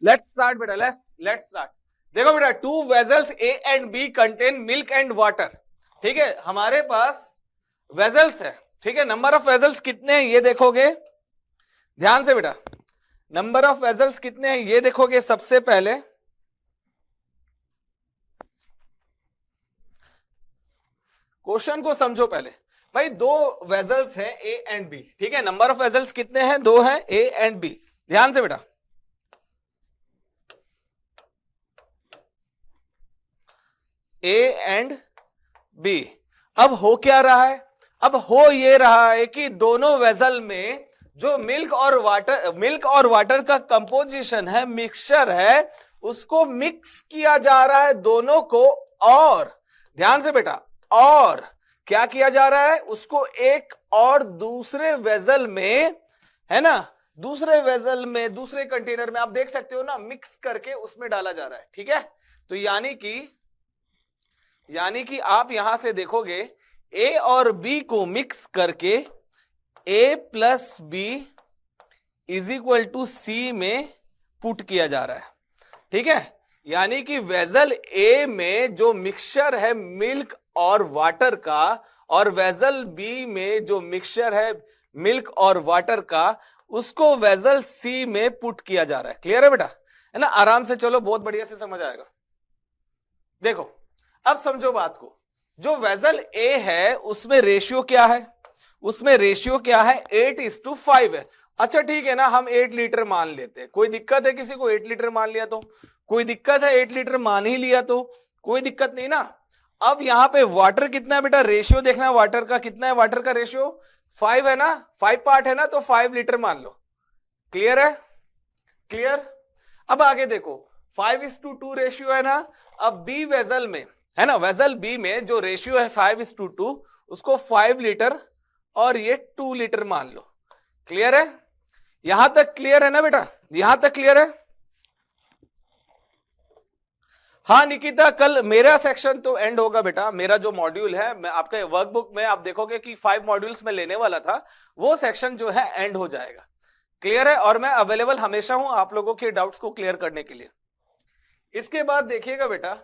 Let's start बेटा, let's start. देखो बेटा, two vessels A and B contain milk and water. ठीक है, हमारे पास वेजल्स है। ठीक है, नंबर ऑफ वेजल्स कितने हैं ये देखोगे ध्यान से बेटा। नंबर ऑफ वेजल्स कितने हैं ये देखोगे सबसे पहले। क्वेश्चन को समझो पहले भाई। दो वेजल्स हैं ए एंड बी। ठीक है, नंबर ऑफ वेजल्स कितने हैं? दो हैं, ए एंड बी। ध्यान से बेटा, ए एंड बी। अब हो क्या रहा है? अब हो ये रहा है कि दोनों वेजल में जो मिल्क और वाटर का कंपोजिशन है, मिक्सचर है, उसको मिक्स किया जा रहा है दोनों को। और ध्यान से बेटा, और क्या किया जा रहा है? उसको एक और दूसरे वेजल में, है ना, दूसरे वेजल में, दूसरे कंटेनर में आप देख सकते हो ना, मिक्स करके उसमें डाला जा रहा है। ठीक है, तो यानी कि आप यहां से देखोगे ए और बी को मिक्स करके A plus B is equal to C में पुट किया जा रहा है। ठीक है, यानी कि वेजल ए में जो मिक्सचर है मिल्क और वाटर का, और वेजल बी में जो मिक्सचर है मिल्क और वाटर का, उसको वेजल सी में पुट किया जा रहा है। क्लियर है बेटा? है ना? आराम से चलो, बहुत बढ़िया से समझ आएगा। देखो अब समझो बात को। जो वेजल ए है उसमें रेशियो क्या है? उसमें रेशियो क्या है? 8:5 है। अच्छा ठीक है ना, हम 8 लीटर मान लेते हैं। कोई दिक्कत है किसी को 8 लीटर मान लिया तो? कोई दिक्कत है? 8 लीटर मान ही लिया तो कोई दिक्कत नहीं ना। अब यहां पे वाटर कितना है बेटा? रेशियो देखना है वाटर का। कितना है वाटर का रेशियो? 5 है ना, 5 पार्ट है ना, तो 5 लीटर मान लो। क्लियर है? क्लियर। अब आगे देखो, 5:2 रेशियो है ना। अब बी वेजल में, है ना, वेजल बी में जो रेशियो है 5:2, उसको 5 लीटर और ये 2 लीटर मान लो। क्लियर है? यहां तक क्लियर है ना बेटा? यहां तक क्लियर है? हाँ निकिता, कल मेरा सेक्शन तो एंड होगा बेटा। मेरा जो मॉड्यूल है, मैं आपके वर्कबुक में आप देखोगे कि 5 मॉड्यूल्स में लेने वाला था, वो सेक्शन जो है एंड हो जाएगा। क्लियर है? और मैं अवेलेबल हमेशा हूं आप लोगों के डाउट्स को क्लियर करने के लिए। इसके बाद देखिएगा बेटा,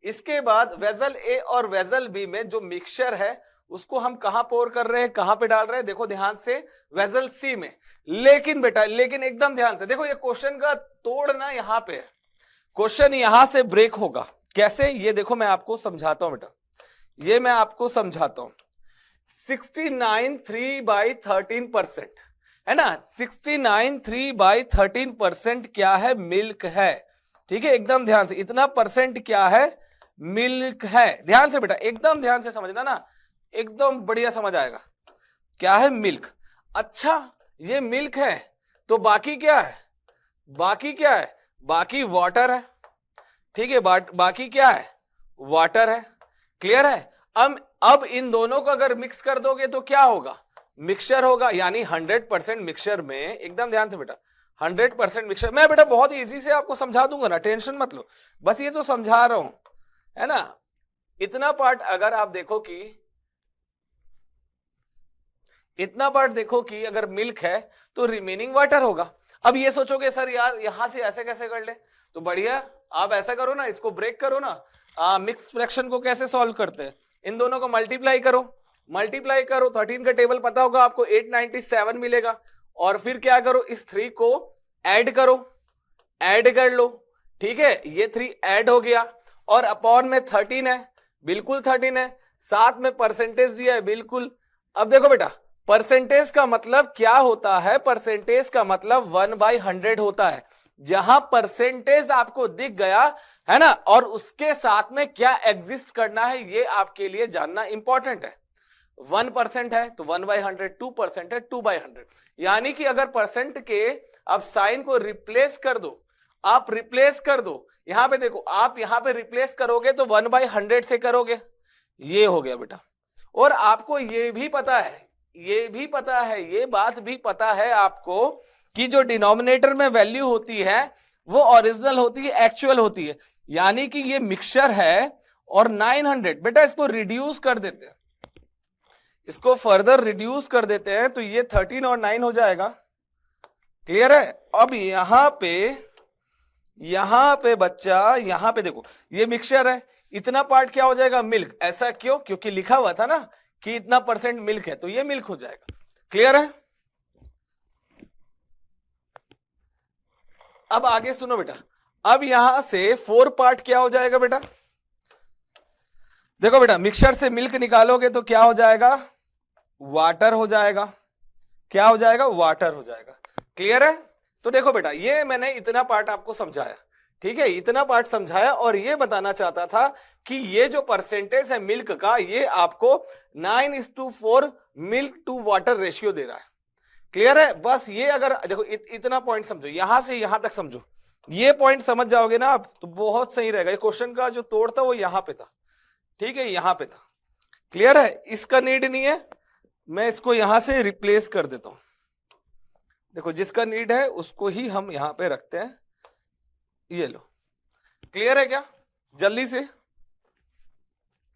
इसके बाद वेजल ए और वेजल बी में जो मिक्सचर है उसको हम कहां पोर कर रहे हैं, कहां पे डाल रहे हैं? देखो ध्यान से, वेजल सी में। लेकिन बेटा, लेकिन एकदम ध्यान से देखो, ये क्वेश्चन का तोड़ना यहां पे है। क्वेश्चन यहां से ब्रेक होगा। कैसे? ये देखो मैं आपको समझाता हूं बेटा, ये मैं आपको समझाता हूं। 69.3/13% है ना, 69.3/13% क्या है? मिल्क है। ठीक है, एकदम ध्यान से, इतना परसेंट क्या है? मिल्क है। ध्यान से बेटा, एकदम ध्यान से समझना ना, एकदम बढ़िया समझ आएगा। क्या है? मिल्क। अच्छा ये मिल्क है, तो बाकी क्या है? बाकी क्या है? बाकी वाटर है। ठीक है, बाकी क्या है? वाटर है। क्लियर है? अब इन दोनों को अगर मिक्स कर दोगे तो क्या होगा? मिक्सचर होगा। यानी 100% मिक्सचर में, एकदम ध्यान से बेटा, 100% मिक्सचर। मैं बेटा बहुत इजी से आपको समझा दूंगा ना, टेंशन मत लो, बस ये तो समझा रहा हूं, है ना। इतना पार्ट अगर आप देखो कि, इतना पार्ट देखो कि अगर मिल्क है तो रिमेनिंग वाटर होगा। अब ये सोचोगे सर यार यहां से ऐसे कैसे कर ले, तो बढ़िया, आप ऐसा करो ना, इसको ब्रेक करो ना। मिक्स फ्रैक्शन को कैसे सॉल्व करते हैं? इन दोनों को मल्टीप्लाई करो, 13 का टेबल पता होगा आपको, 897 मिलेगा। और फिर क्या करो, इस 3 को ऐड करो, ऐड कर लो। ठीक है, ये 3 ऐड हो गया, और अपॉन में 13 है, बिल्कुल 13 है, साथ में परसेंटेज दिया है, बिल्कुल। अब देखो बेटा, परसेंटेज का मतलब क्या होता है? परसेंटेज का मतलब 1/100 होता है। जहां परसेंटेज आपको दिख गया है ना, और उसके साथ में क्या एग्जिस्ट करना है ये आपके लिए जानना इंपॉर्टेंट है। 1% है तो 1/100, 2% है 2/100। यानी कि अगर परसेंट के आप साइन को रिप्लेस कर दो, आप रिप्लेस कर दो, यहां पे देखो, आप यहां पे रिप्लेस करोगे तो 1/100 से करोगे, ये हो गया बेटा। और आपको ये भी पता है, ये बात भी पता है आपको कि जो डिनोमिनेटर में वैल्यू होती है वो ओरिजिनल होती है, एक्चुअल होती है। यानी कि ये मिक्सचर है और 900, बेटा इसको रिड्यूस कर देते हैं, इसको फर्दर रिड्यूस कर देते हैं, तो ये 13 और 9 हो जाएगा। क्लियर है? अब यहां पे यहां पे बच्चा, यहां पे देखो ये मिक्सचर है, इतना पार्ट क्या हो जाएगा, मिल्क। ऐसा क्यों? क्योंकि लिखा हुआ था ना कि इतना % मिल्क है, तो ये मिल्क हो जाएगा। क्लियर है? अब आगे सुनो बेटा, अब यहां से 4 पार्ट क्या हो जाएगा बेटा, देखो बेटा, मिक्सचर से मिल्क निकालोगे तो क्या हो जाएगा, वाटर हो जाएगा। क्या हो जाएगा? वाटर हो जाएगा। क्लियर है? तो देखो बेटा, ये मैंने इतना पार्ट आपको समझाया, ठीक है, इतना पार्ट समझाया, और ये बताना चाहता था कि ये जो परसेंटेज है मिल्क का, ये आपको 9:4 मिल्क टू वाटर रेशियो दे रहा है। क्लियर है? बस ये अगर देखो इतना पॉइंट समझो, यहां से यहां तक समझो, ये पॉइंट समझ जाओगे ना आप, तो बहुत सही रहेगा। ये क्वेश्चन का जो तोड़ था वो यहां पे था, ठीक है, यहां पे था। क्लियर है? इसका नीड नहीं है, मैं इसको यहां से रिप्लेस कर देता हूं। देखो, जिसका नीड है उसको ही हम यहां पे रखते हैं। ये लो। क्लियर है क्या? जल्दी से,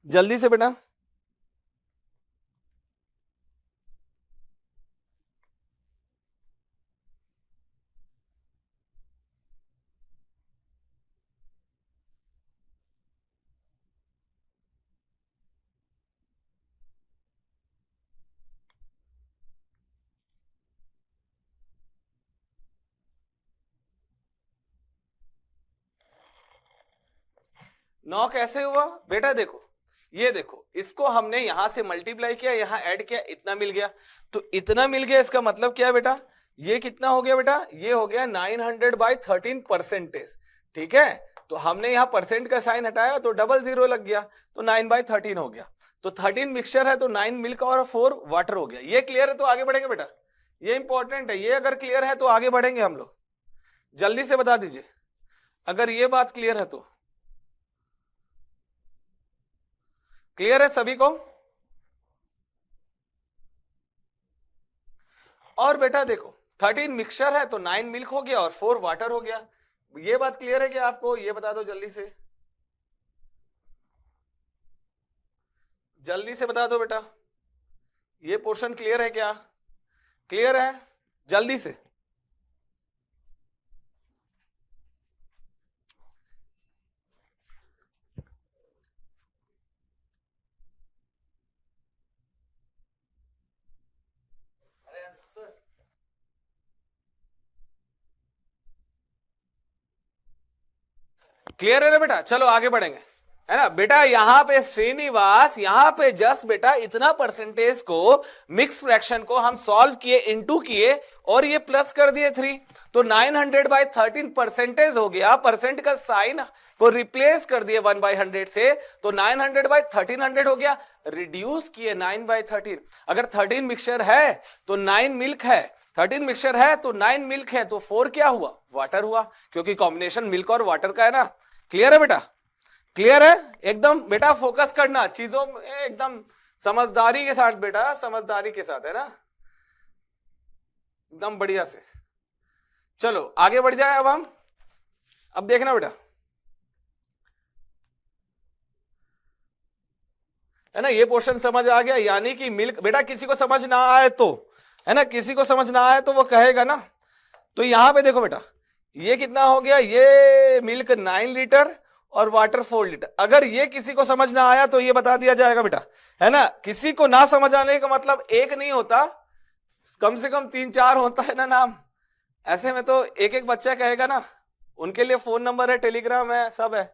जल्दी से बेटा। नौ कैसे हुआ बेटा? देखो, ये देखो, इसको हमने यहां से मल्टीप्लाई किया, यहां ऐड किया, इतना मिल गया। तो इतना मिल गया, इसका मतलब क्या है बेटा, ये कितना हो गया बेटा, ये हो गया 900/13%। ठीक है, तो हमने यहां परसेंट का साइन हटाया तो डबल जीरो लग गया, तो 9/13 हो गया। तो 13 मिक्सचर है तो 9 मिल्क और 4 वाटर हो गया। ये क्लियर है तो आगे बढ़ेंगे बेटा, ये इंपॉर्टेंट है। ये अगर क्लियर है तो आगे बढ़ेंगे हम लोग। जल्दी से बता दीजिए अगर ये बात क्लियर है तो। क्लियर है सभी को? और बेटा देखो, 13 मिक्सचर है तो 9 मिल्क हो गया और 4 वाटर हो गया। ये बात क्लियर है क्या आपको? ये बता दो जल्दी से, जल्दी से बता दो बेटा, ये पोर्शन क्लियर है क्या? क्लियर है? जल्दी से। क्लियर है ना बेटा? चलो आगे बढ़ेंगे, है ना बेटा। यहां पे श्रीनिवास, यहां पे जस्ट बेटा इतना परसेंटेज को, मिक्स फ्रैक्शन को हम सॉल्व किए, इनटू किए, और ये प्लस कर दिए 3, तो 900/13 परसेंटेज हो गया। परसेंट का साइन को रिप्लेस कर दिए 1/100 से, तो 900/1300 हो गया। रिड्यूस किए 9/13। अगर 13 मिक्सचर है तो 9 मिल्क है, 13 मिक्सचर है तो 9 मिल्क है, तो 4 क्या हुआ? वाटर हुआ, क्योंकि कॉम्बिनेशन मिल्क और वाटर का है ना। क्लियर है बेटा? क्लियर है एकदम? बेटा फोकस करना चीजों में एकदम समझदारी के साथ बेटा, समझदारी के साथ, है ना, एकदम बढ़िया से। चलो आगे बढ़ जाए अब हम। अब देखना बेटा, है ना, ये पोर्शन समझ आ गया। यानी कि मिल्क, बेटा किसी को समझ ना आए तो, है ना, किसी को समझ ना आए तो वो कहेगा ना। तो यहां पे देखो बेटा, ये कितना हो गया, ये मिल्क 9 लीटर और वाटर 4 लीटर। अगर ये किसी को समझ ना आया तो ये बता दिया जाएगा बेटा, है ना। किसी को ना समझ आने का मतलब एक नहीं होता, कम से कम 3-4 होता है ना नाम। ऐसे में तो एक एक बच्चा कहेगा ना, उनके लिए फोन नंबर है, टेलीग्राम है, सब है।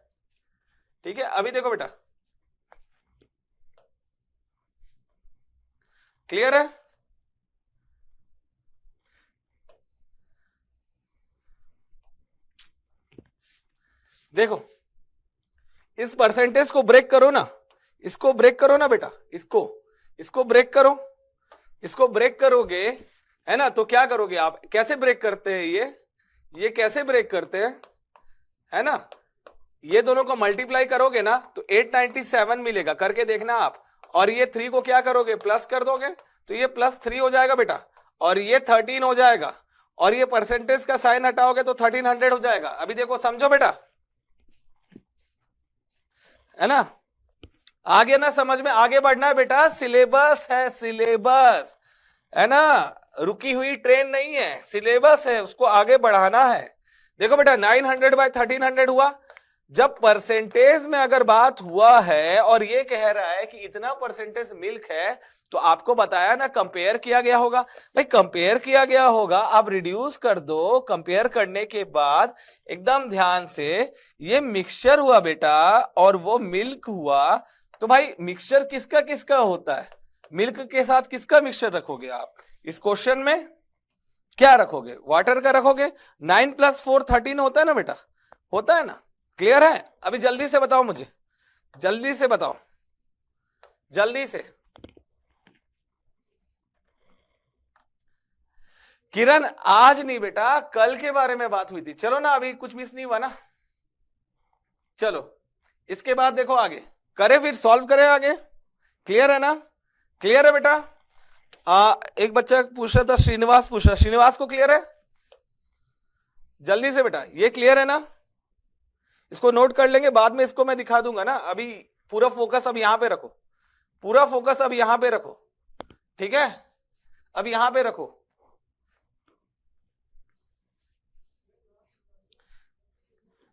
ठीक है, अभी देखो बेटा, क्लियर है? देखो, इस परसेंटेज को ब्रेक करो ना, इसको ब्रेक करो ना बेटा, इसको ब्रेक करो। इसको ब्रेक करोगे, है ना, तो क्या करोगे आप? कैसे ब्रेक करते हैं ये कैसे ब्रेक करते हैं, है ना। ये दोनों को मल्टीप्लाई करोगे ना तो 897 मिलेगा, करके देखना आप। और ये 3 को क्या करोगे? प्लस कर दोगे, तो ये +3 हो जाएगा बेटा, और ये 13 हो जाएगा, और ये परसेंटेज का साइन हटाओगे तो 1300 हो जाएगा। अभी देखो, समझो बेटा, है ना, आगे ना समझ में, आगे बढ़ना है बेटा। सिलेबस है, सिलेबस, है ना, रुकी हुई ट्रेन नहीं है, सिलेबस है, उसको आगे बढ़ाना है। देखो बेटा 900 बाय 1300 हुआ। जब परसेंटेज में अगर बात हुआ है और ये कह रहा है कि इतना परसेंटेज मिल्क है, तो आपको बताया ना कंपेयर किया गया होगा। भाई कंपेयर किया गया होगा, आप रिड्यूस कर दो। कंपेयर करने के बाद एकदम ध्यान से, ये मिक्सचर हुआ बेटा और वो मिल्क हुआ। तो भाई मिक्सचर किसका किसका होता है? मिल्क के साथ किसका मिक्सचर रखोगे आप इस क्वेश्चन में? क्या रखोगे? वाटर का रखोगे। 9 + 4 13 होता है ना बेटा, होता है ना? क्लियर है? अभी जल्दी से बताओ मुझे, जल्दी से बताओ, जल्दी से। किरण आज नहीं बेटा, कल के बारे में बात हुई थी। चलो ना, अभी कुछ मिस नहीं हुआ ना। चलो इसके बाद देखो आगे करें, फिर सॉल्व करें आगे। क्लियर है ना? क्लियर है बेटा? एक बच्चा पूछ रहा था, श्रीनिवास पूछ रहा, श्रीनिवास को क्लियर है? जल्दी से बेटा, ये क्लियर है ना? इसको नोट कर लेंगे, बाद में इसको मैं दिखा दूंगा ना। अभी पूरा फोकस अब यहां पे रखो, पूरा फोकस अब यहां पे रखो, ठीक है? अब यहां पे रखो।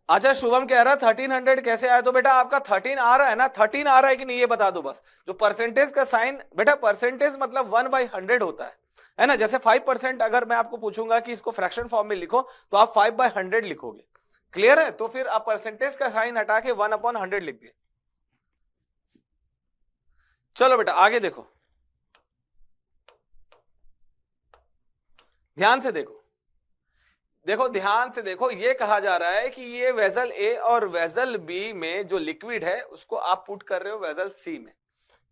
अच्छा शुभम कह रहा 1300 कैसे आया? तो बेटा आपका 13 आ रहा है ना, 13 आ रहा है कि नहीं ये बता दो बस। जो परसेंटेज का साइन बेटा, परसेंटेज मतलब 1/100 होता है ना? जैसे 5% अगर मैं आपको पूछूंगा कि इसको फ्रैक्शन फॉर्म में लिखो, तो आप 5/100 लिखोगे। क्लियर है? तो फिर आप परसेंटेज का साइन हटा के 1/100 लिख दिए। चलो बेटा आगे देखो, ध्यान से देखो, देखो ध्यान से देखो। ये कहा जा रहा है कि ये वेसल ए और वेसल बी में जो लिक्विड है उसको आप पुट कर रहे हो वेसल सी में।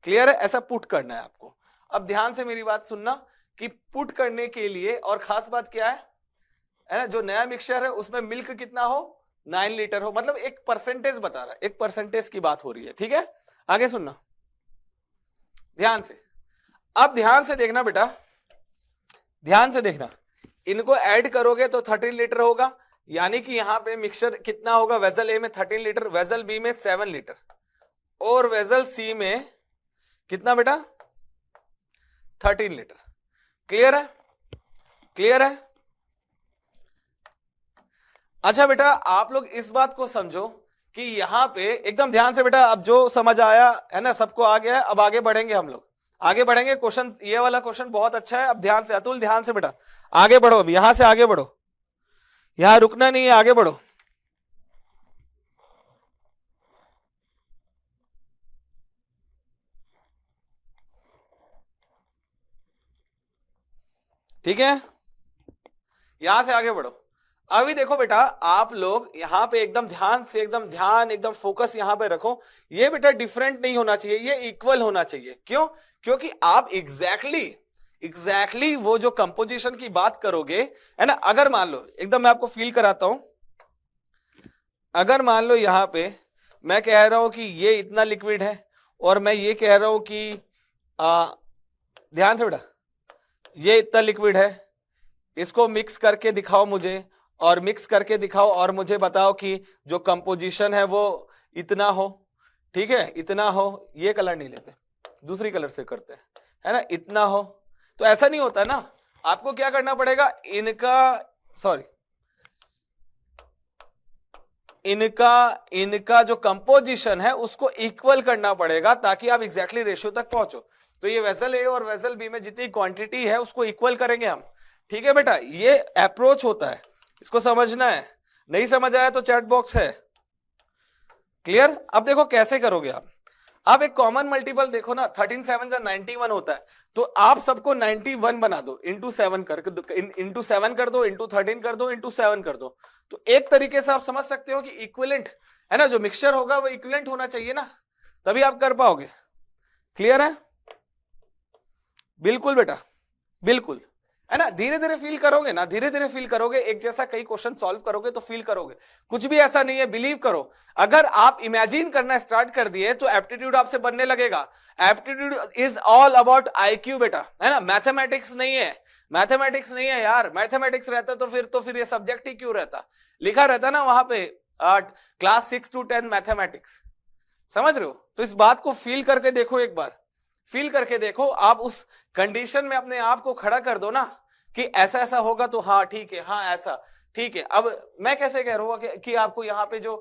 क्लियर है? ऐसा पुट करना है आपको। अब ध्यान से मेरी बात सुनना कि पुट करने के लिए, और खास बात क्या है ना, जो नया मिक्सचर है उसमें मिल्क कितना हो, 9 लीटर हो, मतलब एक परसेंटेज बता रहा है, एक परसेंटेज की बात हो रही है। ठीक है, आगे सुनना ध्यान से। अब ध्यान से देखना बेटा, ध्यान से देखना। इनको ऐड करोगे तो 13 लीटर होगा, यानी कि यहां पे मिक्सचर कितना होगा? वेसल ए में 13 लीटर, वेसल बी में 7 लीटर, और वेसल सी में कितना बेटा? 13 लीटर। क्लियर है? क्लियर है? अच्छा बेटा आप लोग इस बात को समझो कि यहां पे एकदम ध्यान से बेटा, अब जो समझ आया है ना, सबको आ गया है। अब आगे बढ़ेंगे हम लोग, आगे बढ़ेंगे। क्वेश्चन, ये वाला क्वेश्चन बहुत अच्छा है। अब ध्यान से अतुल, ध्यान से बेटा आगे बढ़ो। अब यहां से आगे बढ़ो, यहां रुकना नहीं है, आगे बढ़ो। ठीक है, यहां से आगे बढ़ो। अभी देखो बेटा, आप लोग यहां पे एकदम ध्यान से, एकदम ध्यान, एकदम फोकस यहां पे रखो। ये बेटा डिफरेंट नहीं होना चाहिए, ये इक्वल होना चाहिए। क्यों? क्योंकि आप एग्जैक्टली वो जो कंपोजिशन की बात करोगे है ना, अगर मान लो, एकदम मैं आपको फील कराता हूं, अगर मान लो यहां पे मैं कह रहा हूं कि ये इतना लिक्विड है, और मैं ये कह रहा हूं कि ध्यान से बेटा, ये इतना लिक्विड है, इसको मिक्स करके दिखाओ मुझे, और मिक्स करके दिखाओ और मुझे बताओ कि जो कंपोजिशन है वो इतना हो। ठीक है, इतना हो। ये कलर नहीं लेते, दूसरी कलर से करते हैं, है ना? इतना हो। तो ऐसा नहीं होता ना, आपको क्या करना पड़ेगा? इनका जो कंपोजिशन है उसको इक्वल करना पड़ेगा, ताकि आप एग्जैक्टली रेशियो तक पहुंचो। तो ये वेसल ए और वेसल बी में जितनी क्वांटिटी है उसको इक्वल करेंगे हम। ठीक है बेटा, ये अप्रोच होता है, इसको समझना है। नहीं समझ आया तो चैट बॉक्स है। क्लियर? अब देखो कैसे करोगे आप एक कॉमन मल्टीपल देखो ना, 13 7 91 होता है, तो आप सबको 91 बना दो, इंटू 7 कर दो, इंटू 7 कर दो, इंटू 13 कर दो, इंटू 7 कर दो। तो एक तरीके से आप समझ सकते हो कि इक्विवेलेंट है ना, जो मिक्सचर होगा वो इक्विवेलेंट होना चाहिए ना, तभी आप कर पाओगे। क्लियर है? बिल्कुल बेटा, बिल्कुल, है ना? धीरे धीरे फील करोगे ना, धीरे धीरे फील करोगे, एक जैसा कई क्वेश्चन सॉल्व करोगे तो फील करोगे। कुछ भी ऐसा नहीं है, बिलीव करो। अगर आप इमेजिन करना स्टार्ट कर दिए तो एप्टीट्यूड आपसे बनने लगेगा। Aptitude is all about IQ बेटा, है ना? मैथमेटिक्स नहीं है, मैथमेटिक्स नहीं है यार। मैथमेटिक्स रहता तो फिर ये सब्जेक्ट ही क्यों रहता? लिखा रहता ना वहां पे क्लास 6 to 10 मैथमेटिक्स। समझ रहे हो? तो इस बात को फील करके देखो, एक बार फील करके देखो। आप उस कंडीशन में अपने आप को खड़ा कर दो ना कि ऐसा ऐसा होगा तो हाँ ठीक है, हाँ ऐसा ठीक है, अब मैं कैसे कह रहा हूँ कि आपको यहाँ पे जो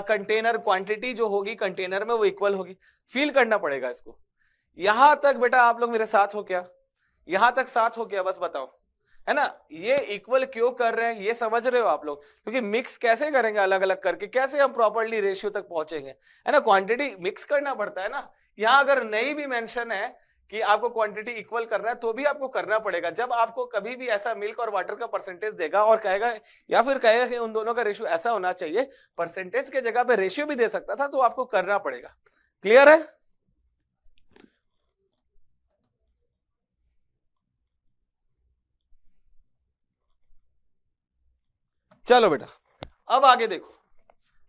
कंटेनर क्वांटिटी जो होगी कंटेनर में वो इक्वल होगी, फील करना पड़ेगा इसको। यहां तक बेटा आप लोग मेरे साथ हो क्या? यहां तक साथ हो क्या? बस बताओ, है ना? ये इक्वल क्यों कर रहे हैं ये समझ रहे हो आप लोग? क्योंकि मिक्स कैसे करेंगे अलग अलग करके, कैसे हम प्रॉपरली रेशियो तक पहुंचेंगे, है ना? क्वांटिटी मिक्स करना पड़ता है ना। यहां अगर नहीं भी मेंशन है कि आपको क्वांटिटी इक्वल करना है तो भी आपको करना पड़ेगा। जब आपको कभी भी ऐसा मिल्क और वाटर का परसेंटेज देगा और कहेगा या फिर कहेगा कि उन दोनों का रेशियो ऐसा होना चाहिए, परसेंटेज के जगह पे रेशियो भी दे सकता था, तो आपको करना पड़ेगा। क्लियर है? चलो बेटा अब आगे देखो,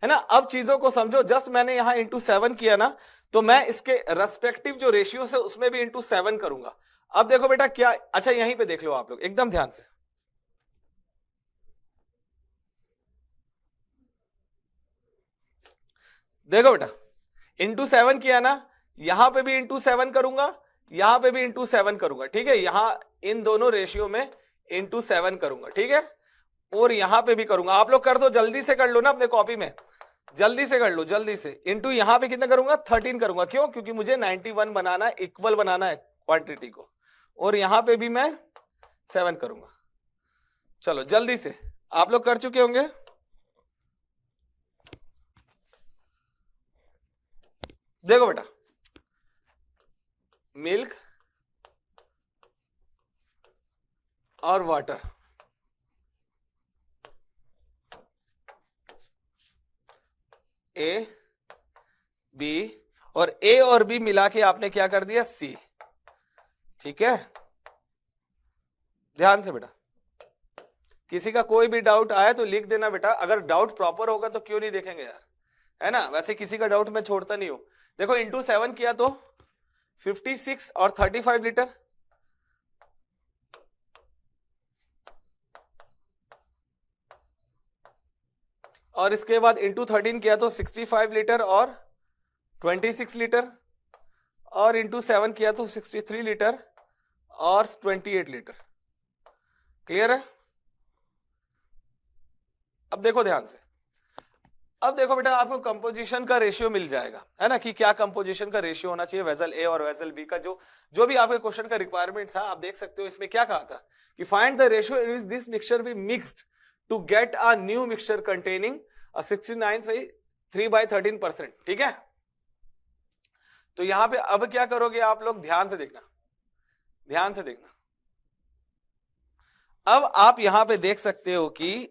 है ना? अब चीजों को समझो। जस्ट मैंने यहां इंटू 7 किया ना, तो मैं इसके रेस्पेक्टिव जो रेशियो है उसमें भी इंटू 7 करूंगा। अब देखो बेटा क्या, अच्छा यहीं पे देख लो आप लोग एकदम ध्यान से। देखो बेटा इंटू 7 किया ना, यहां पे भी इंटू 7 करूंगा, यहां पे भी इंटू 7 करूंगा, ठीक है? यहां इन दोनों रेशियो में इंटू 7 करूंगा, ठीक है? और यहां पे भी करूंगा। आप लोग कर दो, जल्दी से कर लो ना अपने कॉपी में, जल्दी से कर लो, जल्दी से। इंटू यहां पे कितना करूंगा? 13 करूंगा। क्यों? क्योंकि मुझे 91 बनाना है, इक्वल बनाना है क्वांटिटी को। और यहां पे भी मैं 7 करूंगा। चलो जल्दी से, आप लोग कर चुके होंगे। देखो बेटा मिल्क और वाटर, ए बी, और ए और बी मिला के आपने क्या कर दिया? सी। ठीक है, ध्यान से बेटा। किसी का कोई भी डाउट आए तो लिख देना बेटा। अगर डाउट प्रॉपर होगा तो क्यों नहीं देखेंगे यार, है ना? वैसे किसी का डाउट मैं छोड़ता नहीं हूं। देखो इंटू 7 किया तो 56 और 35 लीटर, और इसके बाद इंटू 13 किया तो 65 लीटर और 26 लीटर, और इंटू 7 किया तो 63 लीटर और 28 लीटर। क्लियर है? अब देखो ध्यान से, अब देखो बेटा आपको कंपोजिशन का रेशियो मिल जाएगा, है ना? कि क्या कंपोजिशन का रेशियो होना चाहिए वेसल ए और वेसल बी का। जो भी आपके क्वेश्चन का रिक्वायरमेंट था, आप देख सकते हो इसमें क्या कहा था कि find the ratio in which this mixture be mixed to get a new mixture containing 69 सही 3/13%। ठीक है, तो यहां पे अब क्या करोगे आप लोग? ध्यान से देखना, ध्यान से देखना। अब आप यहां पे देख सकते हो कि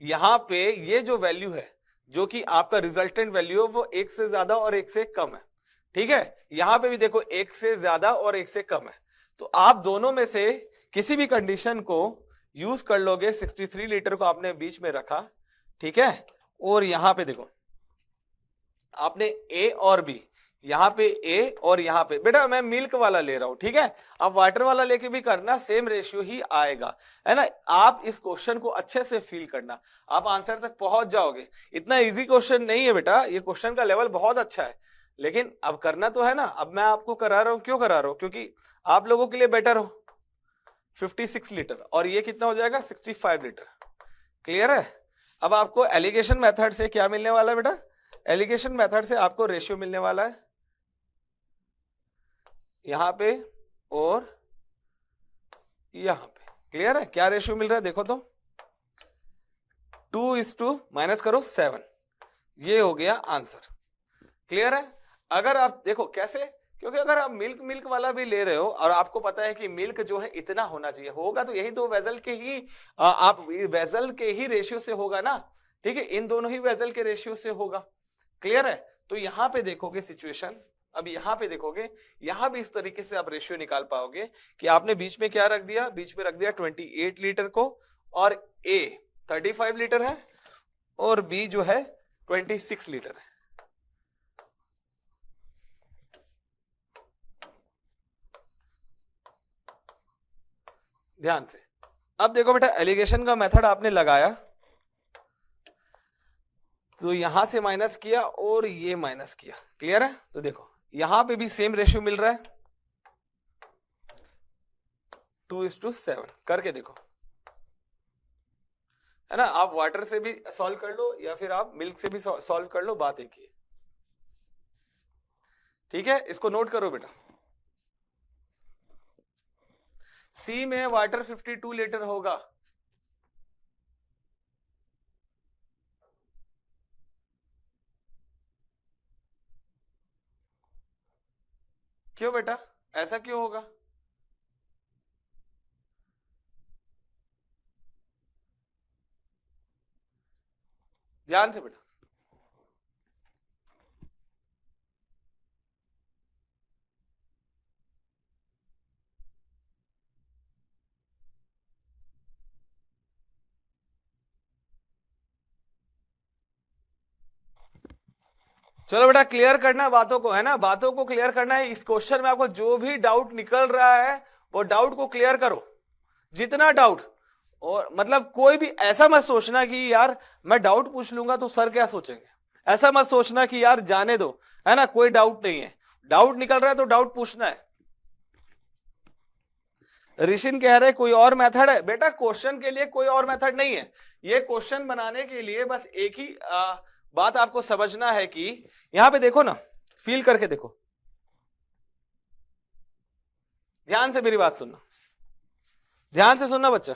यहां पे ये जो वैल्यू है, जो कि आपका रिजल्टेंट वैल्यू है, वो 1 से ज्यादा और 1 से कम है। ठीक है, यहां पे भी देखो 1 से ज्यादा और 1 से कम है। तो आप दोनों में से किसी भी कंडीशन को यूज कर लोगे। 63 लीटर को आपने बीच में रखा, ठीक है? और यहां पे देखो आपने ए और बी, यहां पे ए और यहां पे, बेटा मैं मिल्क वाला ले रहा हूं, ठीक है? अब वाटर वाला लेके भी करना, सेम रेशियो ही आएगा, है ना? आप इस क्वेश्चन को अच्छे से फील करना, आप आंसर तक पहुंच जाओगे। इतना इजी क्वेश्चन नहीं है बेटा, ये क्वेश्चन का लेवल बहुत अच्छा है, लेकिन अब करना तो है ना। अब मैं आपको करा रहा हूं, क्यों करा रहा हूं? क्योंकि आप लोगों के लिए बेटर हो। 56 लीटर और ये कितना हो जाएगा? 65 लीटर। क्लियर है? अब आपको एलिगेशन मेथड से क्या मिलने वाला है बेटा? एलिगेशन मेथड से आपको रेशियो मिलने वाला है यहां पे और यहां पे। क्लियर है? क्या रेशियो मिल रहा है देखो तो, 2:, माइनस करो 7, ये हो गया आंसर। क्लियर है? अगर आप देखो कैसे, क्योंकि अगर आप मिल्क वाला भी ले रहे हो और आपको पता है कि मिल्क जो है इतना होना चाहिए, होगा तो यही दो वेजल के ही आप वेजल के ही रेशियो से होगा ना। ठीक है, इन दोनों ही वेजल के रेशियो से होगा। क्लियर है? तो यहां पे देखोगे सिचुएशन, अब यहां पे देखोगे, यहां भी इस तरीके से आप रेशियो निकाल पाओगे कि आपने बीच में क्या रख दिया? बीच में रख दिया 28 लीटर को, और ए 35 लीटर है और बी जो है 26 लीटर है। ध्यान से अब देखो बेटा, एलिगेशन का मेथड आपने लगाया तो यहां से माइनस किया और ये माइनस किया। क्लियर है? तो देखो यहां पे भी सेम रेशियो मिल रहा है, 2:7 करके देखो, है ना। आप वाटर से भी सॉल्व कर लो या फिर आप मिल्क से भी सॉल्व कर लो, बात एक ही है। ठीक है, इसको नोट करो बेटा। सी में वाटर 52 लीटर होगा, क्यों बेटा, ऐसा क्यों होगा? ध्यान से बेटा, चलो बेटा क्लियर करना है बातों को, है ना, बातों को क्लियर करना है। इस क्वेश्चन में आपको जो भी डाउट निकल रहा है वो डाउट को क्लियर करो, जितना डाउट। और मतलब कोई भी ऐसा मत सोचना कि यार मैं डाउट पूछ लूंगा तो सर क्या सोचेंगे, ऐसा मत सोचना कि यार जाने दो, है ना, कोई डाउट नहीं है। डाउट निकल रहा है तो डाउट पूछना है। ऋषिन कह रहे कोई और मेथड है? बेटा क्वेश्चन के लिए कोई और मेथड नहीं है, ये क्वेश्चन बनाने के लिए बस एक ही बात आपको समझना है कि यहां पे देखो ना, फील करके देखो, ध्यान से मेरी बात सुनना, ध्यान से सुनना बच्चा,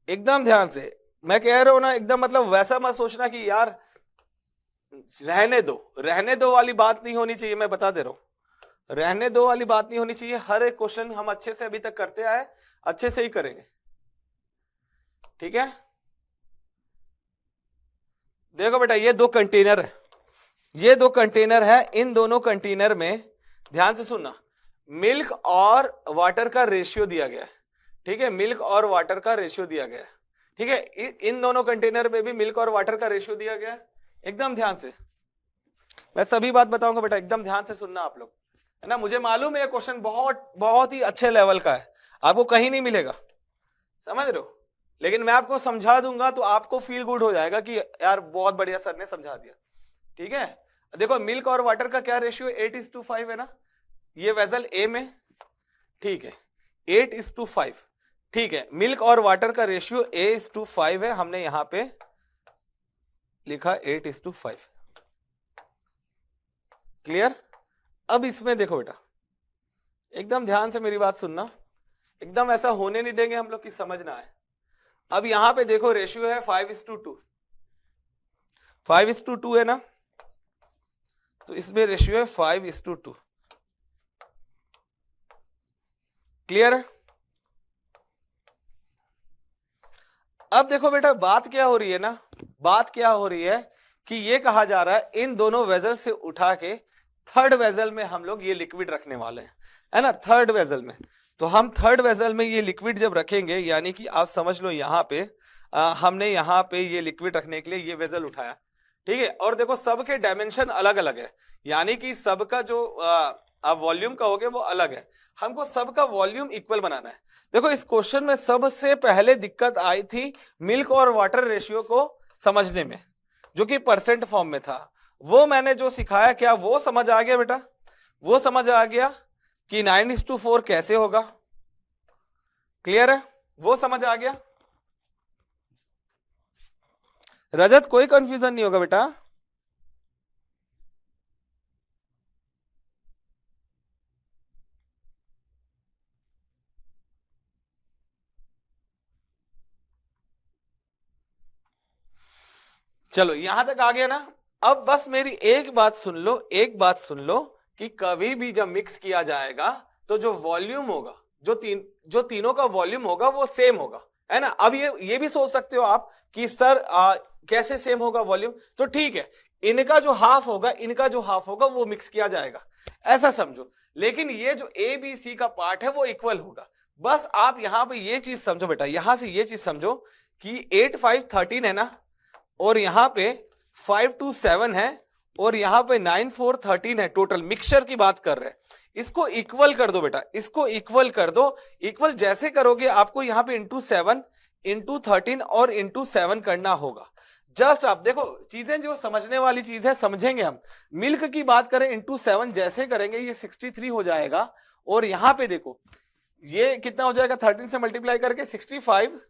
एकदम ध्यान से। मैं कह रहा हूं ना, एकदम मतलब वैसा मत सोचना कि यार रहने दो, रहने दो वाली बात नहीं होनी चाहिए। मैं बता दे रहा हूं, रहने दो वाली बात नहीं होनी चाहिए। हर एक क्वेश्चन हम अच्छे से अभी तक करते आए, अच्छे से ही करेंगे, ठीक है। देखो बेटा ये दो कंटेनर है, ये दो कंटेनर है, इन दोनों कंटेनर में ध्यान से सुनना, मिल्क और वाटर का रेशियो दिया गया है, ठीक है, मिल्क और वाटर का रेशियो दिया गया है, ठीक है। इन दोनों कंटेनर में भी मिल्क और वाटर का रेशियो दिया गया है। एकदम ध्यान से मैं सभी बात बताऊंगा बेटा, एकदम ध्यान से सुनना आप लोग, है ना। मुझे मालूम है ये क्वेश्चन बहुत बहुत ही अच्छे लेवल का है, आपको कहीं नहीं मिलेगा, समझ रहे हो, लेकिन मैं आपको समझा दूंगा तो आपको फील गुड हो जाएगा कि यार बहुत बढ़िया सर ने समझा दिया, ठीक है। देखो मिल्क और वाटर का क्या रेशियो, 8:5 है ना, ये वेसल ए में, ठीक है, 8:5, ठीक है। मिल्क और वाटर का रेशियो 8:5 है, हमने यहां पे लिखा 8:5, क्लियर। अब इसमें देखो बेटा, एकदम ध्यान से मेरी बात सुनना, एकदम ऐसा होने नहीं देंगे हम लोग की समझ ना आए। अब यहां पे देखो रेशियो है 5:2, 5:2 है ना, तो इसमें रेशियो है 5:2, क्लियर है। अब देखो बेटा बात क्या हो रही है ना, बात क्या हो रही है कि ये कहा जा रहा है इन दोनों वेजल से उठा के थर्ड वेजल में हम लोग ये लिक्विड रखने वाले हैं, है ना, थर्ड वेजल में। तो हम थर्ड वेजल में ये लिक्विड जब रखेंगे, यानी कि आप समझ लो यहाँ पे हमने यहाँ पे ये लिक्विड रखने के लिए ये वेजल उठाया, ठीक है। और देखो सबके डायमेंशन अलग अलग है, यानी कि सबका जो आप वॉल्यूम कहोगे वो अलग है, हमको सबका वॉल्यूम इक्वल बनाना है। देखो इस क्वेश्चन में सबसे पहले दिक्कत आई थी मिल्क और वाटर रेशियो को समझने में, जो कि परसेंट फॉर्म में था। वो मैंने जो सिखाया, क्या वो समझ आ गया बेटा? वो समझ आ गया कि 9:4 कैसे होगा, क्लियर है, वो समझ आ गया। रजत कोई कंफ्यूजन नहीं होगा बेटा। चलो यहां तक आ गया ना। अब बस मेरी एक बात सुन लो, एक बात सुन लो कि कभी भी जब मिक्स किया जाएगा तो जो वॉल्यूम होगा, जो तीनों का वॉल्यूम होगा वो सेम होगा, है ना। अब ये भी सोच सकते हो आप कि सर कैसे सेम होगा वॉल्यूम, तो ठीक है, इनका जो हाफ होगा, इनका जो हाफ होगा वो मिक्स किया जाएगा, ऐसा समझो। लेकिन ये जो ए बी सी का पार्ट है वो इक्वल होगा। बस आप यहां पे ये चीज समझो बेटा, यहां से ये चीज समझो कि 8 5 13 है ना, और यहां पे 5 2 7 है, और यहां पे 9 4 13 है। टोटल मिक्सचर की बात कर रहे हैं, इसको इक्वल कर दो बेटा, इसको इक्वल कर दो। इक्वल जैसे करोगे आपको यहां पे इंटू 7 इंटू 13 और इंटू 7 करना होगा। जस्ट आप देखो चीजें जो समझने वाली चीज है, समझेंगे हम। मिल्क की बात करें इंटू 7 जैसे करेंगे ये 63 हो जाएगा, और यहां पे देखो ये कितना हो जाएगा, 13 से मल्टीप्लाई करके 65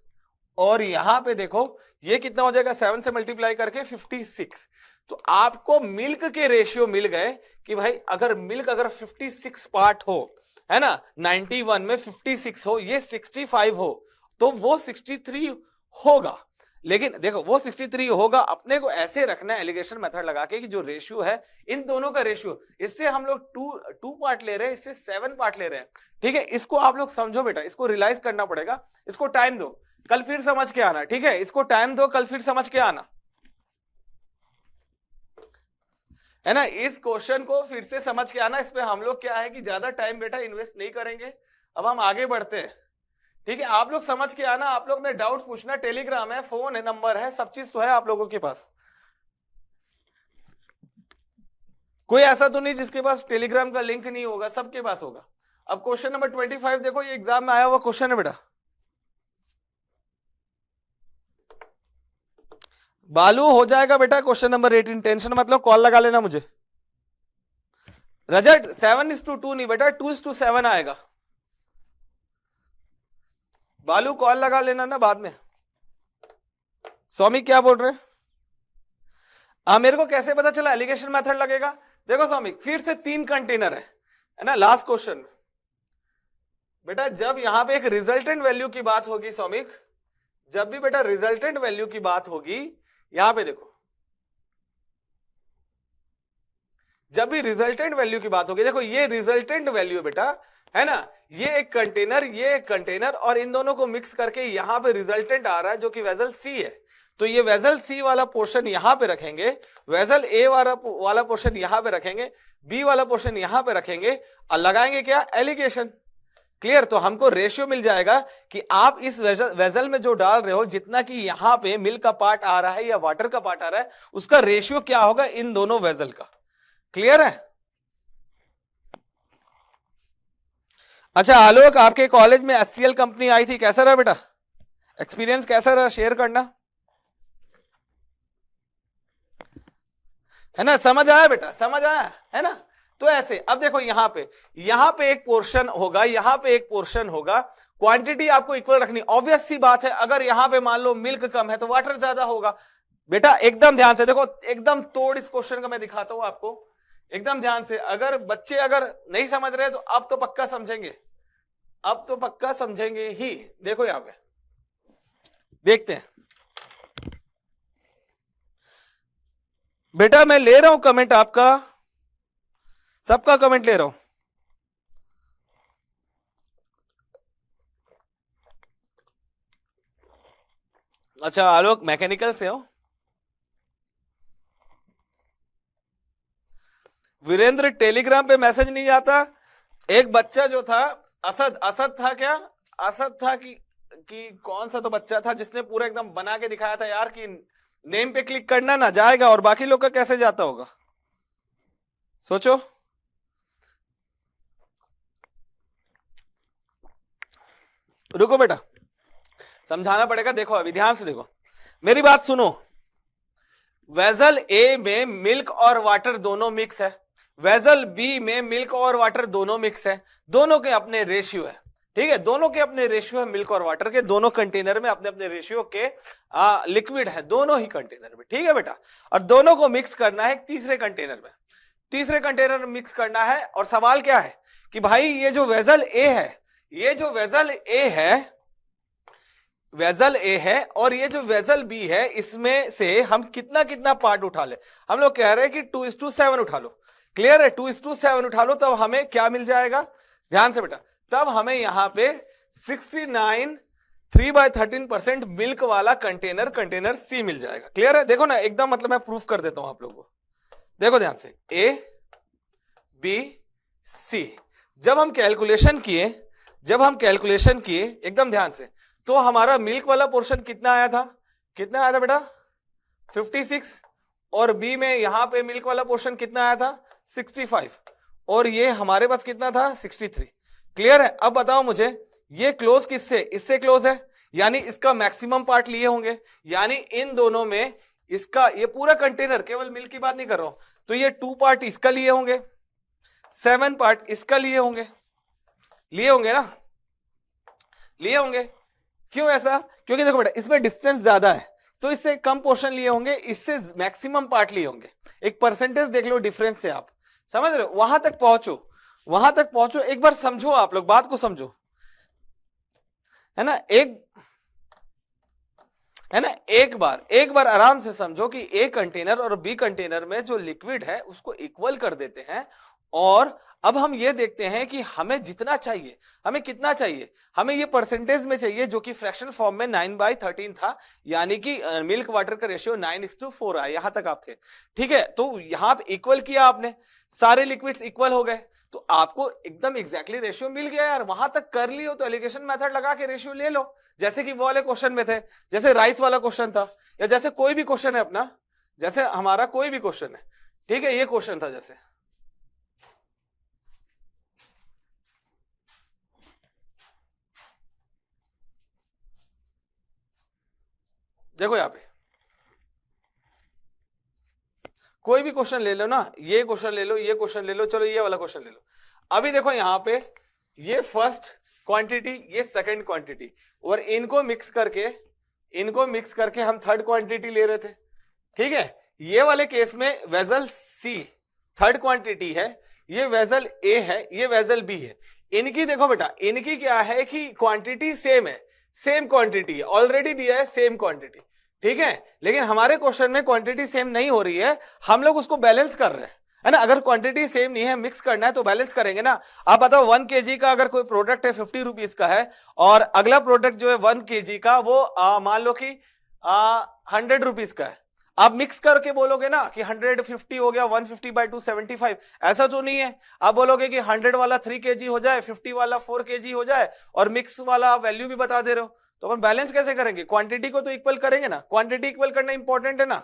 और यहां पे देखो ये कितना हो जाएगा, 7 से मल्टीप्लाई करके 56। तो आपको मिल्क के रेशियो मिल गए कि भाई अगर मिल्क अगर 56 पार्ट हो, है ना, 91 में 56 हो, ये 65 हो, तो वो 63 होगा। लेकिन देखो वो 63 होगा, अपने को ऐसे रखना है एलिगेशन मेथड लगा के कि जो रेशियो है इन दोनों का रेशियो, इससे हम लोग टू पार्ट ले रहे हैं, इससे 7 पार्ट ले रहे हैं, ठीक है। इसको आप लोग समझो बेटा, इसको रियलाइज करना पड़ेगा, इसको टाइम दो, कल फिर समझ के आना, ठीक है। इसको टाइम दो, कल फिर समझ के आना, है ना। इस क्वेश्चन को फिर से समझ के आना। इस पे हम लोग क्या है कि ज्यादा टाइम बेटा इन्वेस्ट नहीं करेंगे, अब हम आगे बढ़ते हैं, ठीक है। आप लोग समझ के आना, आप लोग ने डाउट पूछना, टेलीग्राम है, फोन है, नंबर है, सब चीज तो है आप लोगों के पास। कोई ऐसा तो नहीं जिसके पास टेलीग्राम का लिंक नहीं होगा, सबके पास होगा। अब क्वेश्चन नंबर 25 देखो, ये एग्जाम में आया हुआ क्वेश्चन है बेटा। बालू हो जाएगा बेटा क्वेश्चन नंबर 18, टेंशन मतलब कॉल लगा लेना मुझे। रजत 7:2 नहीं बेटा, 2:7 आएगा। बालू कॉल लगा लेना ना बाद में। सौमिक क्या बोल रहे हैं? मेरे को कैसे पता चला? एलिगेशन मेथड लगेगा। देखो सौमिक, फिर से 3 कंटेनर है ना, लास्ट क्वेश्चन बेटा। जब यहां पे एक रिजल्टेंट वैल्यू की बात होगी सौमिक, जब भी बेटा रिजल्टेंट वैल्यू की बात होगी, यहां पे देखो, जब भी रिजल्टेंट वैल्यू की बात होगी, देखो ये रिजल्टेंट वैल्यू बेटा, है ना, ये एक कंटेनर, ये एक कंटेनर, और इन दोनों को मिक्स करके यहां पे रिजल्टेंट आ रहा है जो कि वेसल सी है। तो ये वेसल सी वाला पोर्शन यहां पे रखेंगे, वेसल ए वाला पोर्शन यहां पे रखेंगे, बी वाला पोर्शन यहां पे रखेंगे, और लगाएंगे क्या? एलिगेशन। क्लियर? तो हमको रेशियो मिल जाएगा कि आप इस वेसल में जो डाल रहे हो, जितना कि यहां पे मिल्क का पार्ट आ रहा है या वाटर का पार्ट आ रहा है, उसका रेशियो क्या होगा इन दोनों वेसल का। क्लियर है? अच्छा आलोक, आपके कॉलेज में HCL कंपनी आई थी, कैसा रहा बेटा? एक्सपीरियंस कैसा रहा? शेयर करना, है ना। समझ आया बेटा? समझ आया, है ना। तो ऐसे अब देखो यहां पे एक पोर्शन होगा, यहां पे एक पोर्शन होगा, क्वांटिटी आपको इक्वल रखनी। ऑब्वियस सी बात है, अगर यहां पे मान लो मिल्क कम है तो वाटर ज्यादा होगा। बेटा एकदम ध्यान से देखो, एकदम तोड़ इस क्वेश्चन का मैं दिखाता हूं आपको, एकदम ध्यान से। अगर बच्चे अगर नहीं समझ रहे तो अब तो पक्का समझेंगे, अब तो पक्का समझेंगे ही। देखो यहां पे देखते हैं बेटा, मैं ले रहा हूं कमेंट आपका, सबका कमेंट ले रहा हूं। अच्छा आलोक मैकेनिकल से हो? वीरेंद्र टेलीग्राम पे मैसेज नहीं आता। एक बच्चा जो था, असद था क्या? असद था कि कौन सा तो बच्चा था जिसने पूरा एकदम बना के दिखाया था यार कि नेम पे क्लिक करना ना जाएगा, और बाकी लोग का कैसे जाता होगा सोचो। रुको बेटा, समझाना पड़ेगा। देखो अभी ध्यान से देखो, मेरी बात सुनो। वेसल ए में मिल्क और वाटर दोनों मिक्स है, वेसल बी में मिल्क और वाटर दोनों मिक्स है, दोनों के अपने रेशियो है, ठीक है, दोनों के अपने रेशियो है मिल्क और वाटर के, दोनों कंटेनर में अपने अपने रेशियो के लिक्विड है, दोनों ही कंटेनर में, ठीक है बेटा। और दोनों को मिक्स करना है तीसरे कंटेनर में, तीसरे कंटेनर में मिक्स करना है। और सवाल क्या है कि भाई ये जो वेसल ए है, ये जो वेसल ए है, वेसल ए है, और ये जो वेसल बी है, इसमें से हम कितना कितना पार्ट उठा ले। हम लोग कह रहे हैं कि 2:7 उठा लो। क्लियर है? 2:7 उठा लो, तब हमें क्या मिल जाएगा? ध्यान से बेटा, तब हमें यहां पे 69 3/13% मिल्क वाला कंटेनर सी मिल जाएगा। क्लियर है? देखो ना एकदम, मतलब मैं प्रूफ कर देता हूं आप लोगों को। देखो ध्यान से, ए बी सी, जब हम कैलकुलेशन किए एकदम ध्यान से, तो हमारा मिल्क वाला पोर्शन कितना आया था? कितना आया था बेटा? 56। और बी में यहां पे मिल्क वाला पोर्शन कितना आया था? 65। और ये हमारे पास कितना था? 63। क्लियर है? अब बताओ मुझे, ये क्लोज किससे? इससे क्लोज है, यानी इसका मैक्सिमम पार्ट लिए होंगे, यानी इन दोनों में इसका ये पूरा कंटेनर, केवल मिल्क की बात नहीं कर रहा हूं, तो ये 2 पार्ट इसका लिए होंगे, 7 पार्ट इसका लिए होंगे ना, लिए होंगे। क्यों ऐसा? क्योंकि देखो बेटा इसमें डिस्टेंस ज्यादा है, तो इससे कम पोर्शन लिए होंगे, इससे मैक्सिमम पार्ट लिए होंगे। एक परसेंटेज देख लो डिफरेंस से, आप समझ रहे हो? वहां तक पहुंचो, वहां तक पहुंचो, एक बार समझो, आप लोग बात को समझो, है ना? एक बार आराम से समझो कि ए कंटेनर और बी कंटेनर में जो लिक्विड है उसको इक्वल कर देते हैं, और अब हम ये देखते हैं कि हमें जितना चाहिए, हमें कितना चाहिए, हमें ये परसेंटेज में चाहिए, जो कि फ्रैक्शनल फॉर्म में 9/13 था, यानी कि मिल्क वाटर का रेशियो 9:4 है। यहां तक आप थे, ठीक है? तो यहां पे इक्वल किया आपने, सारे लिक्विड्स इक्वल हो गए, तो आपको एकदम एग्जैक्टली रेशियो मिल गया यार। वहां तक कर लियो तो एलिगेशन मेथड लगा के रेशियो ले लो, जैसे कि वो वाले क्वेश्चन में थे, जैसे राइस वाला क्वेश्चन था, या जैसे कोई भी क्वेश्चन है अपना, जैसे हमारा कोई भी क्वेश्चन है, ठीक है? ये क्वेश्चन था, जैसे देखो यहां पे कोई भी क्वेश्चन ले लो ना, ये क्वेश्चन ले लो, ये क्वेश्चन ले लो, चलो ये वाला क्वेश्चन ले लो। अभी देखो यहां पे ये फर्स्ट क्वांटिटी, ये सेकंड क्वांटिटी, और इनको मिक्स करके हम थर्ड क्वांटिटी ले रहे थे, ठीक है? ये वाले केस में वेसल सी थर्ड क्वांटिटी है, ये वेसल ए है, ये वेसल बी है। इनकी देखो बेटा, इनकी क्या है कि क्वांटिटी सेम है, सेम क्वांटिटी है, ऑलरेडी दिया है सेम क्वांटिटी, ठीक है? लेकिन हमारे क्वेश्चन में क्वांटिटी सेम नहीं हो रही है, हम लोग उसको बैलेंस कर रहे हैं, है ना? अगर क्वांटिटी सेम नहीं है, मिक्स करना है तो बैलेंस करेंगे ना। आप बताओ 1 kg का अगर कोई प्रोडक्ट है 50 रुपीज का है, और अगला प्रोडक्ट जो है 1 kg का वो मान लो कि 100 रुपीज का है, आप मिक्स करके बोलोगे ना कि 150 हो गया, 150/2 75, ऐसा तो नहीं है। आप बोलोगे कि 100 वाला 3 kg हो जाए, 50 वाला 4 kg हो जाए, और मिक्स वाला वैल्यू भी बता दे रहे हो, तो अपन बैलेंस कैसे करेंगे? क्वांटिटी को तो इक्वल करेंगे ना, क्वांटिटी इक्वल करना इंपॉर्टेंट है ना।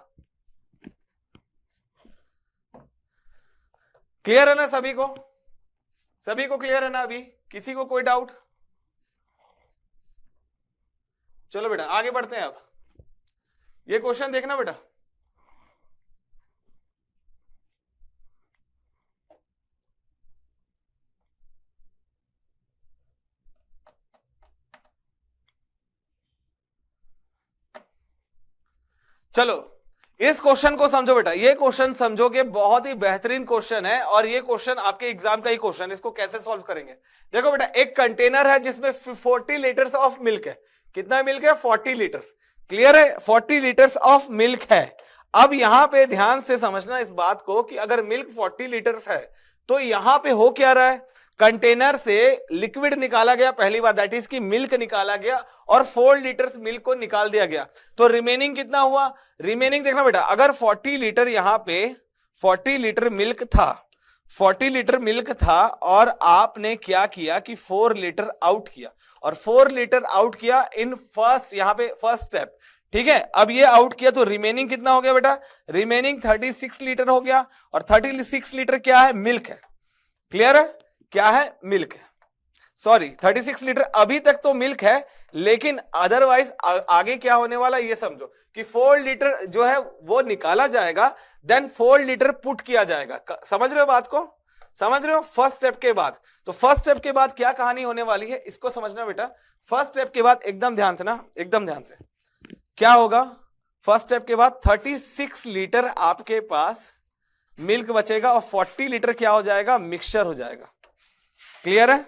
क्लियर है ना सभी को? सभी को क्लियर है ना? अभी किसी को कोई डाउट? चलो बेटा आगे बढ़ते हैं। अब ये क्वेश्चन देखना बेटा, चलो इस क्वेश्चन को समझो बेटा, ये क्वेश्चन समझो कि बहुत ही बेहतरीन क्वेश्चन है, और ये क्वेश्चन आपके एग्जाम का ही क्वेश्चन है। इसको कैसे सॉल्व करेंगे? देखो बेटा, एक कंटेनर है जिसमें 40 लीटर्स ऑफ मिल्क है। कितना मिल्क है? 40 लीटर्स। क्लियर है? 40 लीटर्स ऑफ मिल्क है। अब यहां पे ध्यान से समझना इस बात को कि अगर मिल्क 40 लीटर्स है, तो यहां पे हो क्या रहा है? कंटेनर से लिक्विड निकाला गया पहली बार, दैट इज की मिल्क निकाला गया, और 4 लीटर्स मिल्क को निकाल दिया गया, तो रिमेनिंग कितना हुआ? रिमेनिंग देखना बेटा, अगर 40 लीटर यहां पे 40 लीटर मिल्क था, 40 लीटर मिल्क था, और आपने क्या किया कि 4 लीटर आउट किया, और 4 लीटर आउट किया इन फर्स्ट, यहां पे फर्स्ट स्टेप, ठीक है? अब ये आउट किया तो रिमेनिंग कितना हो गया बेटा? रिमेनिंग 36 लीटर हो गया, और 36 लीटर क्या है? मिल्क है। क्लियर है? क्या है? मिल्क है। सॉरी 36 लीटर अभी तक तो मिल्क है, लेकिन अदरवाइज आगे क्या होने वाला ये समझो कि 4 लीटर जो है वो निकाला जाएगा, देन 4 लीटर पुट किया जाएगा। समझ रहे हो बात को? समझ रहे हो? फर्स्ट स्टेप के बाद, तो फर्स्ट स्टेप के बाद क्या कहानी होने वाली है इसको समझना बेटा। फर्स्ट स्टेप के बाद एकदम ध्यान से ना, एकदम ध्यान से, क्या होगा? फर्स्ट स्टेप के बाद 36 लीटर आपके पास मिल्क बचेगा, और 40 लीटर क्या हो जाएगा? मिक्सचर हो जाएगा। क्लियर है?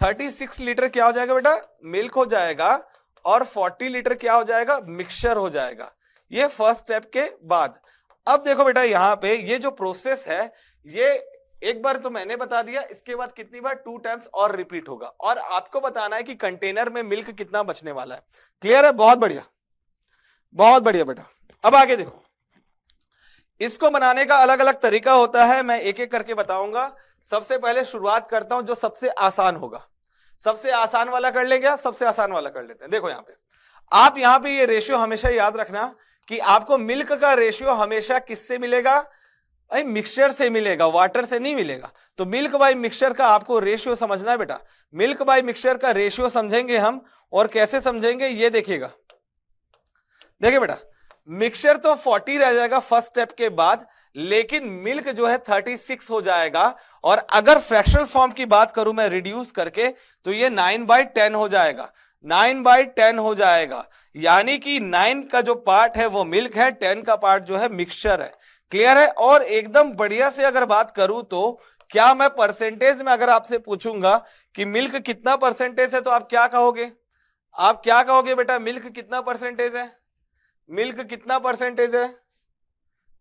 36 लीटर क्या हो जाएगा बेटा? मिल्क हो जाएगा, और 40 लीटर क्या हो जाएगा? मिक्सचर हो जाएगा। ये फर्स्ट स्टेप के बाद। अब देखो बेटा यहां पे ये जो प्रोसेस है, ये एक बार तो मैंने बता दिया, इसके बाद कितनी बार? 2 टाइम्स और रिपीट होगा, और आपको बताना है कि कंटेनर में मिल्क कितना बचने वाला है। क्लियर है? बहुत बढ़िया, बहुत बढ़िया बेटा। अब आगे देखो, इसको बनाने का अलग अलग तरीका होता है, मैं एक एक करके बताऊंगा। सबसे पहले शुरुआत करता हूं जो सबसे आसान होगा। सबसे आसान वाला कर लेंगे, सबसे आसान वाला कर लेते हैं। देखो यहां पे, आप यहां पे ये रेशियो हमेशा याद रखना कि आपको मिल्क का रेशियो हमेशा किससे मिलेगा? भाई मिक्सचर से मिलेगा, वाटर से नहीं मिलेगा। तो मिल्क बाय मिक्सचर का आपको रेशियो समझना है बेटा। मिल्क बाय मिक्सचर का रेशियो समझेंगे हम, और कैसे समझेंगे ये देखिएगा। देखिए बेटा, मिक्सचर तो 40 रह जाएगा फर्स्ट स्टेप के बाद, लेकिन मिल्क जो है 36 हो जाएगा, और अगर फ्रैक्शनल फॉर्म की बात करूं मैं रिड्यूस करके, तो ये 9/10 हो जाएगा। 9/10 हो जाएगा, यानी कि 9 का जो पार्ट है वो मिल्क है, 10 का पार्ट जो है मिक्सचर है। क्लियर है? और एकदम बढ़िया से अगर बात करूं तो क्या मैं परसेंटेज में अगर आपसे पूछूंगा कि मिल्क कितना परसेंटेज है तो आप क्या कहोगे? आप क्या कहोगे बेटा, मिल्क कितना परसेंटेज है? मिल्क कितना परसेंटेज है?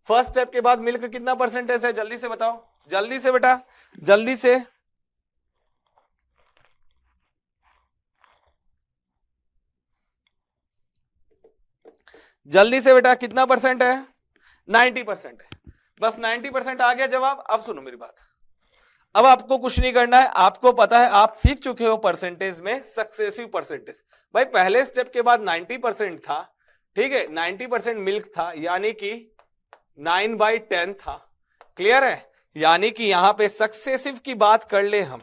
फर्स्ट स्टेप के बाद मिल्क कितना परसेंटेज है? जल्दी से बताओ, जल्दी से बेटा, जल्दी से। जल्दी से बेटा, कितना परसेंट है? 90% है। बस 90% आ गया जवाब। अब सुनो मेरी बात, अब आपको कुछ नहीं करना है, आपको पता है, आप सीख चुके हो परसेंटेज में सक्सेसिव परसेंटेज। भाई पहले स्टेप के बाद 90% था, ठीक है, 90% मिल्क था, यानी कि 9/10 था। क्लियर है? यानी कि यहां पे सक्सेसिव की बात कर ले हम,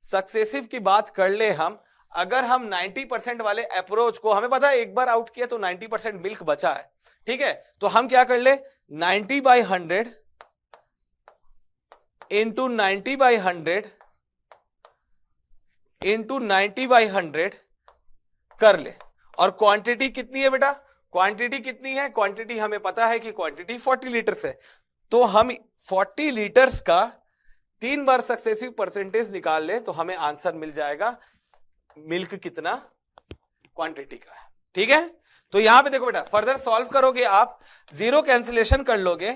सक्सेसिव की बात कर ले हम, अगर हम 90% वाले अप्रोच को, हमें पता है एक बार आउट किया तो 90% मिल्क बचा है, ठीक है, तो हम क्या कर ले, 90/100 इंटू 90/100 इंटू 90/100 कर ले। और क्वांटिटी कितनी है बेटा? क्वांटिटी कितनी है? क्वांटिटी हमें पता है कि क्वांटिटी 40 लीटर्स है, तो हम 40 लीटर्स का 3 बार सक्सेसिव परसेंटेज निकाल ले तो हमें आंसर मिल जाएगा मिल्क कितना क्वांटिटी का है। ठीक है? तो यहां पे देखो बेटा, फर्दर सॉल्व करोगे आप, जीरो कैंसिलेशन कर लोगे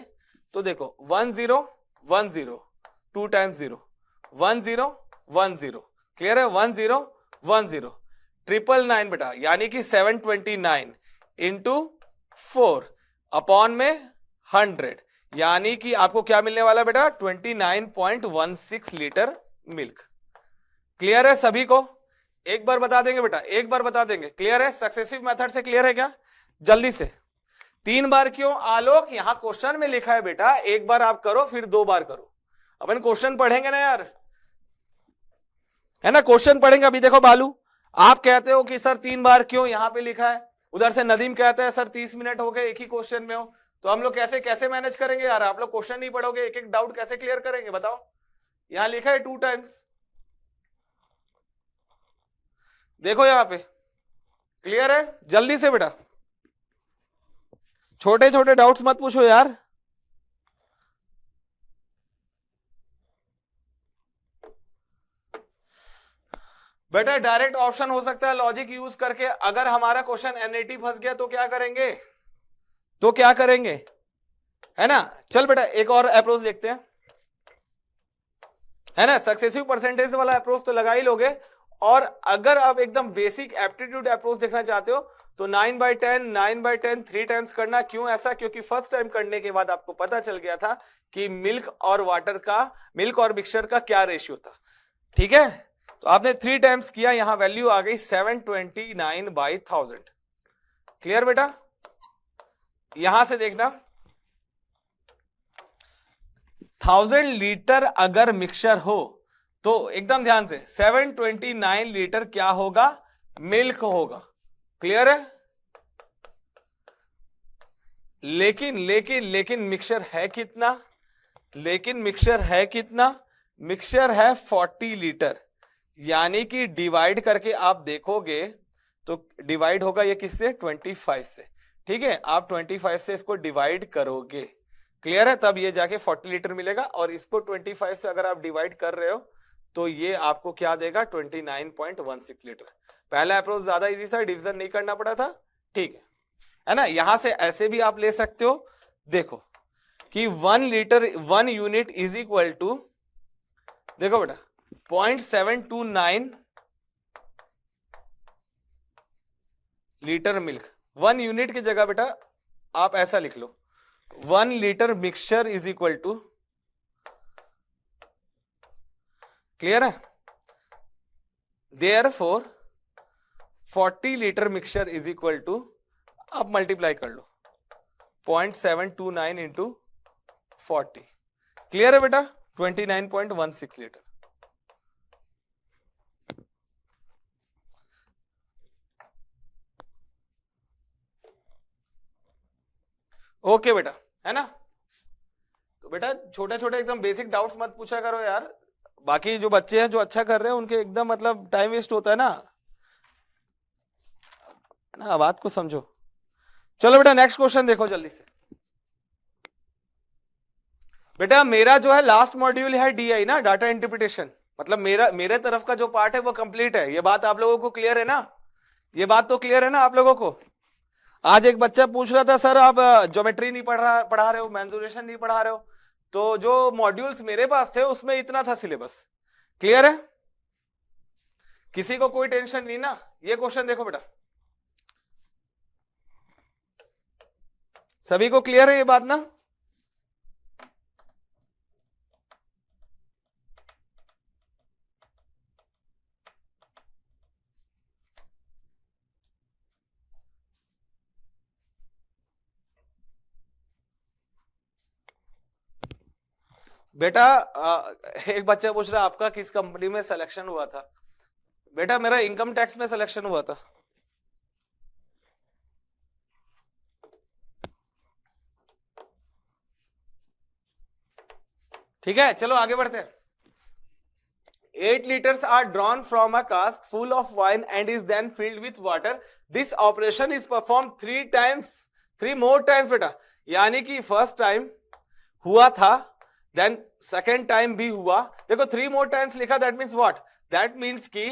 तो देखो 1 0 1 0, 2 टाइम्स 0, 1 0 1 0, क्लियर है? 1 0 1 0, 999 बेटा, यानी कि 729 इंटू 4 अपॉन में 100, यानी कि आपको क्या मिलने वाला बेटा? 29.16 लीटर मिल्क। क्लियर है सभी को? एक बार बता देंगे बेटा, एक बार बता देंगे। क्लियर है? सक्सेसिव मेथड से क्लियर है क्या? जल्दी से। 3 बार क्यों आलोक? यहां क्वेश्चन में लिखा है बेटा, एक बार आप करो फिर 2 बार करो। अपन क्वेश्चन पढ़ेंगे ना यार, है ना? क्वेश्चन पढ़ेंगे। अभी देखो बालू, आप कहते हो कि सर 3 बार क्यों, यहां पे लिखा है। उधर से नदीम कहता है सर 30 मिनट हो गए एक ही क्वेश्चन में हो, तो हम लोग कैसे कैसे मैनेज करेंगे यार? आप लोग क्वेश्चन नहीं पढ़ोगे, एक एक डाउट कैसे क्लियर करेंगे बताओ? यहां लिखा है 2 टाइम्स, देखो यहां पे। क्लियर है? जल्दी से बेटा, छोटे छोटे डाउट्स मत पूछो यार। बेटा डायरेक्ट ऑप्शन हो सकता है लॉजिक यूज करके। अगर हमारा क्वेश्चन एनएटी फंस गया तो क्या करेंगे? तो क्या करेंगे, है ना? चल बेटा एक और अप्रोच देखते हैं, है ना? सक्सेसिव परसेंटेज वाला अप्रोच तो लगा ही लोगे। और अगर आप एकदम बेसिक एप्टीट्यूड अप्रोच देखना चाहते हो तो 9/10 9/10 3 टाइम्स करना। क्यों ऐसा? क्योंकि फर्स्ट टाइम करने के बाद आपको पता चल गया था कि मिल्क और वाटर का, मिल्क और मिक्सचर का क्या रेशियो था। ठीक है? तो आपने 3 टाइम्स किया, यहां वैल्यू आ गई 729/1000। क्लियर बेटा? यहां से देखना, 1000 लीटर अगर मिक्सचर हो तो एकदम ध्यान से 729 लीटर क्या होगा? मिल्क होगा। क्लियर है? लेकिन लेकिन लेकिन मिक्सचर है कितना? लेकिन मिक्सचर है कितना? मिक्सचर है 40 लीटर, यानी कि डिवाइड करके आप देखोगे तो डिवाइड होगा ये किससे? 25 से। ठीक है? आप 25 से इसको डिवाइड करोगे, क्लियर है? तब ये जाके 40 लीटर मिलेगा। और इसको 25 से अगर आप डिवाइड कर रहे हो तो ये आपको क्या देगा? 29.16 लीटर। पहला अप्रोच ज्यादा इजी था, डिवीजन नहीं करना पड़ा था। ठीक है ना? यहां से ऐसे भी आप ले सकते हो, देखो कि 1 litre 1 unit is equal to, देखो बेटा 0.729 लीटर मिल्क। 1 यूनिट की जगह बेटा आप ऐसा लिख लो, 1 litre mixture is equal to, clear है? Therefore 40 litre mixture is equal to, आप मल्टीप्लाई कर लो 0.729 इंटू 40। क्लियर है बेटा? 29.16 लीटर। ओके बेटा, है ना? तो बेटा छोटे छोटे एकदम बेसिक डाउट्स मत पूछा करो यार। बाकी जो बच्चे हैं जो अच्छा कर रहे हैं उनके एकदम मतलब टाइम वेस्ट होता है ना। है ना, बात को समझो। चलो बेटा नेक्स्ट क्वेश्चन देखो जल्दी से। बेटा मेरा जो है लास्ट मॉड्यूल है डीआई ना, डाटा इंटरप्रिटेशन, मतलब मेरे तरफ का जो पार्ट है वो कंप्लीट है। ये बात आप लोगों को क्लियर है ना? ये बात तो क्लियर है ना आप लोगों को? आज एक बच्चा पूछ रहा था सर आप ज्योमेट्री नहीं पढ़ा रहे हो, मेंसुरेशन नहीं पढ़ा रहे हो। तो जो मॉड्यूल्स मेरे पास थे उसमें इतना था सिलेबस। क्लियर है? किसी को कोई टेंशन नहीं ना? ये क्वेश्चन देखो बेटा, सभी को क्लियर है ये बात ना? बेटा एक बच्चा पूछ रहा आपका किस कंपनी में सिलेक्शन हुआ था? बेटा मेरा इनकम टैक्स में सिलेक्शन हुआ था। ठीक है, चलो आगे बढ़ते हैं। 8 liters are drawn from a cask full of wine and is then filled with water. This operation is performed 3 more times बेटा। यानी कि फर्स्ट टाइम हुआ था, देन सेकेंड टाइम भी हुआ। देखो 3 more times लिखा, that means what? That means कि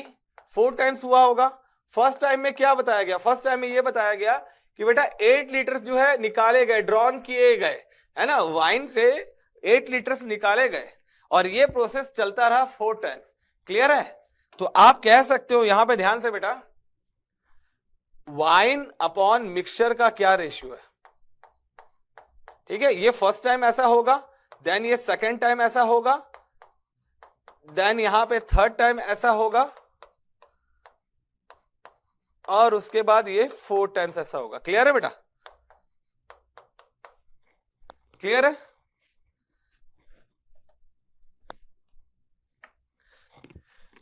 4 times हुआ होगा। फर्स्ट टाइम में क्या बताया गया? फर्स्ट टाइम में ये बताया गया कि बेटा 8 लीटर्स जो है निकाले गए, ड्रॉन किए गए, है ना, वाइन से 8 लीटर्स निकाले गए और ये प्रोसेस चलता रहा 4 टाइम्स। क्लियर है? तो आप कह सकते हो यहां पे ध्यान से बेटा, वाइन अपॉन मिक्सचर का क्या रेशियो है। ठीक है, ये फर्स्ट टाइम ऐसा होगा, देन ये सेकेंड टाइम ऐसा होगा, देन यहां पे थर्ड टाइम ऐसा होगा और उसके बाद ये 4 टाइम्स ऐसा होगा। क्लियर है बेटा? क्लियर है?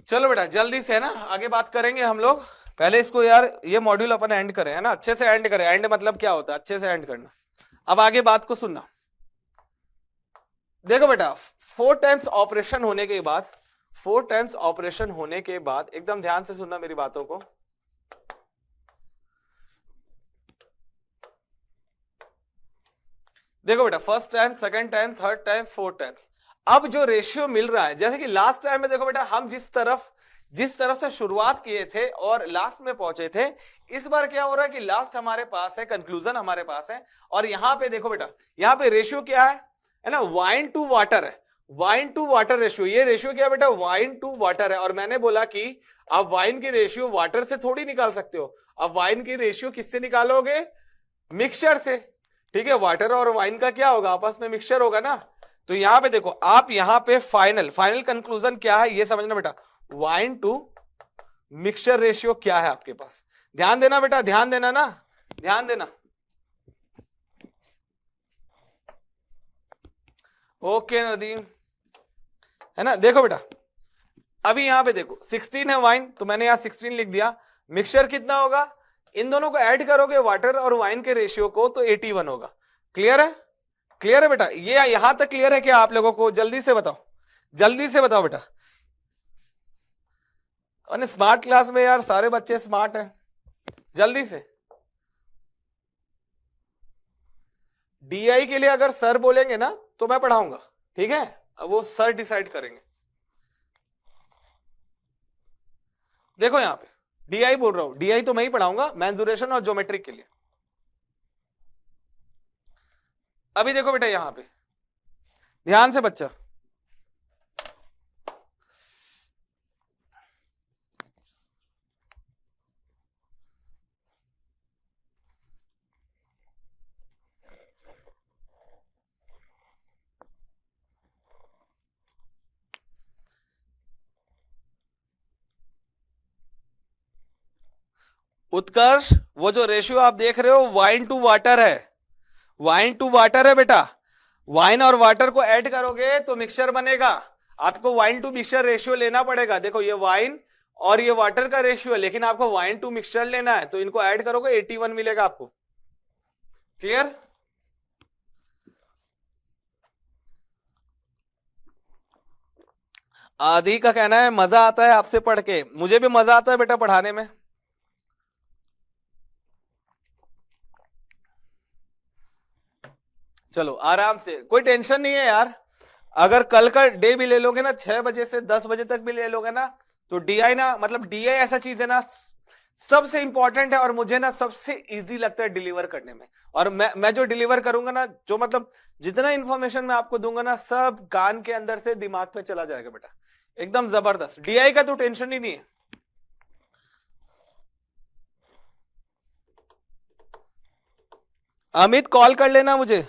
चलो बेटा जल्दी से है ना आगे बात करेंगे हम लोग। पहले इसको यार ये मॉड्यूल अपन एंड करें, है ना, अच्छे से एंड करें। एंड मतलब क्या होता है? अच्छे से एंड करना। अब आगे बात को सुनना। देखो बेटा 4 टाइम्स ऑपरेशन होने के बाद, 4 टाइम्स ऑपरेशन होने के बाद एकदम ध्यान से सुनना मेरी बातों को। देखो बेटा first time, second time, third time, 4 times. अब जो रेशियो मिल रहा है, जैसे कि लास्ट टाइम में देखो बेटा हम जिस तरफ से शुरुआत किए थे और लास्ट में पहुंचे थे, इस बार क्या हो रहा है कि लास्ट हमारे पास है, कंक्लूजन हमारे पास है। और यहां पे देखो बेटा, यहां पे रेशियो क्या है ना, वाइन टू वाटर है, वाइन टू वाटर रेशियो। ये रेशियो क्या है बेटा? वाइन टू वाटर है। और मैंने बोला कि आप वाइन की रेशियो वाटर से थोड़ी निकाल सकते हो, आप वाइन की रेशियो किससे निकालोगे? मिक्सचर से। ठीक है, वाटर और वाइन का क्या होगा? आपस में मिक्सचर होगा ना। तो यहां पे देखो, आप यहां पे फाइनल कंक्लूजन क्या है ये समझना बेटा, वाइन टू मिक्सचर रेशियो क्या है आपके पास। ध्यान देना बेटा, ध्यान देना ना, ध्यान देना। ओके नदीम, है ना। देखो बेटा अभी यहां पे देखो 16 है वाइन, तो मैंने यहां 16 लिख दिया। मिक्सचर कितना होगा? इन दोनों को ऐड करोगे वाटर और वाइन के रेशियो को, तो 81 होगा। क्लियर है? क्लियर है बेटा? ये यहां तक क्लियर है क्या आप लोगों को? जल्दी से बताओ, जल्दी से बताओ बेटा। और स्मार्ट क्लास में यार सारे बच्चे स्मार्ट हैं, जल्दी से। डीआई के लिए अगर सर बोलेंगे ना तो मैं पढ़ाऊंगा, ठीक है, अब वो सर डिसाइड करेंगे। देखो यहां पे डीआई बोल रहा हूं, डीआई तो मैं ही पढ़ाऊंगा, मेंसुरेशन और ज्योमेट्री के लिए। अभी देखो बेटा यहां पे ध्यान से बच्चा, उत्कर्ष वो जो रेशियो आप देख रहे हो वाइन टू वाटर है, वाइन टू वाटर है बेटा। वाइन और वाटर को ऐड करोगे तो मिक्सचर बनेगा। आपको वाइन टू मिक्सचर रेशियो लेना पड़ेगा। देखो ये वाइन और ये वाटर का रेशियो है, लेकिन आपको वाइन टू मिक्सचर लेना है, तो इनको ऐड करोगे 81 मिलेगा आपको। क्लियर? आदि का कहना है मजा आता है आपसे पढ़ के। मुझे भी मजा आता है बेटा पढ़ाने में। चलो आराम से, कोई टेंशन नहीं है यार। अगर कल का डे भी ले लोगे ना, 6 बजे से 10 बजे तक भी ले लोगे ना, तो डीआई ना, मतलब डीआई ऐसा चीज है ना, सबसे इंपॉर्टेंट है और मुझे ना सबसे इजी लगता है डिलीवर करने में। और मैं जो डिलीवर करूंगा ना, जो मतलब जितना इंफॉर्मेशन मैं आपको दूंगा ना, सब कान के अंदर से दिमाग में चला जाएगा बेटा, एकदम जबरदस्त। डीआई का तो टेंशन ही नहीं है। अमित कॉल कर लेना मुझे।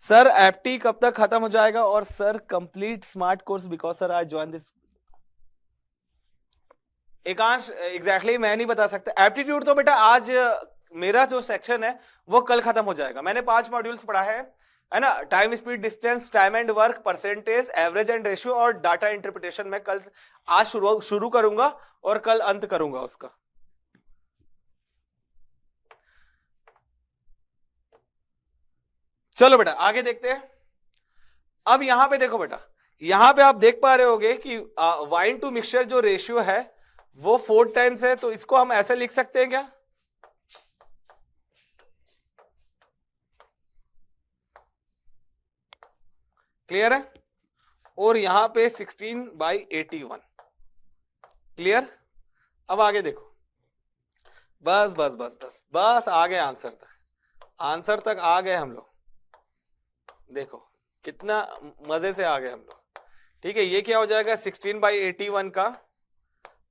सर एफटी कब तक खत्म हो जाएगा? और sir complete smart course because sir I join this. Ekansh exactly मैं नहीं बता सकता। एप्टीट्यूड तो बेटा आज मेरा जो सेक्शन है वो कल खत्म हो जाएगा। मैंने 5 मॉड्यूल्स पढ़ा है ना, time speed distance, time and work, percentage, average and ratio और डाटा इंटरप्रिटेशन। मैं कल आज शुरू करूंगा और कल अंत करूंगा उसका। चलो बेटा आगे देखते हैं। अब यहां पे देखो बेटा, यहां पे आप देख पा रहे होगे कि वाइन टू मिक्सचर जो रेशियो है वो 4 टाइम्स है, तो इसको हम ऐसे लिख सकते हैं क्या? क्लियर है? और यहां पे 16/81। क्लियर? अब आगे देखो, बस बस बस बस बस आ गए आंसर तक, आंसर तक आ गए हम लोग। देखो कितना मजे से आ गए हम लोग। ठीक है, ये क्या हो जाएगा? 16/81 का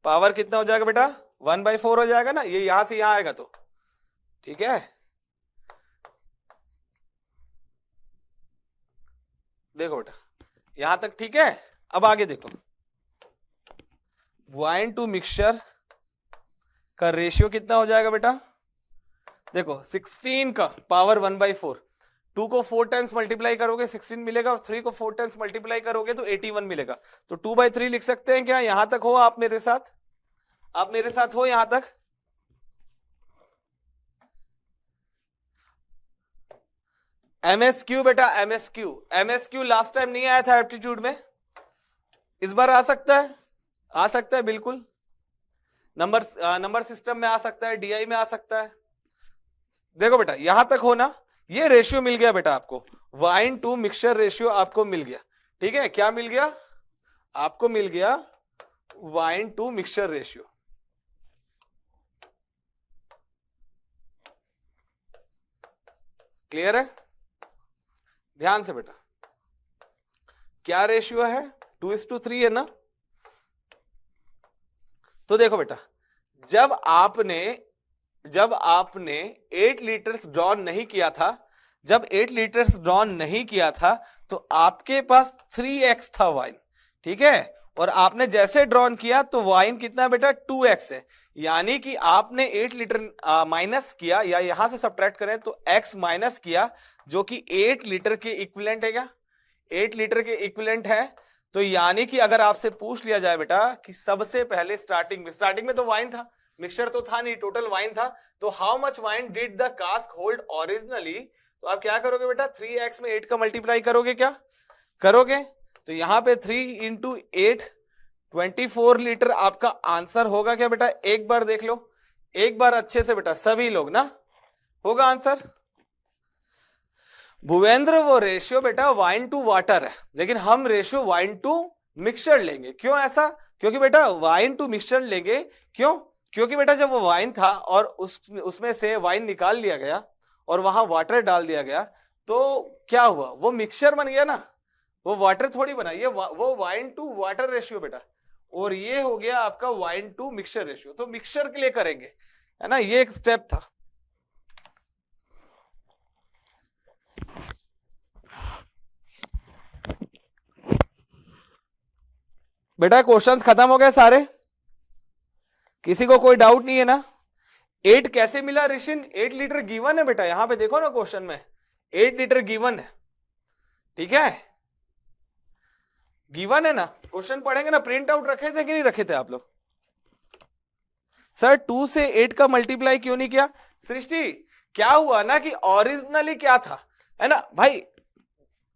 पावर कितना हो जाएगा बेटा? 1/4 हो जाएगा ना, ये यहां से यहां आएगा तो। ठीक है, देखो बेटा यहां तक ठीक है। अब आगे देखो, वाइन टू मिक्सचर का रेशियो कितना हो जाएगा बेटा? देखो 16 का पावर 1/4, 2 को 4 टाइम्स मल्टीप्लाई करोगे 16 मिलेगा, और 3 को 4 टाइम्स मल्टीप्लाई करोगे तो 81 मिलेगा। तो 2/3 लिख सकते हैं क्या? यहां तक हो आप मेरे साथ? आप मेरे साथ हो यहां तक? एमएसक्यू बेटा, एमएसक्यू, एमएसक्यू लास्ट टाइम नहीं आया था एप्टीट्यूड में, इस बार आ सकता है, आ सकता है बिल्कुल। नंबर सिस्टम में आ सकता है, डीआई में आ सकता है। देखो बेटा यहां तक हो ना, ये रेशियो मिल गया बेटा आपको, वाइन टू मिक्सचर रेशियो आपको मिल गया। ठीक है, क्या मिल गया आपको? मिल गया wine to mixture ratio. Clear है? ध्यान से बेटा, क्या रेशियो है? 2:3 है ना। तो देखो बेटा, जब आपने 8 लीटर्स ड्रॉन नहीं किया था, जब 8 लीटर्स ड्रॉन नहीं किया था तो आपके पास 3x था वाइन। ठीक है, और आपने जैसे ड्रॉन किया तो वाइन कितना बेटा? 2x है। यानी कि आपने 8 लीटर माइनस किया, या यहां से सब्ट्रैक्ट करें तो x माइनस किया, जो कि 8 लीटर के इक्विवेलेंट है। क्या 8 लीटर के इक्विवेलेंट है? तो यानी कि अगर आपसे पूछ लिया जाए बेटा कि सबसे पहले स्टार्टिंग में तो वाइन था, मिक्सचर तो था नहीं, टोटल वाइन था, तो how much wine did the cask hold originally? तो आप क्या करोगे बेटा? 3x में 8 का मल्टीप्लाई करोगे, क्या करोगे? तो यहां पे 3 × 8 24 लीटर आपका आंसर होगा क्या बेटा? एक बार देख लो, एक बार अच्छे से बेटा, सभी लोग ना, होगा आंसर। भुवेंद्र वो रेशियो बेटा वाइन टू वाटर है, लेकिन हम रेशियो वाइन टू मिक्सचर लेंगे। क्यों ऐसा? क्योंकि बेटा वाइन टू मिक्सचर लेंगे, क्यों? क्योंकि बेटा जब वो वाइन था और उसमें से वाइन निकाल लिया गया और वहां वाटर डाल दिया गया, तो क्या हुआ? वो मिक्सचर बन गया ना, वो वाटर थोड़ी बना, ये वो वाइन टू वाटर रेशियो बेटा, और ये हो गया आपका वाइन टू मिक्सचर रेशियो। तो मिक्सचर के लिए करेंगे, है ना, ये एक स्टेप था। बेटा क्वेश्चंस खत्म हो गए सारे, किसी को कोई डाउट नहीं है ना? 8 कैसे मिला ऋषिन? 8 लीटर गिवन है बेटा, यहां पे देखो ना क्वेश्चन में 8 लीटर गिवन है। ठीक है, गिवन है ना, क्वेश्चन पढ़ेंगे ना, प्रिंट आउट रखे थे कि नहीं रखे थे आप लोग? सर 2 से 8 का मल्टीप्लाई क्यों नहीं किया? सृष्टि क्या हुआ ना कि ओरिजिनली क्या था, है ना भाई,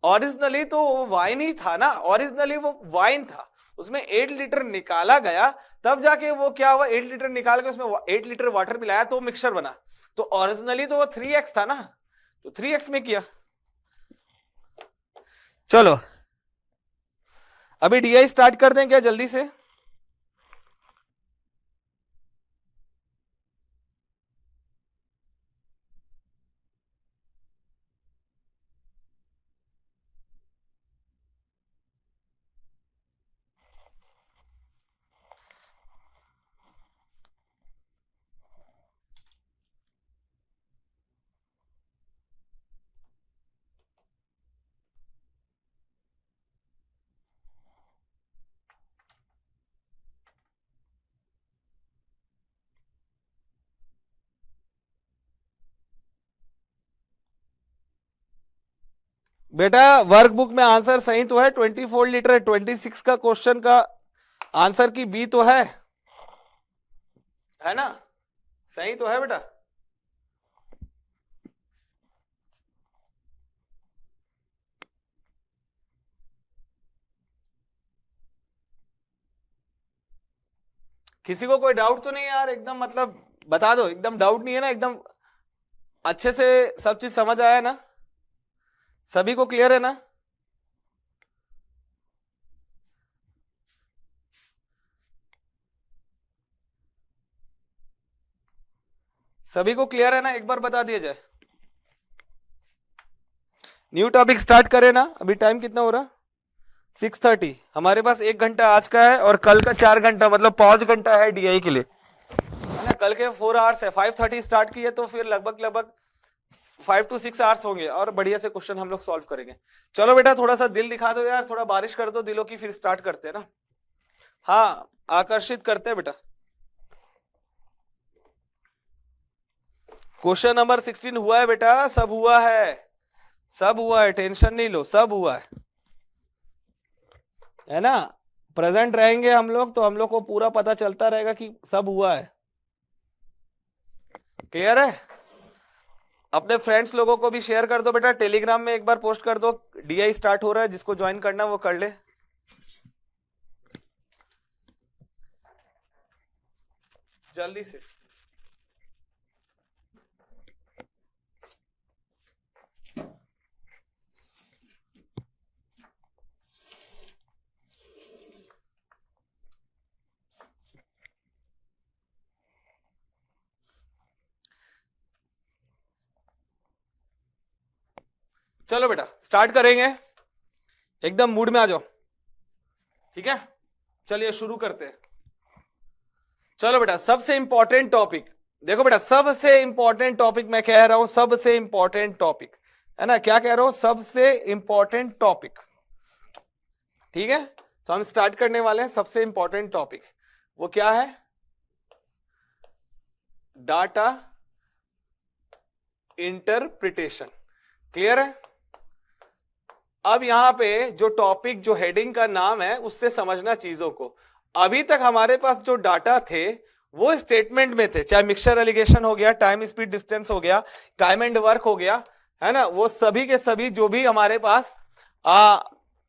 ओरिजिनली तो वो वाइन ही था ना, ओरिजिनली वो वाइन था, उसमें 8 लीटर निकाला गया, तब जाके वो क्या हुआ, 8 लीटर निकाल के उसमें 8 लीटर वाटर मिलाया तो मिक्सचर बना। तो ओरिजिनली तो वो 3x था ना, तो 3x में किया। चलो अभी डीआई स्टार्ट कर दें क्या जल्दी से? बेटा वर्कबुक में आंसर सही तो है, 24 लीटर 26 का क्वेश्चन का आंसर की बी तो है ना, सही तो है बेटा। किसी को कोई डाउट तो नहीं यार? एकदम मतलब बता दो, एकदम डाउट नहीं है ना? एकदम अच्छे से सब चीज समझ आया ना? सभी को क्लियर है ना? सभी को क्लियर है ना? एक बार बता दिया जाए। न्यू टॉपिक स्टार्ट करें ना? अभी टाइम कितना हो रहा? 6:30। हमारे पास 1 घंटा आज का है और कल का 4 घंटा, मतलब 5 घंटा है डीआई के लिए, है ना? कल के 4 आवर्स है, 5:30 स्टार्ट किए तो फिर लगभग 5 to 6 आवर्स होंगे और बढ़िया से क्वेश्चन हम लोग सॉल्व करेंगे। चलो बेटा थोड़ा सा दिल दिखा दो यार, थोड़ा बारिश कर दो दिलों की, फिर स्टार्ट करते हैं ना। हाँ आकर्षित करते हैं बेटा। क्वेश्चन नंबर 16 हुआ है बेटा, सब हुआ है, सब हुआ है, टेंशन नहीं लो, सब हुआ है ना? प्रेजेंट रहेंगे हम लोग तो हम लोग को पूरा पता चलता रहेगा कि सब हुआ है। क्लियर है? अपने फ्रेंड्स लोगों को भी शेयर कर दो बेटा, टेलीग्राम में एक बार पोस्ट कर दो, डीआई स्टार्ट हो रहा है, जिसको ज्वाइन करना वो कर ले जल्दी से। चलो बेटा स्टार्ट करेंगे, एकदम मूड में आ जाओ, ठीक है? चलिए शुरू करते हैं। चलो बेटा सबसे इंपॉर्टेंट टॉपिक देखो बेटा, सबसे इंपॉर्टेंट टॉपिक मैं कह रहा हूं, सबसे इंपॉर्टेंट टॉपिक, है ना? क्या कह रहा हूं? सबसे इंपॉर्टेंट टॉपिक, ठीक है? तो हम स्टार्ट करने वाले हैं सबसे इंपॉर्टेंट टॉपिक, वो क्या है? Data interpretation. क्लियर है? अब यहां पे जो टॉपिक, जो हेडिंग का नाम है, उससे समझना चीजों को। अभी तक हमारे पास जो डाटा थे वो स्टेटमेंट में थे, चाहे मिक्सचर एलिगेशन हो गया, टाइम स्पीड डिस्टेंस हो गया, टाइम एंड वर्क हो गया, है ना? वो सभी के सभी जो भी हमारे पास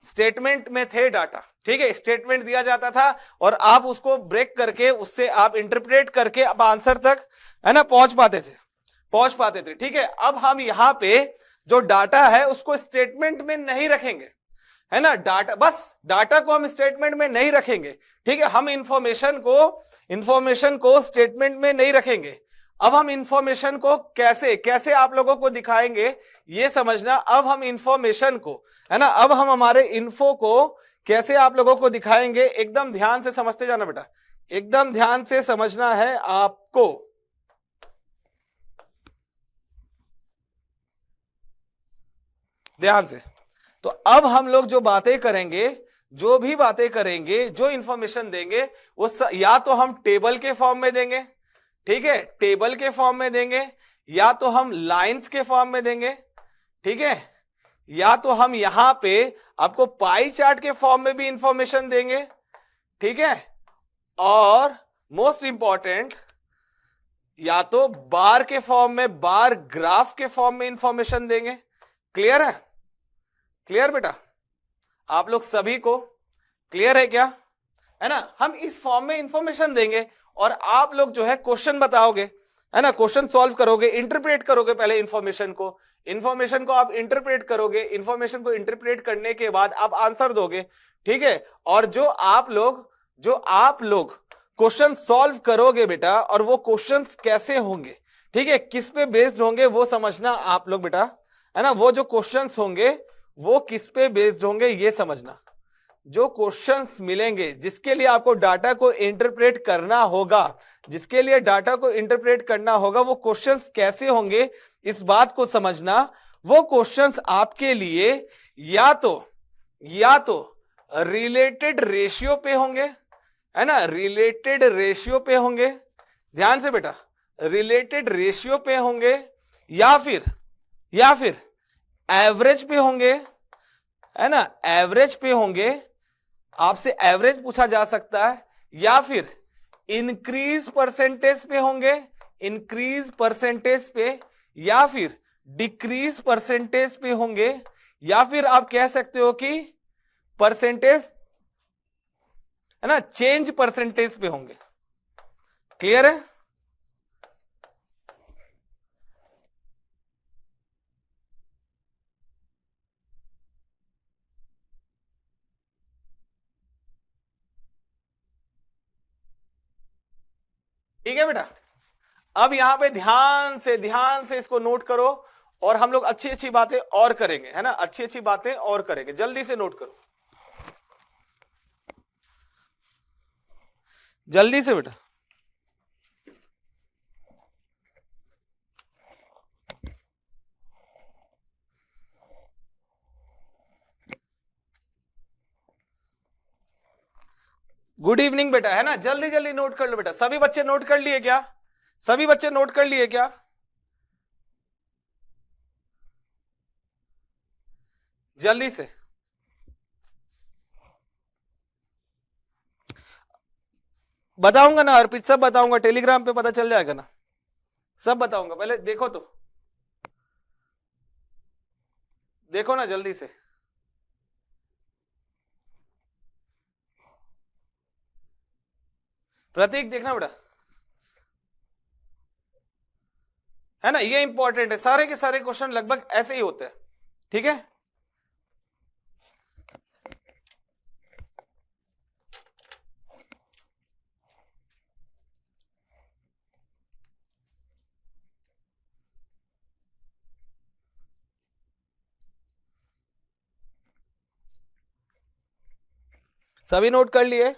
स्टेटमेंट में थे डाटा, ठीक है? स्टेटमेंट दिया जाता था और आप उसको ब्रेक करके, उससे आप इंटरप्रेट करके अब आंसर तक, है ना, पहुंच पाते थे, ठीक है? अब हम यहां पे जो डाटा है उसको स्टेटमेंट में नहीं रखेंगे, है ना? डाटा को हम स्टेटमेंट में नहीं रखेंगे, ठीक है? हम इंफॉर्मेशन को स्टेटमेंट में नहीं रखेंगे। अब हम इंफॉर्मेशन को कैसे आप लोगों को दिखाएंगे ये समझना। अब हम इंफॉर्मेशन को, है ना, अब हम हमारे इन्फो को कैसे आप लोगों को दिखाएंगे, एकदम ध्यान से समझते जाना बेटा, एकदम ध्यान से समझना है आपको। ध्यान से। तो अब हम लोग जो बातें करेंगे, जो भी बातें करेंगे, जो इंफॉर्मेशन देंगे, वो या तो हम टेबल के फॉर्म में देंगे, ठीक है? टेबल के फॉर्म में देंगे, या तो हम लाइंस के फॉर्म में देंगे, ठीक है? या तो हम यहां पे आपको पाई चार्ट के फॉर्म में भी इंफॉर्मेशन देंगे, ठीक है? और मोस्ट इंपॉर्टेंट, या तो बार के फॉर्म में, बार ग्राफ के फॉर्म में इंफॉर्मेशन देंगे। क्लियर है? क्लियर बेटा? आप लोग सभी को क्लियर है क्या? है ना? हम इस फॉर्म में इंफॉर्मेशन देंगे और आप लोग जो है क्वेश्चन बताओगे, है ना, क्वेश्चन सॉल्व करोगे, इंटरप्रेट करोगे पहले इंफॉर्मेशन को आप इंटरप्रेट करोगे, इंफॉर्मेशन को इंटरप्रेट करने के बाद आप आंसर दोगे, ठीक है? और जो आप लोग क्वेश्चन सॉल्व करोगे बेटा, और वो क्वेश्चंस कैसे होंगे, ठीक है, किस पे बेस्ड होंगे वो समझना आप लोग बेटा, है ना? वो जो क्वेश्चंस होंगे वो किस पे बेस्ड होंगे ये समझना। जो क्वेश्चंस मिलेंगे जिसके लिए आपको डाटा को इंटरप्रेट करना होगा, वो क्वेश्चंस कैसे होंगे इस बात को समझना। वो क्वेश्चंस आपके लिए या तो रिलेटेड रेशियो पे होंगे, है ना, रिलेटेड रेशियो पे होंगे, ध्यान से बेटा, रिलेटेड रेशियो पे होंगे, या फिर एवरेज पे होंगे, है ना, एवरेज पे होंगे, आपसे एवरेज पूछा जा सकता है, या फिर इंक्रीज परसेंटेज पे होंगे, इंक्रीज परसेंटेज पे, या फिर डिक्रीज परसेंटेज पे होंगे, या फिर आप कह सकते हो कि परसेंटेज, है ना, चेंज परसेंटेज पे होंगे। क्लियर है? ठीक है बेटा? अब यहां पे ध्यान से इसको नोट करो, और हम लोग अच्छी अच्छी बातें और करेंगे, है ना, अच्छी अच्छी बातें और करेंगे। जल्दी से नोट करो, जल्दी से बेटा। गुड इवनिंग बेटा, है ना? जल्दी जल्दी नोट कर लो बेटा। सभी बच्चे नोट कर लिए क्या? सभी बच्चे नोट कर लिए क्या? जल्दी से बताऊंगा ना अर्पित, सब बताऊंगा, टेलीग्राम पे पता चल जाएगा ना, सब बताऊंगा। पहले देखो तो, देखो ना जल्दी से। प्रतीक देखना बेटा, है ना, ये इंपॉर्टेंट है। सारे के सारे क्वेश्चन लगभग ऐसे ही होते हैं, ठीक है? सभी नोट कर लिए?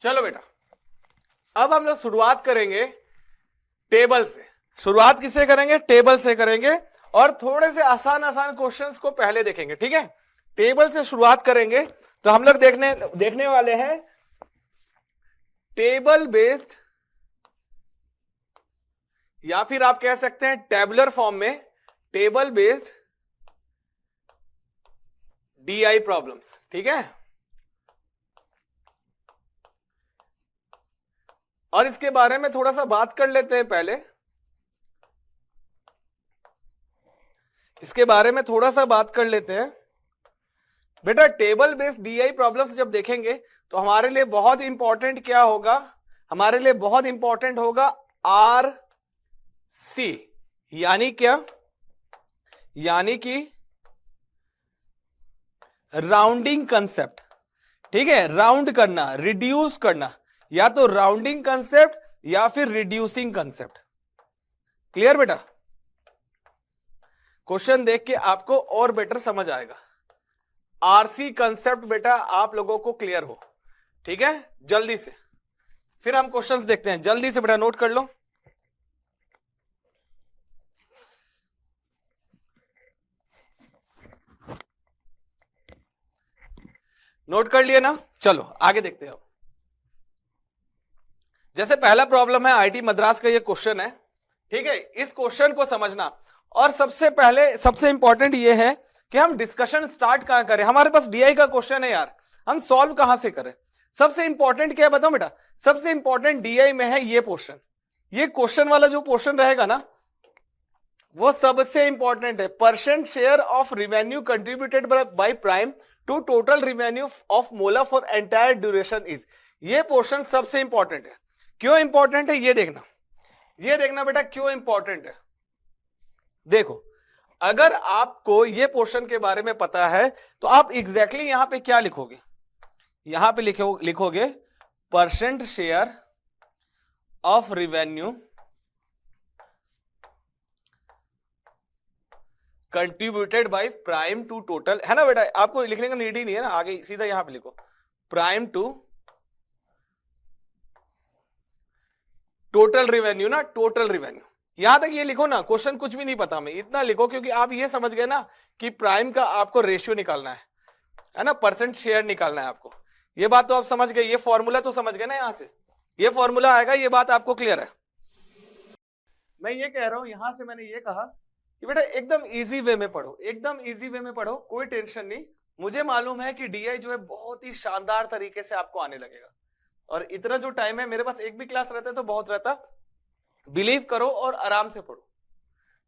चलो बेटा, अब हम लोग शुरुआत करेंगे टेबल से। शुरुआत किससे करेंगे? टेबल से करेंगे, और थोड़े से आसान आसान क्वेश्चंस को पहले देखेंगे, ठीक है? टेबल से शुरुआत करेंगे। तो हम लोग देखने वाले हैं टेबल बेस्ड, या फिर आप कह सकते हैं टेबुलर फॉर्म में टेबल बेस्ड डीआई प्रॉब्लम्स, ठीक है? और इसके बारे में थोड़ा सा बात कर लेते हैं पहले, इसके बारे में थोड़ा सा बात कर लेते हैं बेटा। टेबल बेस्ड डीआई प्रॉब्लम्स जब देखेंगे तो हमारे लिए बहुत इंपॉर्टेंट क्या होगा? हमारे लिए बहुत इंपॉर्टेंट होगा आर सी, यानी क्या? यानी कि राउंडिंग कंसेप्ट, ठीक है? राउंड करना, रिड्यूस करना, या तो राउंडिंग कंसेप्ट या फिर रिड्यूसिंग कंसेप्ट। क्लियर बेटा? क्वेश्चन देख के आपको और बेटर समझ आएगा। आरसी कंसेप्ट बेटा आप लोगों को क्लियर हो, ठीक है? जल्दी से फिर हम क्वेश्चंस देखते हैं। जल्दी से बेटा नोट कर लो। नोट कर लिए ना, चलो आगे देखते हैं। जैसे पहला प्रॉब्लम है आईआईटी मद्रास का ये क्वेश्चन है, ठीक है, इस क्वेश्चन को समझना। और सबसे पहले सबसे इंपॉर्टेंट ये है कि हम डिस्कशन स्टार्ट कहां करें। हमारे पास डीआई का क्वेश्चन है यार, हम सॉल्व कहां से करें। सबसे इंपॉर्टेंट क्या है बताओ बेटा, सबसे इंपॉर्टेंट डीआई में है ये पोर्शन, ये क्वेश्चन वाला जो पोर्शन रहेगा ना वो सबसे इंपॉर्टेंट है। Percent share of revenue contributed by prime to total revenue of Mola for entire duration is, ये पोर्शन सबसे इंपॉर्टेंट है। क्यों इंपॉर्टेंट है ये देखना, ये देखना बेटा क्यों इंपॉर्टेंट है। देखो अगर आपको ये पोर्शन के बारे में पता है तो आप एग्जैक्टली यहां पे क्या लिखोगे, यहां पे लिखोगे percent share of revenue contributed by prime to total, है ना बेटा, आपको लिखने का नीड ही नहीं है ना, आगे सीधा यहां पे लिखो प्राइम टू टोटल रिवेन्यू ना, टोटल रिवेन्यू। यहां तक ये लिखो ना, क्वेश्चन कुछ भी नहीं पता हमें, इतना लिखो क्योंकि आप ये समझ गए ना कि प्राइम का आपको रेशियो निकालना है ना, परसेंट शेयर निकालना है आपको। ये बात तो आप समझ गए, ये फॉर्मूला तो समझ गए ना, यहां से ये फॉर्मूला आएगा, ये बात आपको क्लियर है। मैं ये कह रहा हूं, यहां से मैंने ये कहा कि बेटा एकदम इजी वे में पढ़ो, एकदम इजी वे में पढ़ो, कोई टेंशन नहीं। मुझे मालूम है कि डीआई जो है बहुत ही शानदार तरीके से आपको आने लगेगा, और इतना जो टाइम है मेरे पास एक भी क्लास रहता है तो बहुत रहता, बिलीव करो और आराम से पढ़ो,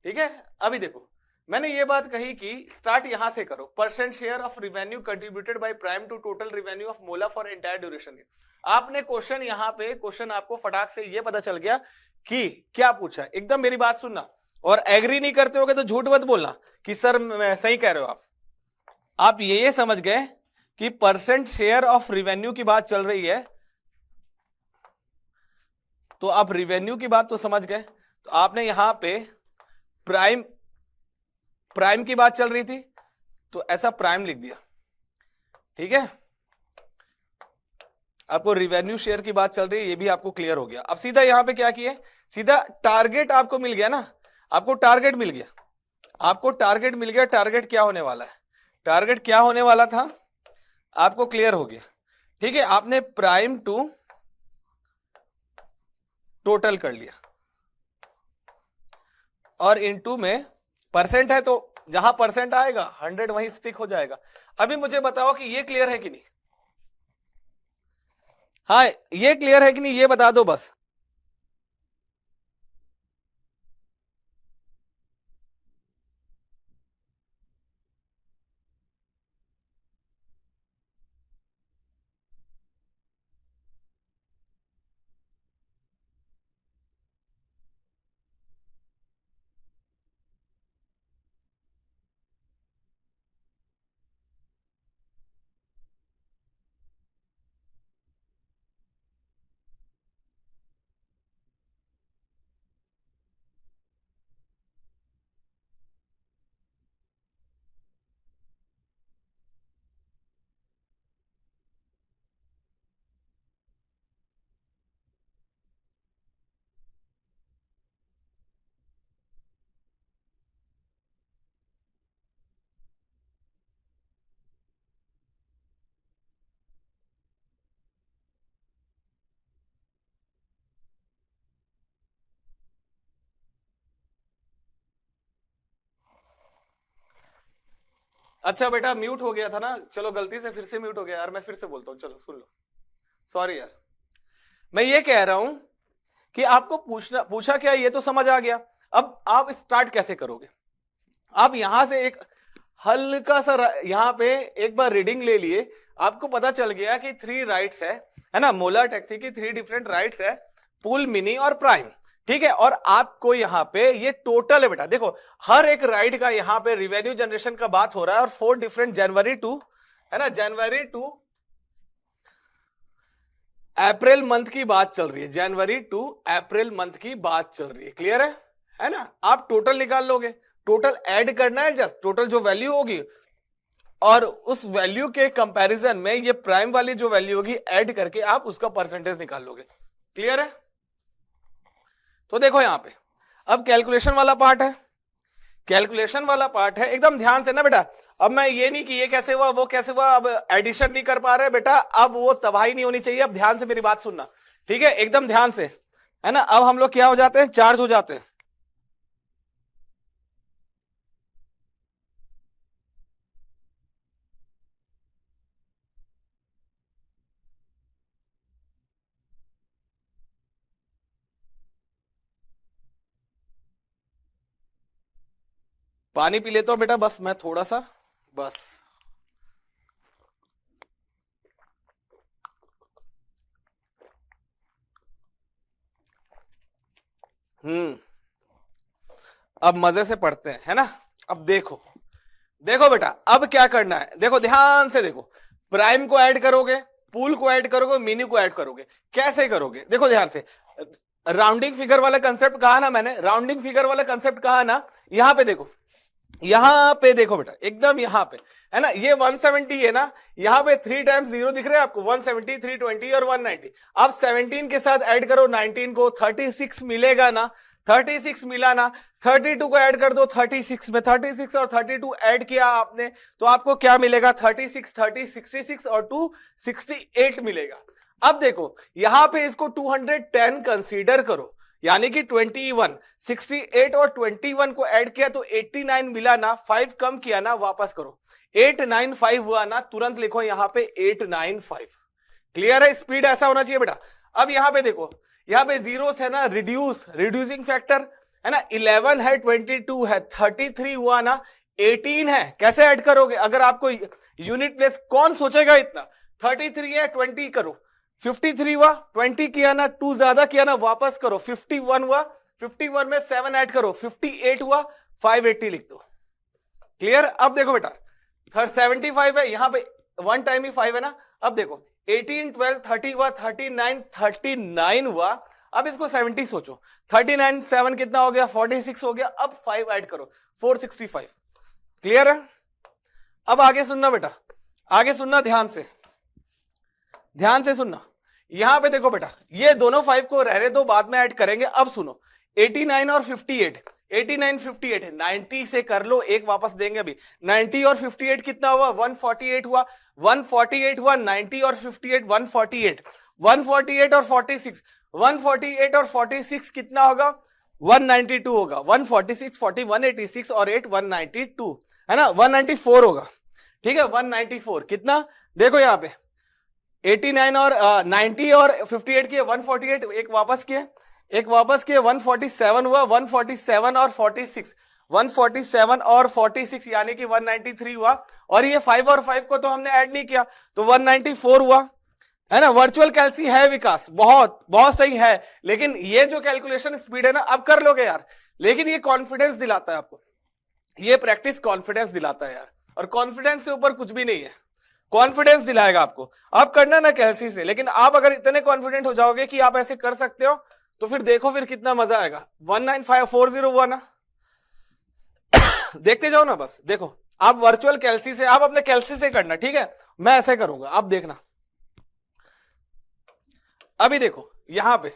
ठीक है। अभी देखो मैंने ये बात कही कि स्टार्ट यहां से करो, percent share of revenue contributed by prime to total revenue of Mola for entire duration. आपने क्वेश्चन यहां पे, क्वेश्चन आपको फटाक से ये पता चल गया कि क्या पूछा है। एकदम मेरी बात सुनना, और एग्री नहीं करते होगे तो झूठ मत बोलना कि सर मैं सही कह रहे हो आप ये समझ गए कि परसेंट शेयर ऑफ रिवेन्यू की बात चल रही है, तो आप रिवेन्यू की बात तो समझ गए, तो आपने यहां पे प्राइम की बात चल रही थी तो ऐसा प्राइम लिख दिया, ठीक है। आपको रिवेन्यू शेयर की बात चल रही है, ये भी आपको क्लियर हो गया। अब सीधा यहां पे क्या किए, सीधा टारगेट आपको मिल गया ना, आपको टारगेट मिल गया, आपको टारगेट मिल गया। टारगेट क्या होने वाला है, टारगेट क्या होने वाला था आपको क्लियर हो गया, ठीक है। आपने प्राइम टू टोटल कर लिया, और इनटू में परसेंट है तो जहां परसेंट आएगा 100 वहीं स्टिक हो जाएगा। अभी मुझे बताओ कि ये क्लियर है कि नहीं, हाँ ये क्लियर है कि नहीं, ये बता दो बस। अच्छा बेटा म्यूट हो गया था ना, चलो गलती से फिर से म्यूट हो गया यार, मैं फिर से बोलता हूं, चलो सुन लो, सॉरी यार। मैं ये कह रहा हूं कि आपको पूछा क्या ये तो समझ आ गया। अब आप स्टार्ट कैसे करोगे, आप यहां से एक हल्का सा यहां पे एक बार रीडिंग ले लिए, आपको पता चल गया कि 3 राइट्स है ना, मोला टैक्सी की 3 डिफरेंट राइट्स है, पूल, मिनी और प्राइम, ठीक है। और आपको यहां पे ये टोटल है बेटा, देखो हर एक राइट का यहां पे रिवेन्यू जनरेशन का बात हो रहा है, और 4 डिफरेंट जनवरी टू, है ना, जनवरी टू अप्रैल मंथ की बात चल रही है, जनवरी टू अप्रैल मंथ की बात चल रही है, क्लियर है ना। आप टोटल निकाल लोगे, टोटल ऐड करना है, जस्ट टोटल जो वैल्यू होगी और उस वैल्यू के कंपैरिजन में ये प्राइम वाली जो वैल्यू होगी ऐड करके आप उसका परसेंटेज निकाल लोगे, क्लियर है। तो देखो यहां पे अब कैलकुलेशन वाला पार्ट है, कैलकुलेशन वाला पार्ट है, एकदम ध्यान से ना बेटा। अब मैं ये नहीं कि ये कैसे हुआ वो कैसे हुआ, अब एडिशन नहीं कर पा रहे बेटा, अब वो तबाही नहीं होनी चाहिए। अब ध्यान से मेरी बात सुनना, ठीक है, एकदम ध्यान से, है ना। अब हम लोग क्या हो जाते हैं, चार्ज हो जाते हैं। पानी पी लेता हूं बेटा, बस मैं थोड़ा सा, बस। अब मजे से पढ़ते हैं, है ना। अब देखो, देखो बेटा, अब क्या करना है, देखो ध्यान से देखो। प्राइम को ऐड करोगे, पूल को ऐड करोगे, मिनी को ऐड करोगे, कैसे करोगे, देखो ध्यान से। राउंडिंग फिगर वाला कंसेप्ट कहा ना मैंने, राउंडिंग फिगर वाला कंसेप्ट कहा ना। यहां पे देखो, यहां पे देखो बेटा, एकदम यहां पे, है ना, ये 170 है ना, यहां पे 3 टाइम्स 0 दिख रहे हैं आपको, 170, 320 और 190। अब 17 के साथ ऐड करो 19 को, 36 मिलेगा ना, 36 मिला ना। 32 को ऐड कर दो 36 में, 36 और 32 ऐड किया आपने, तो आपको क्या मिलेगा, 36, 30, 66 और 2 68 मिलेगा। अब देखो यहां पे इसको 210 कंसीडर करो, यानी कि 21, 68 और 21 को ऐड किया तो 89 मिला ना, 5 कम किया ना, वापस करो, 895 हुआ ना, तुरंत लिखो यहां पे 895। क्लियर है, स्पीड ऐसा होना चाहिए बेटा। अब यहां पे देखो, यहां पे जीरोस है ना, रिड्यूसिंग फैक्टर है ना, 11 है, 22 है, 33 हुआ ना, 18 है। कैसे ऐड करोगे, अगर आपको यूनिट प्लेस, कौन सोचेगा इतना, 33 है 20 करो, 53 हुआ, 20 किया ना, 2 ज्यादा किया ना, वापस करो, 51 हुआ, 51 में 7 ऐड करो, 58 हुआ, 580 लिख दो। क्लियर। अब देखो बेटा 75 है, यहां पे 1 टाइम ही 5 है ना। अब देखो 18, 12, 30 हुआ, 39 हुआ। अब इसको 70 सोचो, 39, 7 कितना हो गया, 46 हो गया। अब 5 ऐड करो, 465। क्लियर है। अब आगे सुनना बेटा, आगे सुनना ध्यान से, ध्यान से सुनना। यहां पे देखो बेटा, ये दोनों 5 को रहने दो, बाद में ऐड करेंगे। अब सुनो, 89 और 58, 89, 58, 90 से कर लो, एक वापस देंगे अभी। 90 और 58 कितना हुआ, 148 हुआ, 148 हुआ, 90 और 58, 148, 148 और 46, 148 और 46 कितना होगा, 192 होगा, 146, 40, 186 और 8, 192 है ना, 194 होगा। ठीक है, 194 कितना, देखो यहां पे 89 और 90 और 58 किए, 148, एक वापस किए, एक वापस किए, 147 हुआ, 147 और 46, 147 और 46 यानी कि 193 हुआ। और ये 5 और 5 को तो हमने ऐड नहीं किया, तो 194 हुआ, है ना। वर्चुअल कैलसी है विकास, बहुत बहुत सही है, लेकिन ये जो कैलकुलेशन स्पीड है ना, अब कर लोगे यार, लेकिन ये कॉन्फिडेंस दिलाता है आपको, ये प्रैक्टिस कॉन्फिडेंस दिलाता है यार, और कॉन्फिडेंस से ऊपर कुछ भी नहीं है। कॉन्फिडेंस दिलाएगा आपको, आप करना ना कैलसी से, लेकिन आप अगर इतने कॉन्फिडेंट हो जाओगे कि आप ऐसे कर सकते हो, तो फिर देखो फिर कितना मजा आएगा। 19540 हुआ ना, देखते जाओ ना, बस देखो। आप वर्चुअल कैलसी से, आप अपने कैलसी से करना, ठीक है, मैं ऐसे करूंगा, आप देखना। अभी देखो यहां पे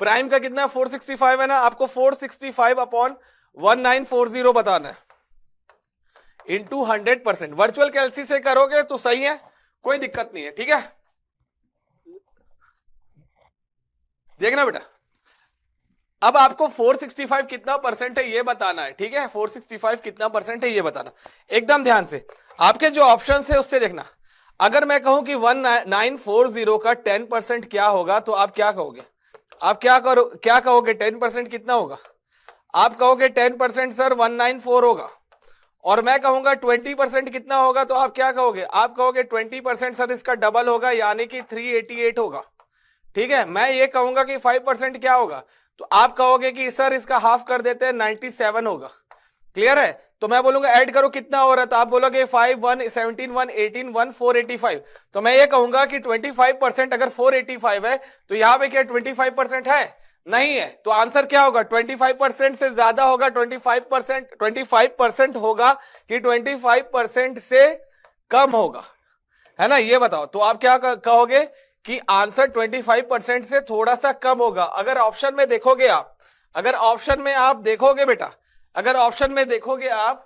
प्राइम का कितना 465 है ना, आपको 465 अपॉन 1940 बताना है, इंटू 100%। वर्चुअल कैलसी से करोगे तो सही है, कोई दिक्कत नहीं है, ठीक है। देखना बेटा, अब आपको 465 कितना परसेंट है ये बताना है, ठीक है, 465 कितना परसेंट है ये बताना, एकदम ध्यान से। आपके जो ऑप्शन है उससे देखना, अगर मैं कहूं कि 1940 का 10% क्या होगा, तो आप क्या कहोगे, आप क्या कहोगे, 10% कितना होगा, आप कहोगे 10% सर 194 होगा। और मैं कहूंगा 20% कितना होगा, तो आप क्या कहोगे, आप कहोगे 20% सर इसका डबल होगा, यानी कि 388 होगा। ठीक है, मैं ये कहूंगा कि 5% क्या होगा, तो आप कहोगे कि सर इसका हाफ कर देते हैं, 97 होगा। क्लियर है, तो मैं बोलूंगा ऐड करो कितना हो रहा है, तो आप बोलोगे 5, 1, 17, 1, 18, 1, 485। तो मैं ये कहूंगा कि 25% अगर 485 है, तो यहां पे क्या 25% है, नहीं है, तो आंसर क्या होगा, 25% से ज्यादा होगा, 25% होगा कि 25% से कम होगा, है ना, ये बताओ। तो आप क्या कहोगे कि आंसर 25% से थोड़ा सा कम होगा। अगर ऑप्शन में देखोगे आप, अगर ऑप्शन में आप देखोगे बेटा, अगर ऑप्शन में देखोगे आप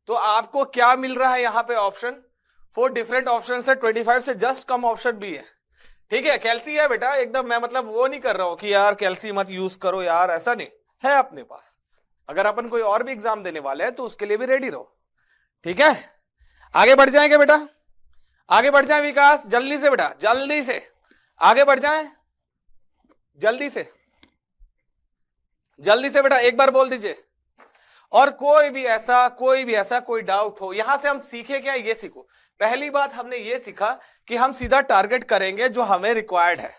तो आपको क्या मिल रहा है यहां पे ऑप्शन, 4 डिफरेंट ऑप्शन है, 25 से जस्ट कम ऑप्शन भी है। ठीक है, कैल्सी है बेटा एकदम, मैं मतलब वो नहीं कर रहा हूं कि यार कैल्सी मत यूज करो यार, ऐसा नहीं है अपने पास। अगर अपन कोई और भी एग्जाम देने वाले हैं तो उसके लिए भी रेडी रहो। ठीक है, आगे बढ़ जाएंगे बेटा, आगे बढ़ जाए विकास, जल्दी से बेटा, जल्दी से आगे बढ़ जाए, जल्दी से बेटा एक बार बोल दीजिए। और कोई भी ऐसा कोई डाउट हो, यहां से हम सीखे क्या, ये सीखो। पहली बात हमने ये सीखा कि हम सीधा टारगेट करेंगे जो हमें रिक्वायर्ड है।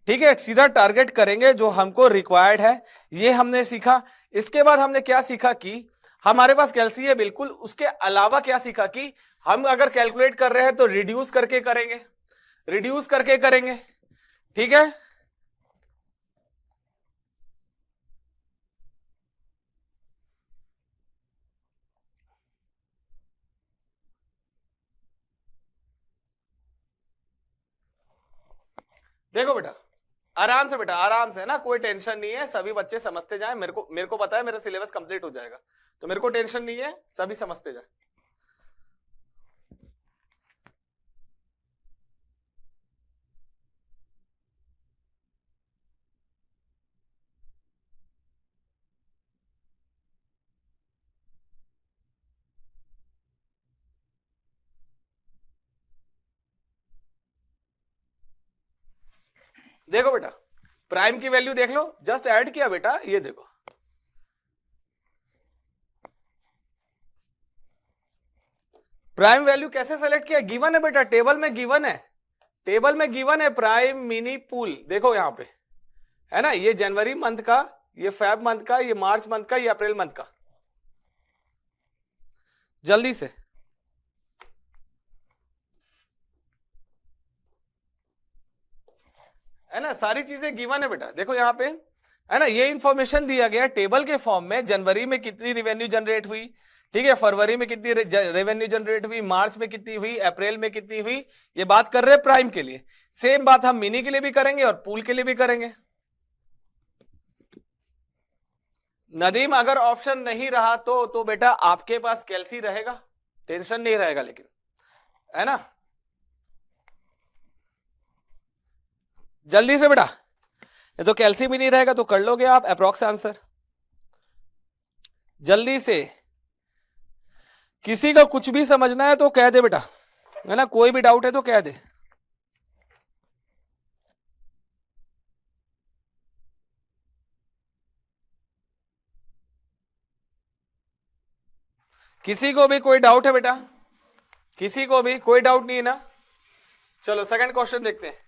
ठीक है, सीधा टारगेट करेंगे जो हमको रिक्वायर्ड है, ये हमने सीखा। इसके बाद हमने क्या सीखा कि हमारे पास कैल्सी है बिल्कुल, उसके अलावा क्या सीखा कि हम अगर कैलकुलेट कर रहे हैं तो रिड्यूस करके करेंगे, रिड्यूस करके करेंगे। ठीक है, देखो बेटा आराम से बेटा, आराम से, ना कोई टेंशन नहीं है, सभी बच्चे समझते जाएं। मेरे को पता है मेरा सिलेबस कंप्लीट हो जाएगा, तो मेरे को टेंशन नहीं है, सभी समझते जाएं। देखो बेटा प्राइम की वैल्यू देख लो, जस्ट ऐड किया बेटा, ये देखो प्राइम वैल्यू कैसे सेलेक्ट किया, गिवन है बेटा, टेबल में गिवन है, टेबल में गिवन है प्राइम मिनी पूल। देखो यहां पे है ना, ये जनवरी मंथ का, ये फेब मंथ का, ये मार्च मंथ का, ये अप्रैल मंथ का। जल्दी से है ना, सारी चीजें गिवन है बेटा। देखो यहां पे है ना, ये इंफॉर्मेशन दिया गया टेबल के फॉर्म में, जनवरी में कितनी रेवेन्यू जनरेट हुई, ठीक है, फरवरी में कितनी रेवेन्यू जनरेट हुई, मार्च में कितनी हुई, अप्रैल में कितनी हुई। ये बात कर रहे हैं प्राइम के लिए। सेम बात हम मिनी के लिए भी करेंगे और पूल के लिए भी करेंगे। नदीम अगर ऑप्शन नहीं रहा तो बेटा आपके पास कैल्सी रहेगा, टेंशन नहीं रहेगा, लेकिन है ना, जल्दी से बेटा, ये तो कैल्सी भी नहीं रहेगा तो कर लोगे आप अप्रोक्स आंसर जल्दी से। किसी का कुछ भी समझना है तो कह दे बेटा, है ना, कोई भी डाउट है तो कह दे। किसी को भी कोई डाउट है बेटा, किसी को भी कोई डाउट नहीं है ना। चलो सेकंड क्वेश्चन देखते हैं,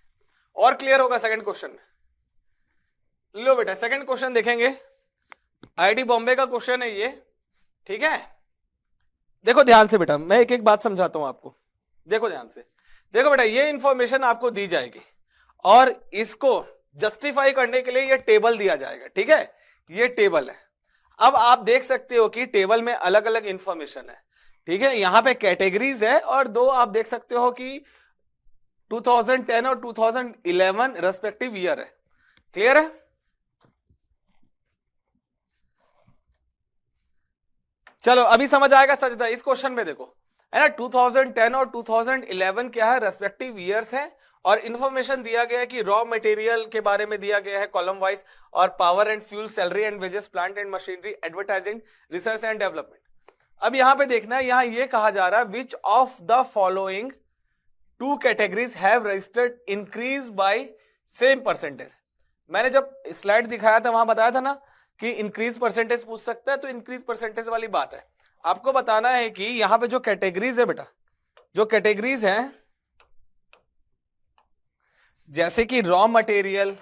और क्लियर होगा सेकंड क्वेश्चन में। लो बेटा सेकंड क्वेश्चन देखेंगे, आईआईटी बॉम्बे का क्वेश्चन है ये। ठीक है, देखो ध्यान से बेटा, मैं एक एक बात समझाता हूं आपको, देखो ध्यान से। देखो बेटा ये इंफॉर्मेशन आपको दी जाएगी और इसको जस्टिफाई करने के लिए ये टेबल दिया जाएगा। ठीक है, ये टेबल है। अब आप देख सकते हो कि टेबल में अलग अलग इंफॉर्मेशन है। ठीक है, यहां पे कैटेगरीज है और दो आप देख सकते हो कि 2010 और 2011 रेस्पेक्टिव ईयर है। क्लियर है, चलो अभी समझ आएगा सजदा। इस क्वेश्चन में देखो है ना, 2010 और 2011 क्या है, रेस्पेक्टिव ईयर्स है, और इंफॉर्मेशन दिया गया है कि रॉ मटेरियल के बारे में दिया गया है कॉलम वाइज, और power and fuel, salary and wages, plant and machinery, advertising, research and development. अब यहां पे देखना है, यहां ये कहा जा रहा है which of the following two categories have registered increase by same percentage. मैंने जब स्लाइड दिखाया था वहां बताया था ना कि इंक्रीज परसेंटेज पूछ सकता है, तो इंक्रीज परसेंटेज वाली बात है। आपको बताना है कि यहां पे जो कैटेगरीज है बेटा, जो कैटेगरीज हैं जैसे कि raw material,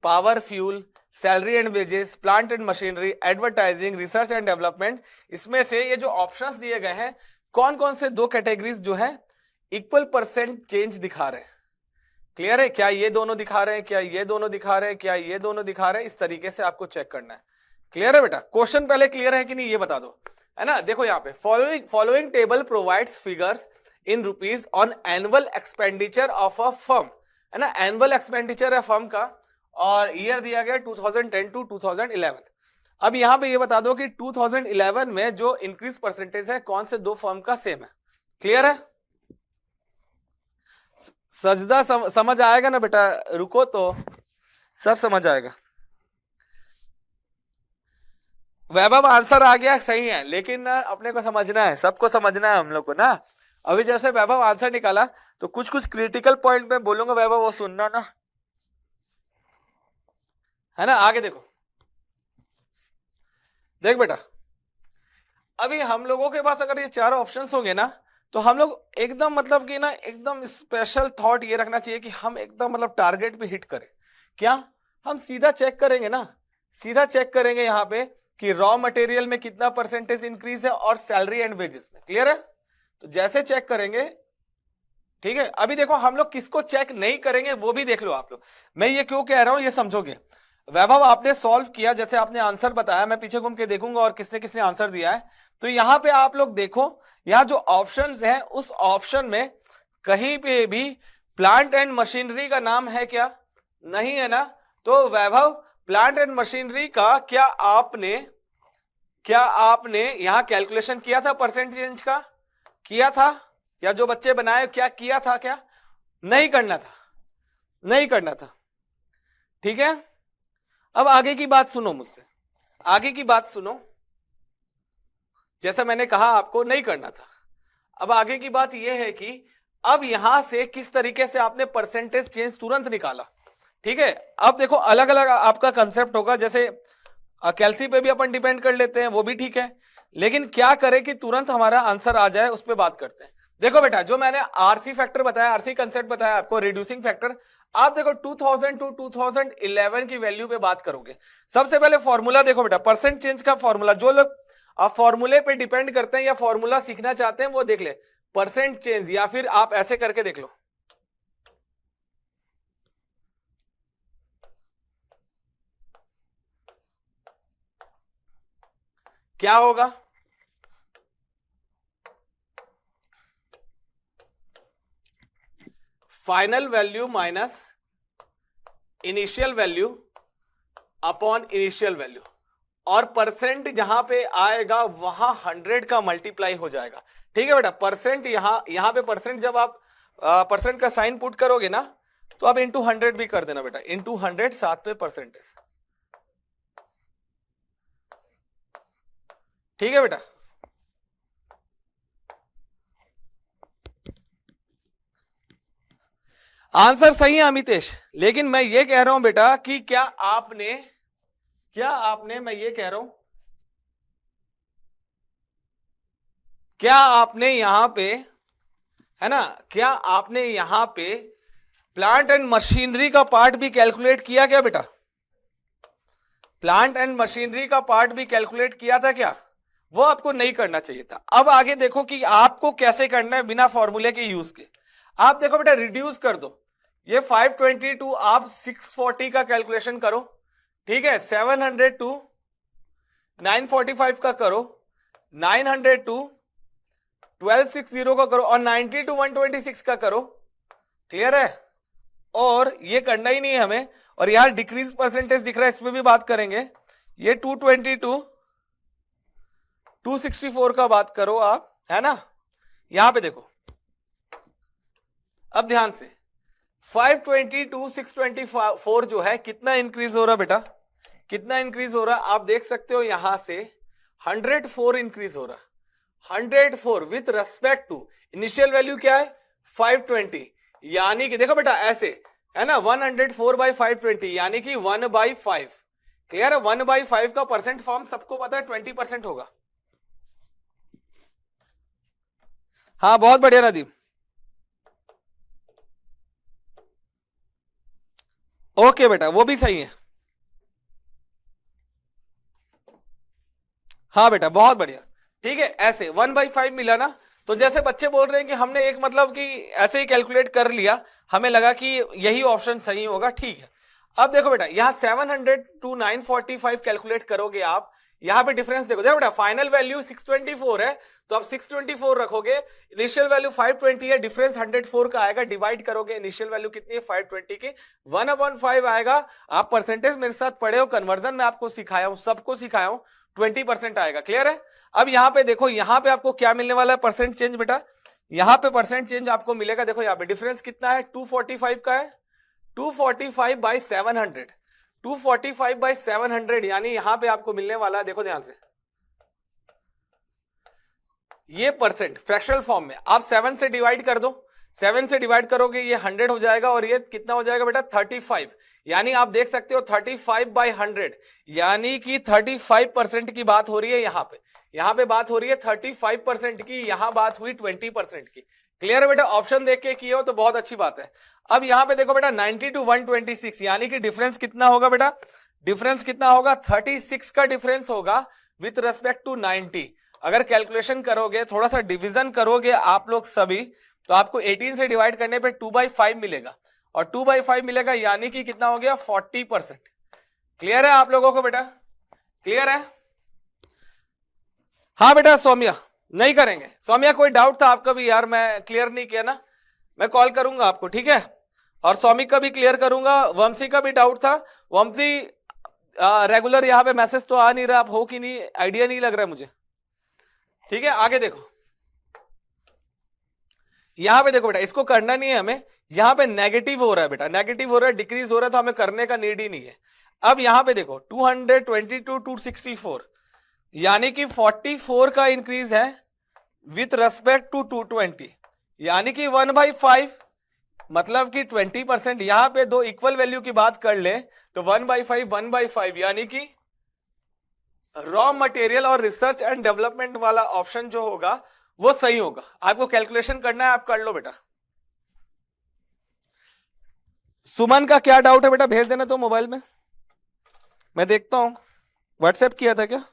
power fuel, salary and wages, plant and machinery, advertising, research and development, इसमें से ये जो ऑप्शंस दिए गए हैं, कौन कौन से दो कैटेगरीज जो है इक्वल परसेंट चेंज दिखा रहे हैं। क्लियर है, क्या ये दोनों दिखा रहे हैं, क्या ये दोनों दिखा रहे हैं, क्या ये दोनों दिखा रहे हैं, इस तरीके से आपको चेक करना है। क्लियर है बेटा, क्वेश्चन पहले क्लियर है कि नहीं ये बता दो, है ना। देखो यहाँ पे following table provides figures in rupees on annual expenditure of a firm, है ना, एनुअल एक्सपेंडिचर है फर्म का, और ईयर दिया गया 2010 टू 2011। अब यहां पे ये बता दो कि 2011 में जो इंक्रीज परसेंटेज है कौन से दो फर्म का सेम है। क्लियर है? सजदा समझ आएगा ना बेटा, रुको तो सब समझ आएगा। वैभव आंसर आ गया सही है, लेकिन ना अपने को समझना है, सबको समझना है हम लोग को ना। अभी जैसे वैभव आंसर निकाला तो कुछ कुछ क्रिटिकल पॉइंट में बोलूंगा वैभव, वो सुनना ना, है ना। आगे देखो, देख बेटा, अभी हम लोगों के पास अगर ये चार ऑप्शंस होंगे ना, तो हम लोग एकदम मतलब कि ना एकदम स्पेशल थॉट ये रखना चाहिए कि हम एकदम मतलब टारगेट पे हिट करें। क्या हम सीधा चेक करेंगे ना, सीधा चेक करेंगे यहाँ पे कि रॉ मटेरियल में कितना परसेंटेज इंक्रीज है और सैलरी एंड वेजेस में। क्लियर है? तो जैसे चेक करेंगे, ठीक है। अभी देखो हम लोग किसको चेक नहीं करेंगे वो भी देख लो आप लोग। मैं ये क्यों कह रहा हूं ये समझोगे। वैभव आपने सॉल्व किया, जैसे आपने आंसर बताया, मैं पीछे घूम के देखूंगा और किसने किसने आंसर दिया है। तो यहां पे आप लोग देखो, यहां जो ऑप्शंस है उस ऑप्शन में कहीं पे भी प्लांट एंड मशीनरी का नाम है क्या? नहीं है ना। तो वैभव प्लांट एंड मशीनरी का क्या आपने यहां कैलकुलेशन किया था परसेंट चेंज का? किया था? या जो बच्चे बनाए क्या किया था? क्या नहीं करना था? नहीं करना था। ठीक है, अब आगे की बात सुनो मुझसे, आगे की बात सुनो। जैसा मैंने कहा आपको नहीं करना था। अब आगे की बात यह है कि अब यहां से किस तरीके से आपने परसेंटेज चेंज तुरंत निकाला। ठीक है, अब देखो अलग अलग आपका कंसेप्ट होगा, जैसे कैल्सी पे भी अपन डिपेंड कर लेते हैं, वो भी ठीक है, लेकिन क्या करें कि तुरंत हमारा आंसर आ जाए, उस पर बात करते हैं। देखो बेटा, जो मैंने आरसी फैक्टर बताया, आरसी कंसेप्ट बताया आपको, रिड्यूसिंग फैक्टर, आप देखो 2000 टू 2011 की वैल्यू पे बात करोगे। सबसे पहले फॉर्मूला देखो बेटा, परसेंट चेंज का फॉर्मूला, जो लोग आप फॉर्मूले पे डिपेंड करते हैं या फॉर्मूला सीखना चाहते हैं वो देख ले, परसेंट चेंज, या फिर आप ऐसे करके देख लो, क्या होगा? Final value minus initial value upon initial value, और परसेंट जहां पे आएगा वहां 100 का मल्टीप्लाई हो जाएगा। ठीक है बेटा, परसेंट यहां पे परसेंट, जब आप परसेंट का साइन पुट करोगे ना, तो आप इंटू 100 भी कर देना बेटा, इंटू 100 साथ पे परसेंटेज। ठीक है बेटा, आंसर सही है अमितेश, लेकिन मैं ये कह रहा हूं बेटा कि क्या आपने मैं ये कह रहा हूं, क्या आपने यहां पे, है ना, क्या आपने यहां पे प्लांट एंड मशीनरी का पार्ट भी कैलकुलेट किया क्या बेटा? प्लांट एंड मशीनरी का पार्ट भी कैलकुलेट किया था क्या? वो आपको नहीं करना चाहिए था। अब आगे देखो कि आपको कैसे करना है बिना फॉर्मूले के यूज के। आप देखो बेटा, रिड्यूस कर दो, ये 522 आप 640 का कैलकुलेशन करो। ठीक है, 700 टू 945 का करो, 900 टू 1260 का करो, और 90 टू 126 का करो। क्लियर है? और ये करना ही नहीं है हमें। और यहां डिक्रीज परसेंटेज दिख रहा है, इस पे भी बात करेंगे। ये 222 264 का बात करो आप, है ना। यहां पे देखो, अब ध्यान से, 522 624 जो है कितना इंक्रीज हो रहा बेटा? कितना इंक्रीज हो रहा? आप देख सकते हो यहां से 104 इंक्रीज हो रहा, 104 with respect to initial value क्या है 520, यानी कि देखो बेटा ऐसे है ना, 104 बाई 520 यानी कि 1/5। क्लियर है? 1/5 का परसेंट फॉर्म सबको पता है 20% होगा। हाँ बहुत बढ़िया नदीम, ओके बेटा, वो भी सही है। हाँ बेटा बहुत बढ़िया। ठीक है, ऐसे 1/5 मिला ना, तो जैसे बच्चे बोल रहे हैं कि हमने एक मतलब कि ऐसे ही कैलकुलेट कर लिया, हमें लगा कि यही ऑप्शन सही होगा। ठीक है, अब देखो बेटा, यहां 700 टू 945 कैलकुलेट करोगे आप, यहाँ पे डिफरेंस देखो, देखो बेटा फाइनल वैल्यू 624 है, तो आप 624 रखोगे, इनिशियल वैल्यू 520 है, डिफरेंस 104 का आएगा, डिवाइड करोगे, इनिशियल वैल्यू कितनी है 520 की, 1/5 आएगा। आप परसेंटेज मेरे साथ पढ़े हो, कन्वर्जन में आपको सिखाया हूं, सबको सिखाया हूं, 20% आएगा। क्लियर है? अब यहाँ पे देखो, यहाँ पे आपको क्या मिलने वाला है परसेंट चेंज बेटा, यहाँ पे परसेंट चेंज आपको मिलेगा, देखो यहाँ पे डिफरेंस कितना है 245 का है, 245/700, 245/700, यानी यहां पे आपको मिलने वाला है, देखो ध्यान से, ये परसेंट फ्रैक्शनल फॉर्म में आप 7 से डिवाइड कर दो, 7 से डिवाइड करोगे ये 100 हो जाएगा, और ये कितना हो जाएगा बेटा 35, यानी आप देख सकते हो 35/100, यानी कि 35% की बात हो रही है यहां पे बात हो रही है 35% की, यहां बात हुई 20% की। क्लियर है बेटा? ऑप्शन देख के किए हो तो बहुत अच्छी बात है। अब यहां पे देखो बेटा 90 to 126, यानी कि डिफरेंस कितना होगा बेटा, डिफरेंस कितना होगा 36 का डिफरेंस होगा विथ रेस्पेक्ट टू 90। अगर कैलकुलेशन करोगे, थोड़ा सा डिवीजन करोगे आप लोग सभी, तो आपको 18 से डिवाइड करने पे 2/5 मिलेगा, और 2/5 मिलेगा, यानी कि कितना हो गया 40%। क्लियर है आप लोगों को बेटा? क्लियर है? हाँ बेटा सौम्या, नहीं करेंगे सौम्या, कोई डाउट था आपका भी यार, मैं क्लियर नहीं किया ना, मैं कॉल करूंगा आपको, ठीक है? और सौमिक का भी क्लियर करूंगा, वंशी का भी डाउट था, वंशी रेगुलर यहाँ पे मैसेज तो आ नहीं रहा, आप हो कि नहीं आइडिया नहीं लग रहा है मुझे। ठीक है, आगे देखो, यहां पे देखो बेटा, इसको करना नहीं है हमें, यहां पे नेगेटिव हो रहा है बेटा, नेगेटिव हो रहा है, डिक्रीज हो रहा है, तो हमें करने का नीड ही नहीं है। अब यहां पे देखो 222 to 264, यानी कि 44 का इंक्रीज है विथ रेस्पेक्ट टू 220, यानी कि 1/5, मतलब कि 20%। यहां पे दो इक्वल वैल्यू की बात कर ले तो 1/5 1/5, यानी कि रॉ मटेरियल और रिसर्च एंड डेवलपमेंट वाला ऑप्शन जो होगा वो सही होगा। आपको कैलकुलेशन करना है, आप कर लो बेटा। सुमन का क्या डाउट है बेटा, भेज देना तो मोबाइल में, मैं देखता हूं। व्हाट्सएप किया था क्या?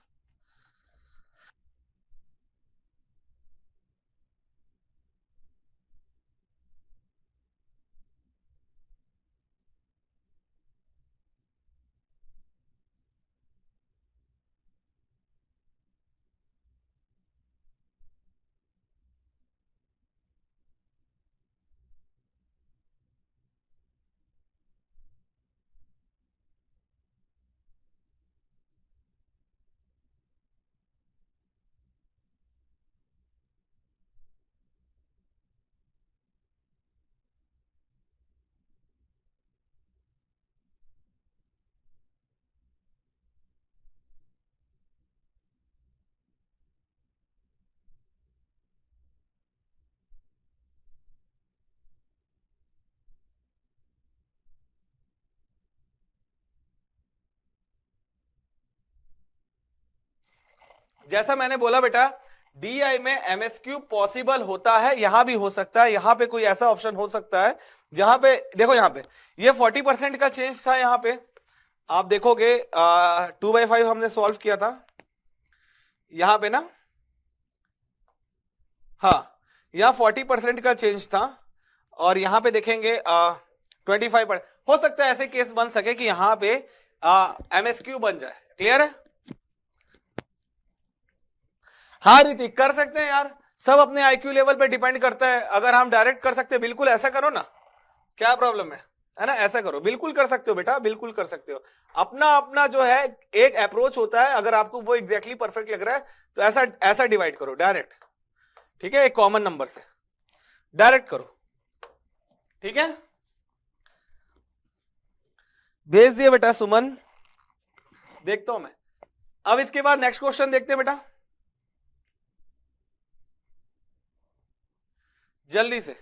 जैसा मैंने बोला बेटा, डीआई में एमएसक्यू पॉसिबल होता है, यहां भी हो सकता है, यहां पे कोई ऐसा ऑप्शन हो सकता है जहां पे देखो, यहां पे ये 40% का चेंज था, यहां पे आप देखोगे 2/5 हमने सॉल्व किया था यहां पे ना, हाँ यहां 40% का चेंज था, और यहां पे देखेंगे 25%। हो सकता है ऐसे केस बन सके कि यहां पे एमएसक्यू बन जाए। क्लियर है? हाँ ऋतिक, कर सकते हैं यार, सब अपने आईक्यू लेवल पे डिपेंड करता है। अगर हम डायरेक्ट कर सकते हैं, बिल्कुल ऐसा करो ना, क्या प्रॉब्लम है ना? ऐसा करो, बिल्कुल कर सकते हो बेटा, बिल्कुल कर सकते हो। अपना अपना जो है एक अप्रोच होता है, अगर आपको वो एग्जैक्टली परफेक्ट लग रहा है तो ऐसा ऐसा डिवाइड करो डायरेक्ट, ठीक है? एक कॉमन नंबर से डायरेक्ट करो, ठीक है? भेज दिए बेटा सुमन, देखता हूं मैं। अब इसके बाद नेक्स्ट क्वेश्चन देखते हैं बेटा, जल्दी से।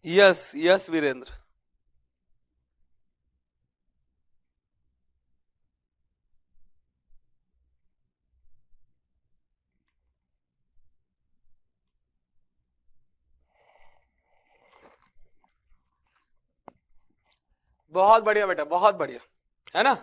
यस यस वीरेंद्र, बहुत बढ़िया बेटा, बहुत बढ़िया, है ना?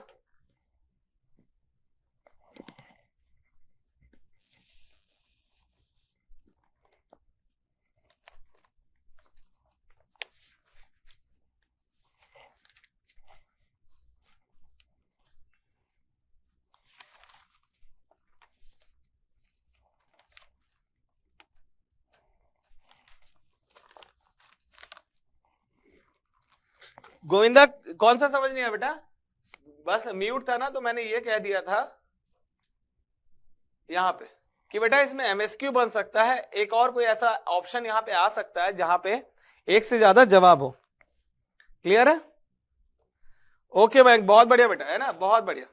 गोविंदा कौन सा समझ नहीं आया बेटा? बस म्यूट था ना, तो मैंने ये कह दिया था यहां पे कि बेटा इसमें एमएसक्यू बन सकता है, एक और कोई ऐसा ऑप्शन यहां पे आ सकता है जहां पे एक से ज्यादा जवाब हो। क्लियर है? ओके मैं, बहुत बढ़िया बेटा, है ना, बहुत बढ़िया।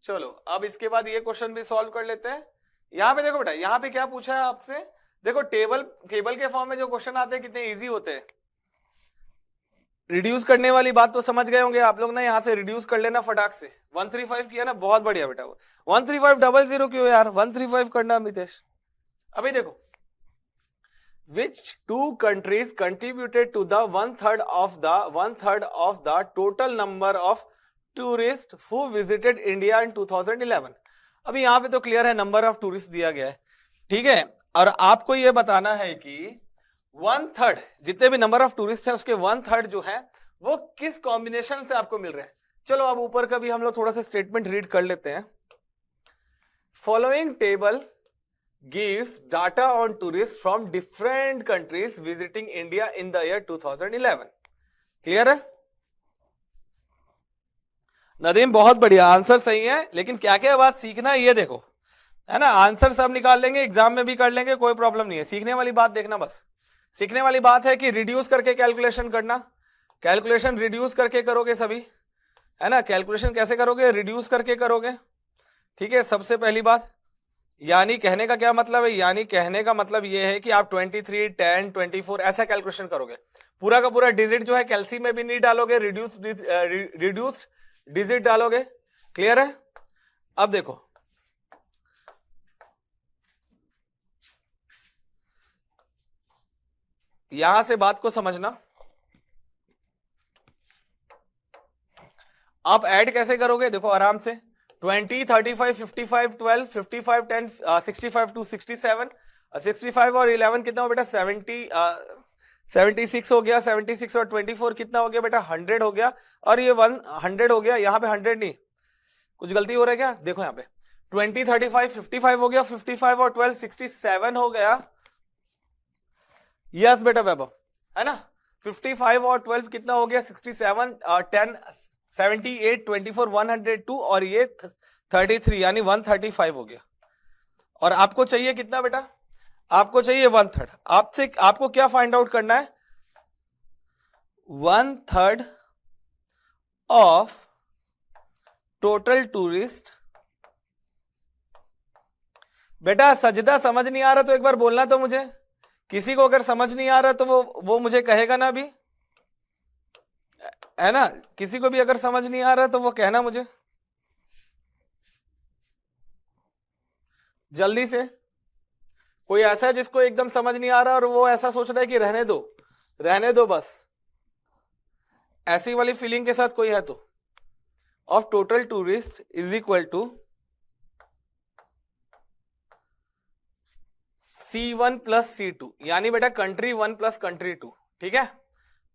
चलो अब इसके बाद ये क्वेश्चन भी सॉल्व कर लेते हैं। यहां पे देखो बेटा, यहां पे क्या पूछा है आपसे, देखो टेबल के फॉर्म में जो क्वेश्चन आते हैं कितने इजी होते हैं। रिड्यूस करने वाली बात तो समझ गए होंगे आप लोग ना, यहां से रिड्यूस कर लेना फटाक से। 135 किया ना, बहुत बढ़िया बेटा। 13500 क्यों यार, 135 करना मितेश। अभी देखो, which two countries contributed to the one third of the total number of tourists who visited India in 2011? अभी यहां पे तो क्लियर है, नंबर ऑफ टूरिस्ट दिया गया है, ठीक है, और आपको ये बताना है कि 1/3 जितने भी नंबर ऑफ टूरिस्ट है उसके 1/3 जो है वो किस कॉम्बिनेशन से आपको मिल रहे हैं। चलो अब ऊपर का भी हम लोग थोड़ा सा स्टेटमेंट रीड कर लेते हैं। Following table gives data on tourists from different countries visiting India in the year 2011. Clear है? नदीम बहुत बढ़िया, आंसर सही है, लेकिन क्या क्या बात सीखना है ये देखो, है ना। आंसर सब निकाल लेंगे, एग्जाम में भी कर लेंगे, कोई प्रॉब्लम नहीं है। सीखने वाली बात देखना, बस सीखने वाली बात है कि रिड्यूस करके कैलकुलेशन करना। कैलकुलेशन रिड्यूस करके करोगे सभी, है ना। कैलकुलेशन कैसे करोगे? रिड्यूस करके करोगे, ठीक है। सबसे पहली बात, यानी कहने का क्या मतलब है, यानी कहने का मतलब ये है कि आप 23, 10, 24 ऐसा कैलकुलेशन करोगे। पूरा का पूरा डिजिट जो है कैलसी में भी नहीं डालोगे, रिड्यूस्ड डिजिट डालोगे। क्लियर है? अब देखो, यहां से बात को समझना। आप ऐड कैसे करोगे? देखो आराम से, 20, 35, 55, 12, 55, 10, 65 to 67, 65 और 11 कितना हो बेटा? 76 हो गया। 76 और 24 कितना हो गया बेटा? 100 हो गया। और ये 100 हो गया, यहाँ पे 100 नहीं, कुछ गलती हो रहा है क्या? देखो यहाँ पे 20, 35, 55 हो गया, 55 और 12, 67 हो गया। यस बेटा वैभव, है ना। 55 और 12 कितना हो गया? 67, 10, 78, 24, 102 और ये 33, यानी 135 हो गया। और आपको चाहिए कितना बेटा? आपको चाहिए 1/3। आपसे आपको क्या फाइंड आउट करना है? 1/3 ऑफ टोटल टूरिस्ट। बेटा सजदा समझ नहीं आ रहा तो एक बार बोलना तो मुझे, किसी को अगर समझ नहीं आ रहा तो वो मुझे कहेगा ना अभी, है ना। किसी को भी अगर समझ नहीं आ रहा तो वो कहना मुझे जल्दी से। कोई ऐसा है जिसको एकदम समझ नहीं आ रहा और वो ऐसा सोच रहा है कि रहने दो बस, ऐसी वाली फीलिंग के साथ कोई है तो? Of total tourist is equal to C1 plus C2, यानी बेटा कंट्री 1 प्लस कंट्री 2, ठीक है।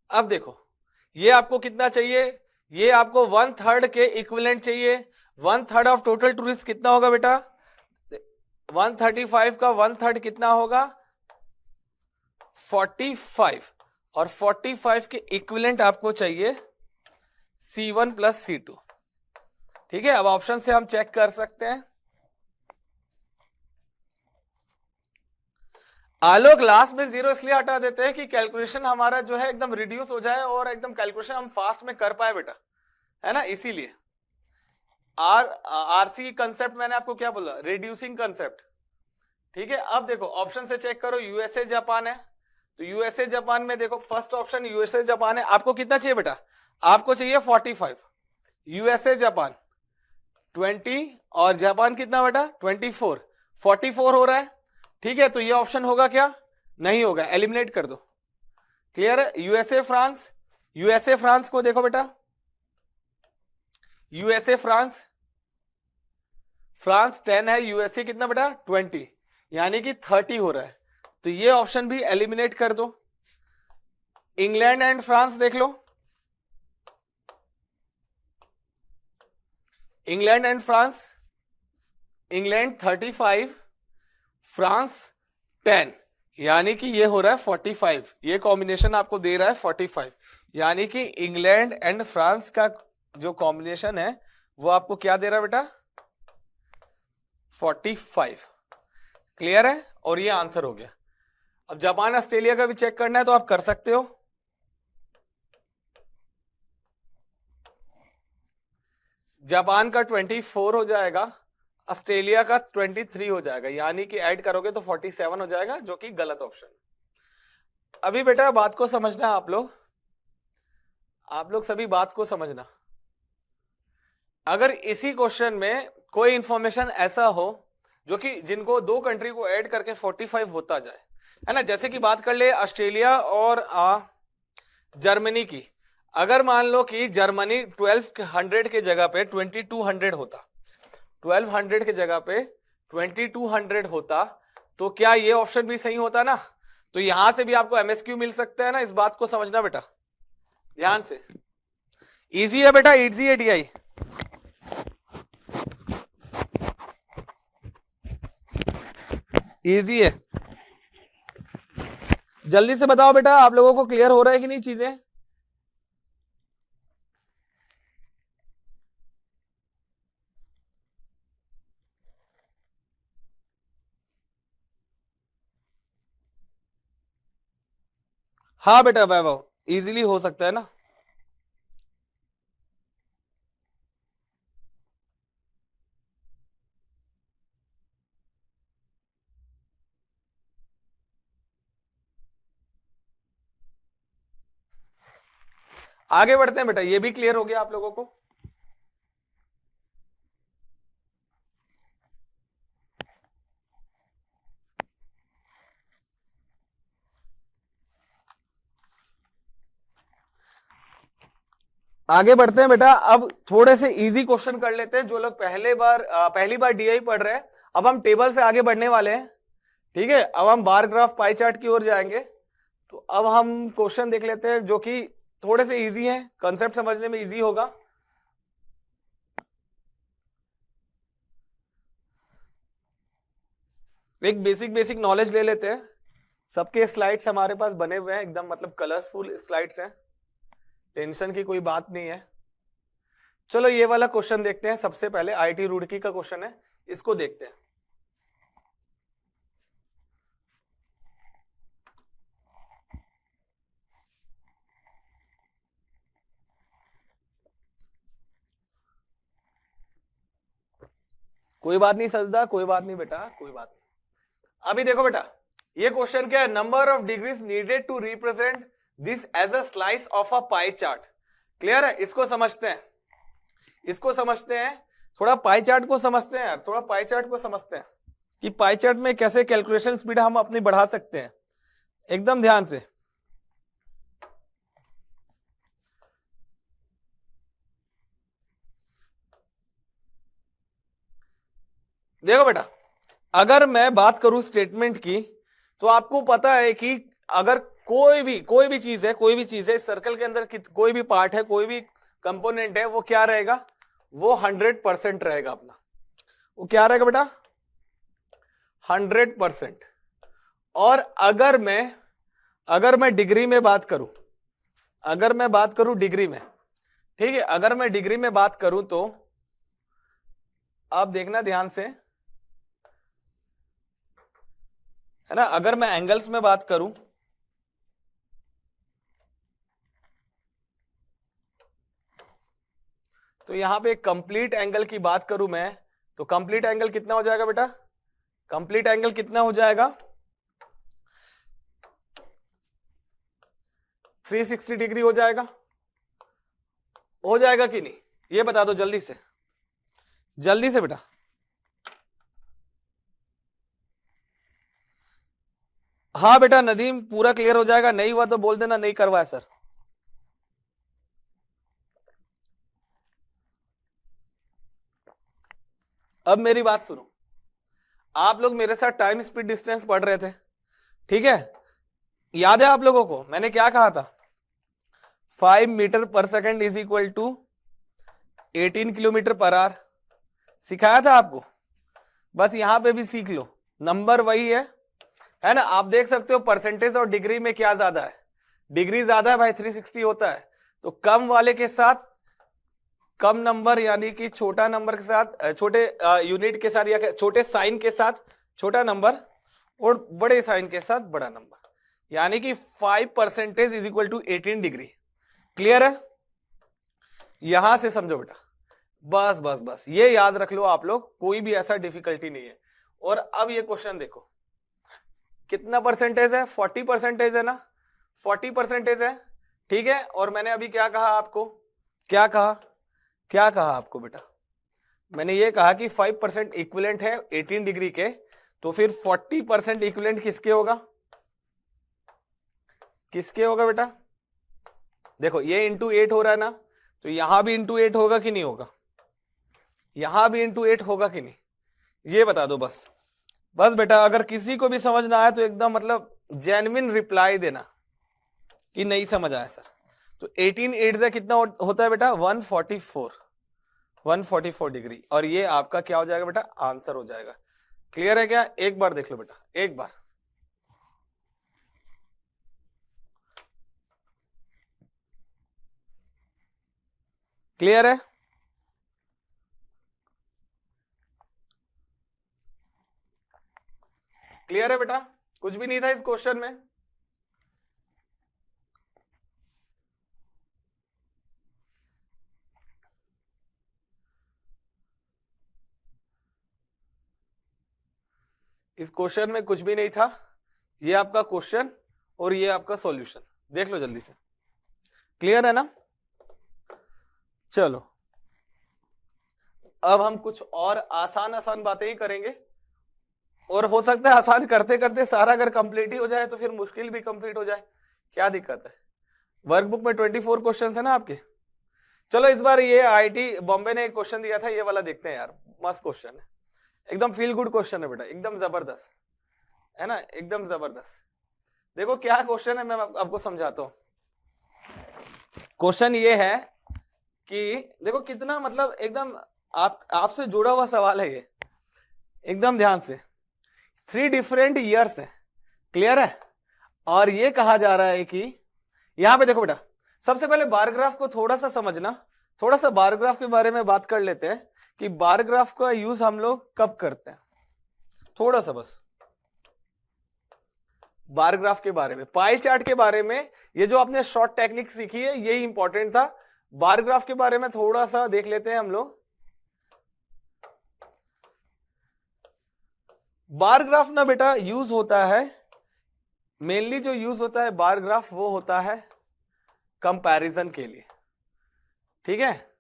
अब देखो, ये आपको कितना चाहिए? ये आपको 1/3 के इक्विवेलेंट चाहिए। 1/3 ऑफ टोटल टूरिस्ट कितना होगा बेटा? 135 का 1/3 कितना होगा? 45, और 45 के इक्विवेलेंट आपको चाहिए C1 प्लस C2, ठीक है। अब ऑप्शन से हम चेक कर सकते हैं। आलोक लास्ट में 0 इसलिए हटा देते हैं कि कैलकुलेशन हमारा जो है एकदम रिड्यूस हो जाए और एकदम कैलकुलेशन हम फास्ट में कर पाए बेटा, है ना, इसीलिए। आरसी कंसेप्ट मैंने आपको क्या बोला? रिड्यूसिंग कंसेप्ट, ठीक है। अब देखो ऑप्शन से चेक करो, यूएसए जापान है, तो यूएसए जापान में देखो फर्स्ट ऑप्शन यूएसए जापान है। आपको कितना चाहिए बेटा? आपको चाहिए 45। यूएसए जापान 20 और जापान कितना बेटा? 24। 44 हो रहा है, ठीक है। तो ये ऑप्शन होगा क्या? नहीं होगा, एलिमिनेट कर दो। क्लियर है? यूएसए फ्रांस, यूएसए फ्रांस को देखो बेटा, यूएसए फ्रांस 10 है, यूएसए कितना बेटा? 20, यानी कि 30 हो रहा है, तो ये ऑप्शन भी एलिमिनेट कर दो। इंग्लैंड एंड फ्रांस देख लो, England and France, England 35, France 10, यानी कि ये हो रहा है 45, ये कॉम्बिनेशन आपको दे रहा है 45, यानी कि इंग्लैंड एंड फ्रांस का जो कॉम्बिनेशन है वो आपको क्या दे रहा है बेटा, 45। क्लियर है, और ये आंसर हो गया। अब जापान ऑस्ट्रेलिया का भी चेक करना है तो आप कर सकते हो। जापान का 24 हो जाएगा, ऑस्ट्रेलिया का 23 हो जाएगा, यानी कि ऐड करोगे तो 47 हो जाएगा, जो कि गलत ऑप्शन। अभी बेटा बात को समझना, आप लोग सभी बात को समझना। अगर इसी क्वेश्चन में कोई इंफॉर्मेशन ऐसा हो जो कि जिनको दो कंट्री को ऐड करके 45 होता जाए, है ना, जैसे कि बात कर ले ऑस्ट्रेलिया और जर्मनी की। अगर मान लो कि जर्मनी 1200 के जगह पे 2200 होता, 1200 के जगह पे 2200 होता, तो क्या ये ऑप्शन भी सही होता ना? तो यहां से भी आपको एमएसक्यू मिल सकता है ना, इस बात को समझना बेटा ध्यान से। इजी है बेटा, इजी है डीआई। इजी है, जल्दी से बताओ बेटा, आप लोगों को क्लियर हो रहा है कि नहीं चीजें? हाँ बेटा वैभव, इजीली हो सकता है ना। आगे बढ़ते हैं बेटा, ये भी क्लियर हो गया आप लोगों को। आगे बढ़ते हैं बेटा, अब थोड़े से इजी क्वेश्चन कर लेते हैं। जो लोग पहली बार डीआई पढ़ रहे हैं, अब हम टेबल से आगे बढ़ने वाले हैं, ठीक है। अब हम बार ग्राफ पाई चार्ट की ओर जाएंगे। तो अब हम क्वेश्चन देख लेते हैं जो कि थोड़े से इजी हैं, कंसेप्ट समझने में इजी होगा। एक बेसिक नॉलेज ले लेते हैं। सबके स्लाइड्स हमारे पास बने हुए हैं, एकदम मतलब कलरफुल स्लाइड्स हैं, टेंशन की कोई बात नहीं है। चलो ये वाला क्वेश्चन देखते हैं। सबसे पहले आईआईटी रुड़की का क्वेश्चन है, इसको देखते हैं। कोई बात नहीं सजदा, कोई बात नहीं बेटा, कोई बात नहीं। अभी देखो बेटा, ये क्वेश्चन क्या है, number of degrees needed to represent this as a slice of a pie chart. Clear है, इसको समझते हैं, इसको समझते हैं। थोड़ा पाई चार्ट को समझते हैं यार, थोड़ा पाई चार्ट को समझते हैं कि पाई चार्ट में कैसे कैलकुलेशन स्पीड हम अपनी बढ़ा सकते हैं, एकदम ध्यान से। देखो बेटा, अगर मैं बात करूं स्टेटमेंट की, तो आपको पता है कि अगर कोई भी चीज है, कोई भी चीज है, इस सर्कल के अंदर कोई भी पार्ट है, कोई भी कंपोनेंट है, वो क्या रहेगा, वो 100% रहेगा अपना। वो क्या रहेगा बेटा, 100%। और अगर मैं डिग्री में बात करूं, अगर मैं बात करूं डिग्री में, ठीक है, अगर मैं डिग्री में बात करूं तो आप देखना ध्यान से, है ना। अगर मैं एंगल्स में बात करूं, तो यहां पे कंप्लीट एंगल की बात करूं मैं, तो कंप्लीट एंगल कितना हो जाएगा बेटा, कंप्लीट एंगल कितना हो जाएगा, 360 डिग्री हो जाएगा कि नहीं, ये बता दो जल्दी से, जल्दी से बेटा। हाँ बेटा नदीम, पूरा क्लियर हो जाएगा, नहीं हुआ तो बोल देना नहीं करवाया सर। अब मेरी बात सुनो, आप लोग मेरे साथ टाइम स्पीड डिस्टेंस पढ़ रहे थे, ठीक है। याद है आप लोगों को मैंने क्या कहा था, 5 metre per second is equal to 18 kilometre per hour, सिखाया था आपको। बस यहां पे भी सीख लो, नंबर वही है, है ना। आप देख सकते हो परसेंटेज और डिग्री में क्या ज्यादा है, डिग्री ज्यादा है भाई, 360 होता है। तो कम वाले के साथ कम नंबर, यानी कि छोटा नंबर के साथ छोटे यूनिट के साथ, या छोटे साइन के साथ छोटा नंबर और बड़े साइन के साथ बड़ा नंबर, यानी कि 5% is equal to 18 degree. Clear है? यहां से समझो बेटा, बस बस बस ये याद रख लो आप लोग, कोई भी ऐसा डिफिकल्टी नहीं है। और अब ये क्वेश्चन देखो, कितना परसेंटेज है? 40% है ना, 40% है, ठीक है। और मैंने अभी क्या कहा आपको, क्या कहा आपको बेटा? मैंने ये कहा कि 5% इक्विवेलेंट है 18 डिग्री के, तो फिर 40% इक्विवेलेंट किसके होगा? किसके होगा बेटा? देखो ये इंटू 8 हो रहा है ना, तो यहां भी इंटू 8 होगा कि नहीं होगा? यहां भी इंटू 8 होगा कि नहीं? ये बता दो बस। बस बेटा, अगर किसी को भी समझ ना आया तो एकदम मतलब जेन्युइन रिप्लाई देना कि नहीं समझ आया सर। तो 18 8 से कितना होता है बेटा? 144 डिग्री। और ये आपका क्या हो जाएगा बेटा? आंसर हो जाएगा। क्लियर है क्या? एक बार देख लो बेटा, एक बार। क्लियर है? क्लियर है बेटा? कुछ भी नहीं था इस क्वेश्चन में। इस क्वेश्चन में कुछ भी नहीं था। ये आपका क्वेश्चन और ये आपका सॉल्यूशन, देख लो जल्दी से। क्लियर है ना? चलो अब हम कुछ और आसान आसान बातें ही करेंगे, और हो सकता है आसान करते करते सारा अगर कंप्लीट ही हो जाए तो फिर मुश्किल भी कंप्लीट हो जाए, क्या दिक्कत है? वर्कबुक में 24 क्वेश्चन है ना आपके। चलो इस बार ये आईआईटी बॉम्बे ने एक क्वेश्चन दिया था, ये वाला देखते हैं यार, मस्त क्वेश्चन है, एकदम फील गुड क्वेश्चन है बेटा, एकदम जबरदस्त है ना, एकदम जबरदस्त। देखो क्या क्वेश्चन है, मैं आपको समझाता हूं। क्वेश्चन ये है कि देखो कितना मतलब एकदम आपसे जुड़ा हुआ सवाल है ये, एकदम ध्यान से। 3 डिफरेंट ईयर्स है, क्लियर है। और ये कहा जा रहा है कि यहां पे देखो बेटा, सबसे पहले बार ग्राफ को थोड़ा सा समझना, थोड़ा सा बार ग्राफ के बारे में बात कर लेते हैं कि बार ग्राफ का यूज हम लोग कब करते हैं, थोड़ा सा बस बार ग्राफ के बारे में, पाई चार्ट के बारे में। ये जो आपने शॉर्ट टेक्निक सीखी है यही इंपॉर्टेंट था। बार ग्राफ के बारे में थोड़ा सा देख लेते हैं हम लोग। बार ग्राफ ना बेटा यूज होता है, मेनली जो यूज होता है बार ग्राफ वो होता है कंपैरिजन के लिए, ठीक है,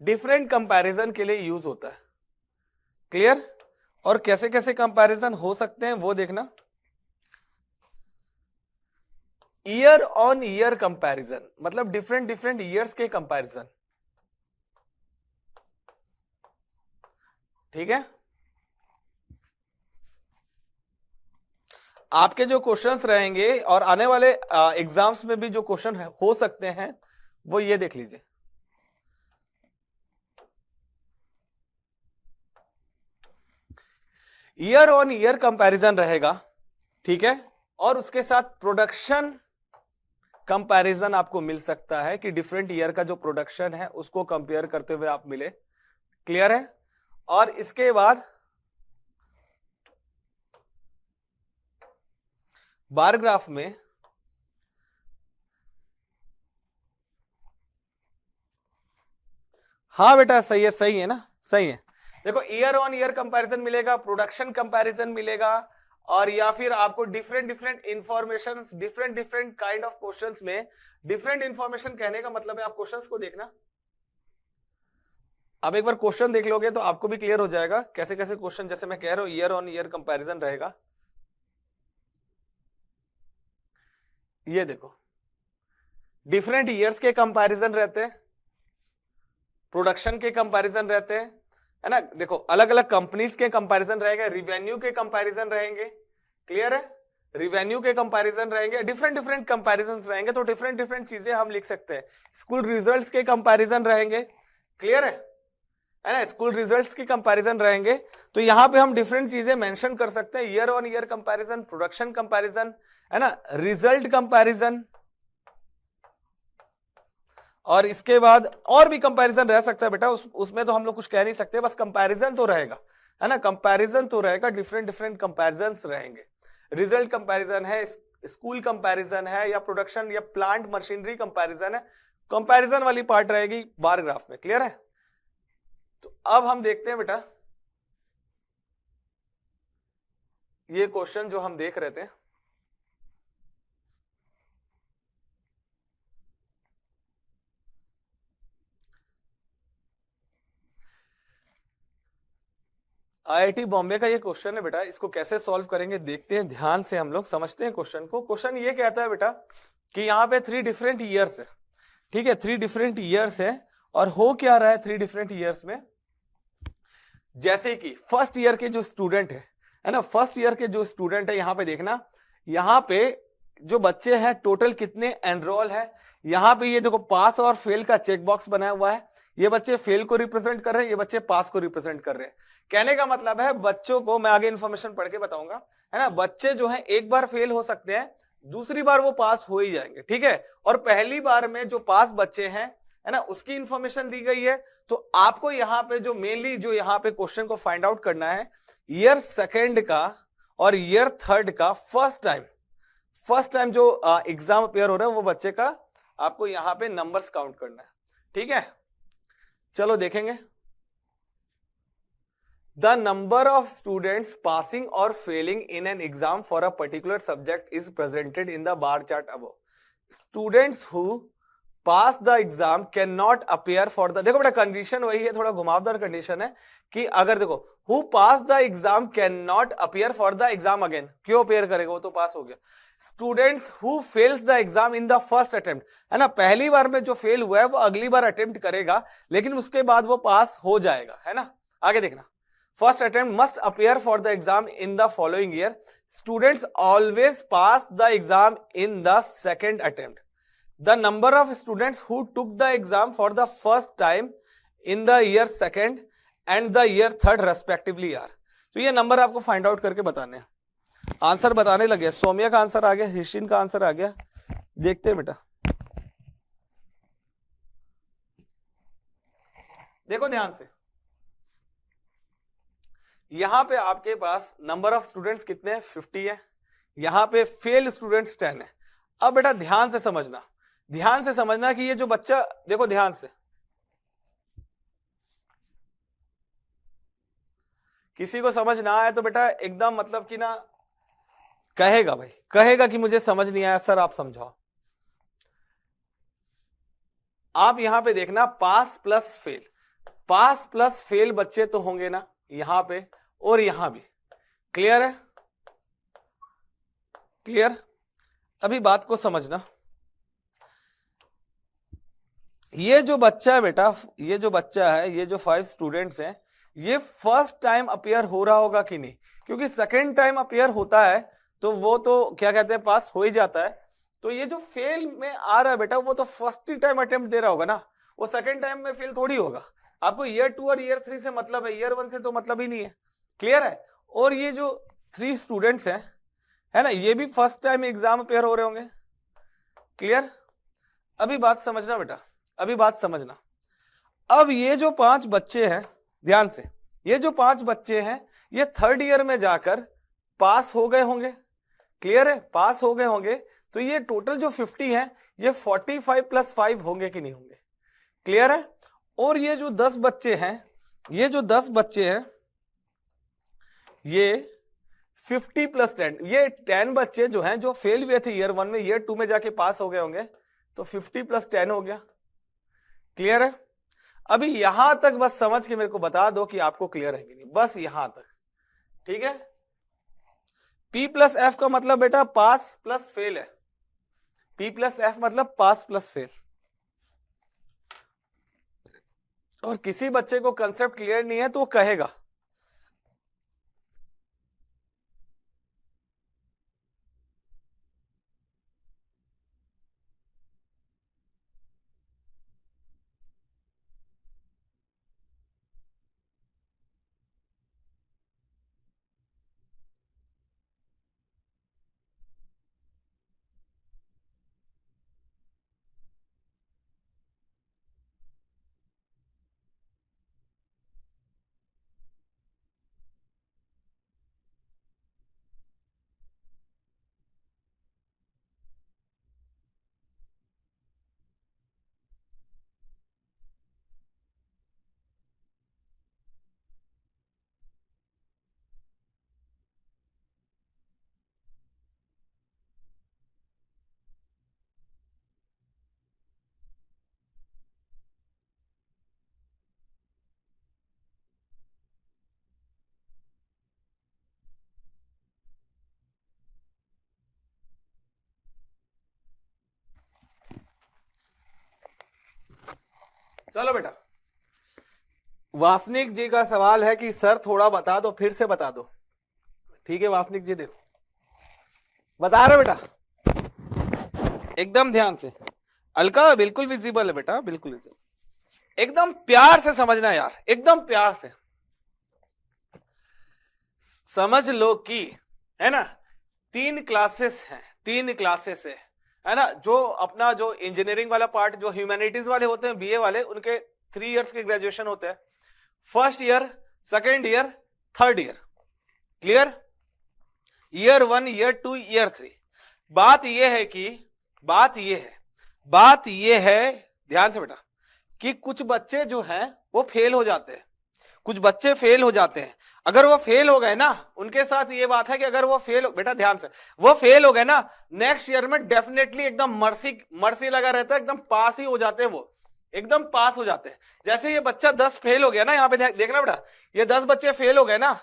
डिफरेंट कंपैरिजन के लिए यूज होता है। क्लियर? और कैसे कैसे कंपैरिजन हो सकते हैं वो देखना। ईयर ऑन ईयर कंपैरिजन, मतलब डिफरेंट डिफरेंट ईयर्स के कंपैरिजन, ठीक है। आपके जो क्वेश्चंस रहेंगे और आने वाले एग्जाम्स में भी जो क्वेश्चन हो सकते हैं वो ये देख लीजिए। ईयर ऑन ईयर कंपैरिजन रहेगा, ठीक है। और उसके साथ प्रोडक्शन कंपैरिजन आपको मिल सकता है कि डिफरेंट ईयर का जो प्रोडक्शन है उसको कंपेयर करते हुए आप मिले। क्लियर है? और इसके बाद बार ग्राफ में हाँ बेटा सही है, सही है ना, सही है। देखो ईयर ऑन ईयर कंपैरिजन मिलेगा, प्रोडक्शन कंपैरिजन मिलेगा, और या फिर आपको different different information, different different kind of questions में डिफरेंट इंफॉर्मेशन कहने का मतलब है आप क्वेश्चंस को देखना। अब एक बार क्वेश्चन देख लोगे तो आपको भी क्लियर हो जाएगा कैसे कैसे क्वेश्चन, जैसे मैं कह रहा हूं ईयर ऑन ईयर कंपैरिजन रहेगा। ये देखो डिफरेंट ईयर्स के कंपैरिजन रहते हैं, प्रोडक्शन के कंपैरिजन रहते हैं, है ना। देखो अलग अलग कंपनीज के कंपैरिजन रहेगा, रिवेन्यू के कंपैरिजन रहेंगे। क्लियर है? रिवेन्यू के कंपैरिजन रहेंगे, डिफरेंट डिफरेंट कंपैरिजन रहेंगे, तो डिफरेंट डिफरेंट चीजें हम लिख सकते हैं। स्कूल रिजल्ट्स के कंपैरिजन रहेंगे। क्लियर है है ना, स्कूल रिजल्ट्स की कंपैरिजन रहेंगे। तो यहाँ पे हम डिफरेंट चीजें मेंशन कर सकते हैं, year on year comparison, production comparison, है ना, रिजल्ट कंपैरिजन, और इसके बाद और भी कंपैरिजन रह सकता है बेटा, उसमें तो हम लोग कुछ कह नहीं सकते, बस कंपैरिजन तो रहेगा, है ना, कंपैरिजन तो रहेगा, डिफरेंट डिफरेंट कंपैरिजन्स रहेंगे। रिजल्ट कंपैरिजन है, स्कूल कंपैरिजन है, या प्रोडक्शन या प्लांट मशीनरी कंपैरिजन है, कंपैरिजन वाली पार्ट रहेगी बार ग्राफ में। क्लियर है? तो अब हम देखते हैं बेटा ये क्वेश्चन जो हम देख रहे थे, आईआईटी बॉम्बे का ये क्वेश्चन है बेटा, इसको कैसे सॉल्व करेंगे देखते हैं, ध्यान से हम लोग समझते हैं क्वेश्चन को। क्वेश्चन ये कहता है बेटा कि यहाँ पे 3 डिफरेंट ईयर्स है, ठीक है, 3 डिफरेंट ईयर्स है, और हो क्या रहा है 3 डिफरेंट ईयर्स में, जैसे कि फर्स्ट ईयर के जो स्टूडेंट है ना, फर्स्ट ईयर के जो स्टूडेंट है, यहाँ पे देखना, यहाँ पे जो बच्चे हैं टोटल कितने एनरोल है, यहाँ पे ये देखो पास और फेल का चेक बॉक्स बनाया हुआ है, ये बच्चे फेल को रिप्रेजेंट कर रहे हैं, ये बच्चे पास को रिप्रेजेंट कर रहे हैं। कहने का मतलब है बच्चों को, मैं आगे इन्फॉर्मेशन पढ़ के बताऊंगा, है ना, बच्चे जो है एक बार फेल हो सकते हैं, दूसरी बार वो पास हो ही जाएंगे, ठीक है, और पहली बार में जो पास बच्चे हैं, है ना, उसकी इंफॉर्मेशन दी गई है। तो आपको यहाँ पे जो मेनली जो यहाँ पे क्वेश्चन को फाइंड आउट करना है, ईयर सेकेंड का और ईयर थर्ड का फर्स्ट टाइम जो एग्जाम अपेयर हो रहा है वो बच्चे का आपको यहाँ पे नंबर्स काउंट करना है, ठीक है। चलो देखेंगे, the number of students passing और failing in an exam for a particular subject is presented in the bar chart above. Students who pass the exam can not appear for the, देखो बेटा condition वही है, थोड़ा घुमावदार condition है कि अगर देखो who pass the exam can not appear for the exam again, क्यों अपियर करेगा, वो तो पास हो गया। Students who fails the exam in the first attempt, है ना, पहली बार में जो फेल हुआ है वो अगली बार अटेम्प्ट करेगा, लेकिन उसके बाद वो पास हो जाएगा, है ना। आगे देखना, first attempt must appear for the exam in the following year, students always pass the exam in the second attempt. The number of students who took the exam for the first time in the year second and the year third respectively are, तो ये number आपको find out करके बताने हैं। Answer बताने लगे, सौम्या का answer आ गया, हिशिन का आंसर आ गया, देखते हैं बेटा। देखो ध्यान से, यहां पे आपके पास नंबर ऑफ स्टूडेंट्स कितने हैं, 50 है, यहां पे फेल स्टूडेंट्स 10 है। अब बेटा ध्यान से समझना, ध्यान से समझना कि ये जो बच्चा, देखो ध्यान से, किसी को समझ ना आए तो बेटा एकदम मतलब कि ना कहेगा, भाई कहेगा कि मुझे समझ नहीं आया सर आप समझाओ। आप यहां पे देखना, पास प्लस फेल, पास प्लस फेल बच्चे तो होंगे ना यहां पे और यहां भी। क्लियर है? क्लियर? अभी बात को समझना, ये जो बच्चा है बेटा, ये जो बच्चा है, ये जो 5 स्टूडेंट्स हैं, ये फर्स्ट टाइम अपियर हो रहा होगा कि नहीं, क्योंकि सेकेंड टाइम अपियर होता है तो वो तो क्या कहते हैं पास हो ही जाता है। तो ये जो फेल में आ रहा है बेटा, वो तो फर्स्ट ही टाइम अटेम्प्ट दे रहा होगा ना, वो सेकेंड टाइम में फेल थोड़ी होगा। आपको ईयर 2 और ईयर 3 से मतलब है, ईयर 1 से तो मतलब ही नहीं है। क्लियर है? और ये जो 3 स्टूडेंट्स हैं, है ना, ये भी फर्स्ट टाइम एग्जाम अपियर हो रहे होंगे। क्लियर? अभी बात समझना बेटा, अभी बात समझना। अब ये जो 5 बच्चे हैं, ध्यान से, ये जो 5 बच्चे हैं ये थर्ड ईयर में जाकर पास हो गए होंगे। क्लियर है? पास हो गए होंगे, तो ये टोटल जो 50 है ये 45 प्लस 5 होंगे कि नहीं होंगे। क्लियर है? और ये जो 10 बच्चे हैं, ये जो 10 बच्चे हैं ये 50 प्लस 10, ये 10 बच्चे जो हैं जो फेल हुए थे ईयर 1 में, ईयर 2 में जाके पास हो गए होंगे, तो 50 प्लस 10 हो गया। क्लियर है? अभी यहां तक बस समझ के मेरे को बता दो कि आपको क्लियर है कि नहीं, बस यहां तक। ठीक है? P प्लस एफ का मतलब बेटा पास प्लस फेल है, P प्लस एफ मतलब पास प्लस फेल। और किसी बच्चे को कंसेप्ट क्लियर नहीं है तो वो कहेगा, चलो बेटा, वासनिक जी का सवाल है कि सर थोड़ा बता दो, फिर से बता दो। ठीक है वासनिक जी, देखो बता रहे बेटा, एकदम ध्यान से। अलका बिल्कुल विजिबल है बेटा, बिल्कुल विजिबल। एकदम प्यार से समझना यार, एकदम प्यार से समझ लो कि, है ना, 3 क्लासेस हैं, 3 क्लासेस है ना। जो अपना जो इंजीनियरिंग वाला पार्ट, जो ह्यूमैनिटीज वाले होते हैं, बीए वाले, उनके 3 इयर्स के ग्रेजुएशन होते हैं। First year, second year, third year. Clear? Year 1, year 2, year 3। बात यह है कि, बात यह है ध्यान से बेटा, कि कुछ बच्चे जो हैं वो फेल हो जाते हैं, कुछ बच्चे फेल हो जाते हैं। अगर वो फेल हो गए ना, उनके साथ ये बात है कि अगर वो फेल, बेटा ध्यान से, वो फेल हो गए ना, नेक्स्ट ईयर में डेफिनेटली एकदम मर्सी लगा रहता है, एकदम पास ही हो जाते हैं, वो एकदम पास हो जाते हैं। जैसे ये बच्चा 10 फेल हो गया ना, यहां पे देखना बेटा, ये 10 बच्चे फेल हो गए ना,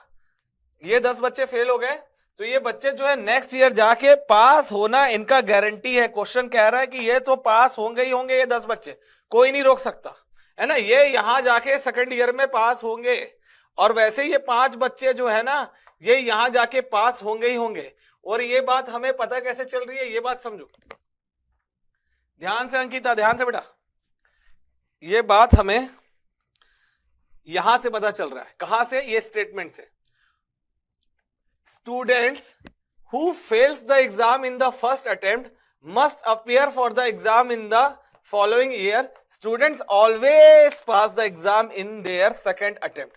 ये 10 बच्चे फेल हो गए, तो ये बच्चे जो है नेक्स्ट ईयर जाके पास होना इनका गारंटी है। क्वेश्चन कह रहा है कि ये तो पास होंगे ही होंगे, ये 10 बच्चे, कोई नहीं रोक सकता, है ना। ये यहां जाके सेकंड ईयर में पास होंगे, और वैसे ये 5 बच्चे जो है ना, ये यहां जाके पास होंगे ही होंगे। और ये बात हमें पता कैसे चल रही है, ये बात समझो ध्यान से अंकिता, ध्यान से बेटा। ये बात हमें यहां से पता चल रहा है, कहां से? ये स्टेटमेंट से। Students who fails the exam in the first attempt must appear for the exam in the following year. Students always pass the exam in their second attempt.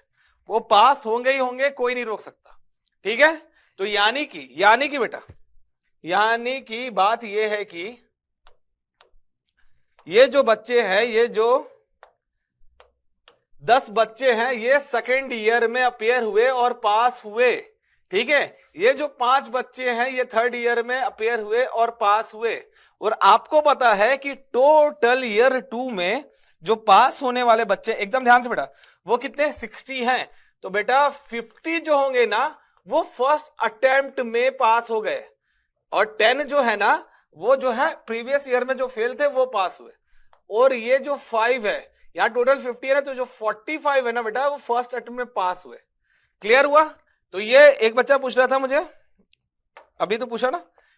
वो पास होंगे ही होंगे, कोई नहीं रोक सकता। ठीक है, तो यानी कि बेटा, यानी कि बात ये है कि ये जो बच्चे हैं, ये जो 10 बच्चे हैं, ये सेकेंड ईयर में अपियर हुए और पास हुए। ठीक है, ये जो 5 बच्चे हैं, ये थर्ड ईयर में अपियर हुए और पास हुए। और आपको पता है कि टोटल ईयर 2 में जो पास होने वाले बच्चे, एकदम ध्यान से बेटा, वो कितने? 60 हैं। तो बेटा 50 जो होंगे ना, वो फर्स्ट अटेम्प्ट में पास हो गए, और 10 जो है ना, वो जो है प्रीवियस ईयर में जो फेल थे वो पास हुए। और ये जो 5 है, यहां टोटल 50 है ना, तो जो 45 है ना बेटा, वो फर्स्ट अटेम्प्ट में पास हुए। क्लियर हुआ? तो ये एक बच्चा पूछ रहा था मुझे, अभी तो पूछा ना,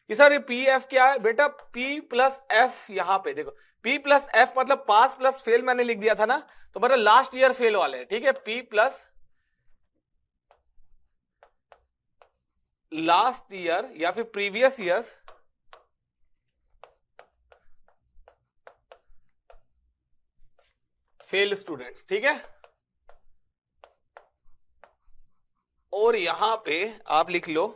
कि सर ये पी एफ क्या है? बेटा पी प्लस एफ, यहां पे देखो, पी प्लस एफ मतलब पास प्लस फेल मैंने लिख दिया था ना, तो मतलब लास्ट ईयर फेल वाले। ठीक है, पी प्लस लास्ट ईयर या फिर प्रीवियस ईयर्स फेल स्टूडेंट्स। ठीक है, और यहां पे आप लिख लो